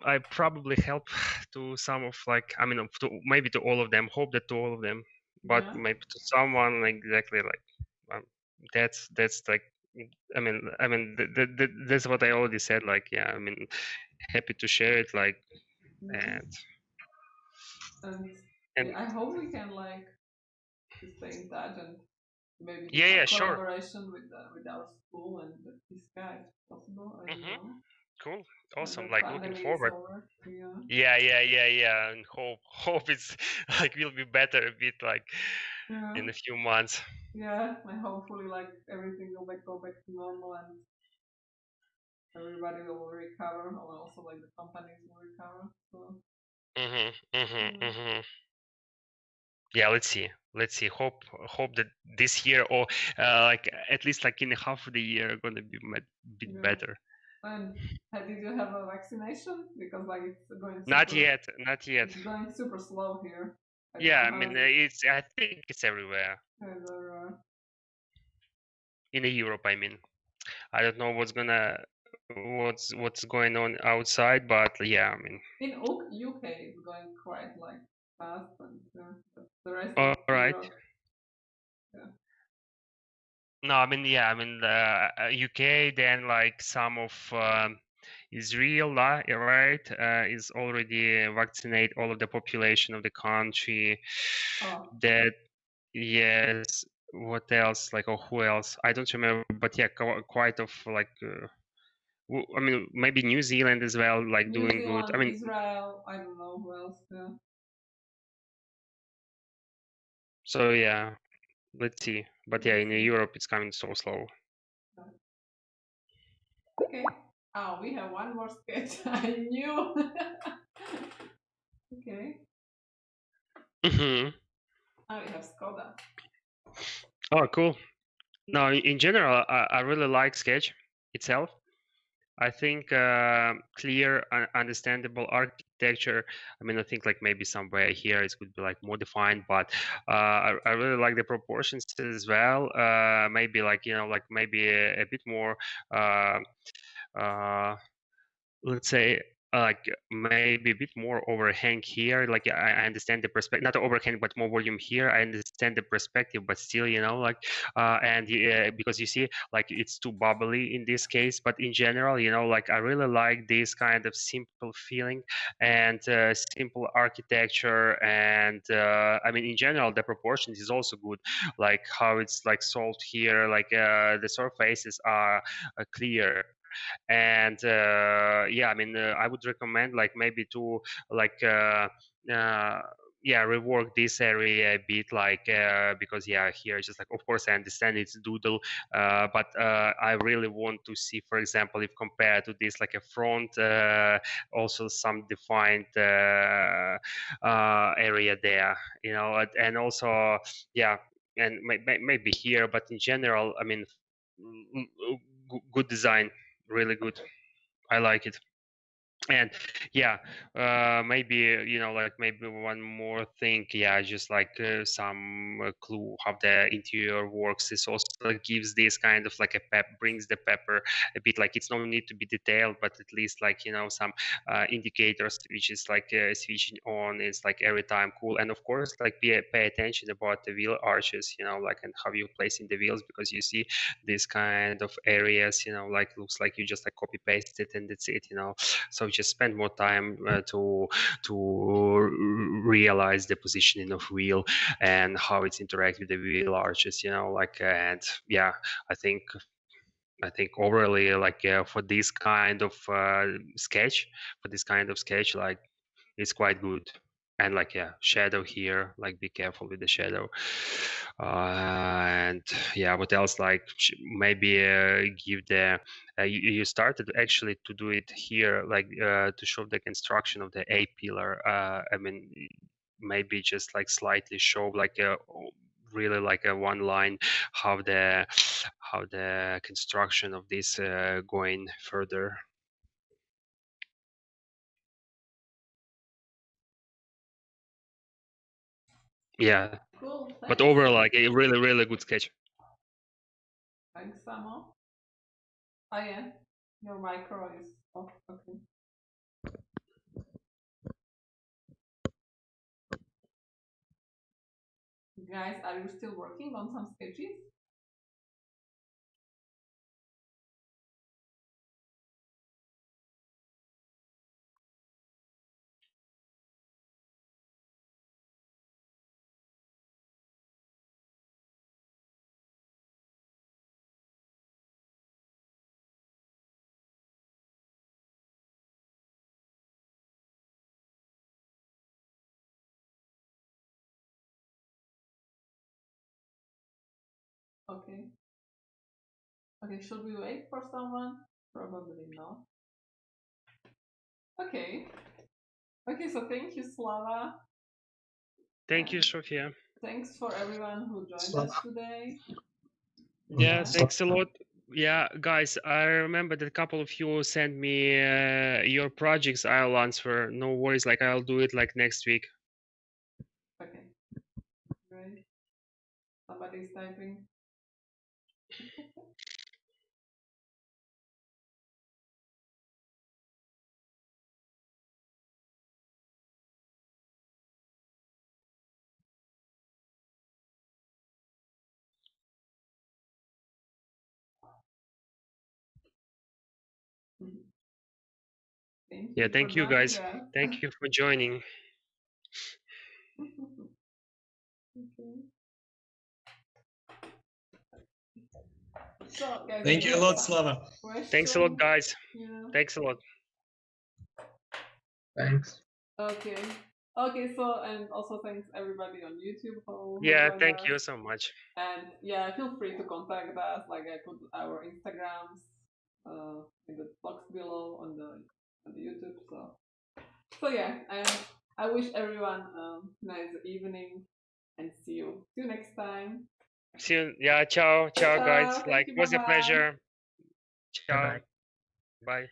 S8: I probably help to some of, like, I mean, maybe to all of them. Hope that to all of them, but maybe to someone exactly like that's like. I mean, that's what I already said. Like, yeah, I mean, happy to share it. Like,
S2: and I hope we can like to stay in touch and maybe do some
S8: sure.
S2: collaboration with our school and the KISKA if possible. I don't know.
S8: Cool, awesome. Like, looking forward.
S2: Over.
S8: Yeah. And hope it's like will be better a bit like in a few months.
S2: Yeah, and hopefully like everything will go back to normal and everybody will recover, and also like the companies will recover. So.
S8: Yeah, let's see. Hope that this year or like at least like in half of the year gonna be a bit better.
S2: And did you have a vaccination? Because like it's going.
S8: Not yet.
S2: It's going super slow here.
S8: I mean, I think it's everywhere. In Europe, I mean, I don't know what's going on outside, but yeah, I mean.
S2: In UK, it's going quite like fast, and the rest
S8: of Europe.
S2: Yeah.
S8: No, I mean, the UK, then like some of Israel, right, is already vaccinate all of the population of the country. That, yes. What else? Like, or who else? I don't remember, but yeah, quite of like. I mean, maybe New Zealand as well, like doing good. I mean,
S2: Israel. I don't know who else. Yeah.
S8: So yeah, let's see. But yeah, in Europe, it's coming so slow.
S2: Okay. Oh, we have one more sketch. I knew. Okay. Now we have Skoda.
S8: Oh, cool. No, in general, I really like Sketch itself. I think clear, understandable architecture. I mean, I think like maybe somewhere here it could be like more defined, but I really like the proportions as well. Maybe like like maybe a bit more. Let's say like maybe a bit more overhang here. Like I understand the perspective, not overhang, but more volume here. I understand the perspective, but still, like, and because you see, like it's too bubbly in this case. But in general, like I really like this kind of simple feeling and simple architecture. And I mean, in general, the proportions is also good. Like how it's like solved here. Like the surfaces are clear. And yeah, I mean, I would recommend like maybe to like yeah, rework this area a bit, like because yeah, here just like, of course I understand it's doodle, but I really want to see, for example, if compared to this like a front, also some defined area there, you know, and also yeah, and maybe here, but in general, I mean, good design, really good. I like it. And yeah, maybe, you know, like maybe one more thing, yeah, just like some clue how the interior works. This also gives this kind of like a brings the pepper a bit, like it's no need to be detailed, but at least like, you know, some indicators which is like switching on is like every time cool. And of course, like pay attention about the wheel arches, you know, like, and how you placing the wheels, because you see this kind of areas, you know, like looks like you just like copy paste it and that's it, you know. So just spend more time to realize the positioning of wheel and how it's interact with the wheel arches, you know, like, and yeah, I think overally, like for this kind of sketch, like it's quite good. And like, yeah, shadow here, like be careful with the shadow. And yeah, what else, like maybe give the you started actually to do it here, like to show the construction of the A pillar. I mean, maybe just like slightly show like a really like a one line how the construction of this going further. Yeah,
S2: cool.
S8: But overall, like a really good sketch.
S2: Thanks, Samo. Oh yeah, your micro is off. Okay. Guys, are you still working on some sketches? Okay. Okay, should we wait for someone? Probably not. Okay. Okay, so thank you, Slava.
S8: Thank you, Sofia.
S2: Thanks for everyone who joined us today.
S8: Yeah, thanks a lot. Yeah, guys, I remember that a couple of you sent me your projects. I'll answer. No worries. Like I'll do it like next week.
S2: Okay. Great. Somebody's typing.
S8: Thank you guys. Thank you for joining.
S2: Okay. So, guys,
S10: thank you a lot, Slava.
S8: Thanks a lot, guys.
S2: Yeah.
S8: Thanks a lot.
S9: Thanks.
S2: Okay. Okay, so, and also thanks everybody on YouTube who
S8: Thank
S2: us.
S8: you so much.
S2: And yeah, feel free to contact us. Like I put our Instagrams in the box below on the YouTube. So yeah, and I wish everyone nice evening and see you next time.
S8: See you. Yeah, ciao, guys.
S2: Thank
S8: Like,
S2: you,
S8: was a
S2: bye-bye.
S8: pleasure. Ciao. Bye.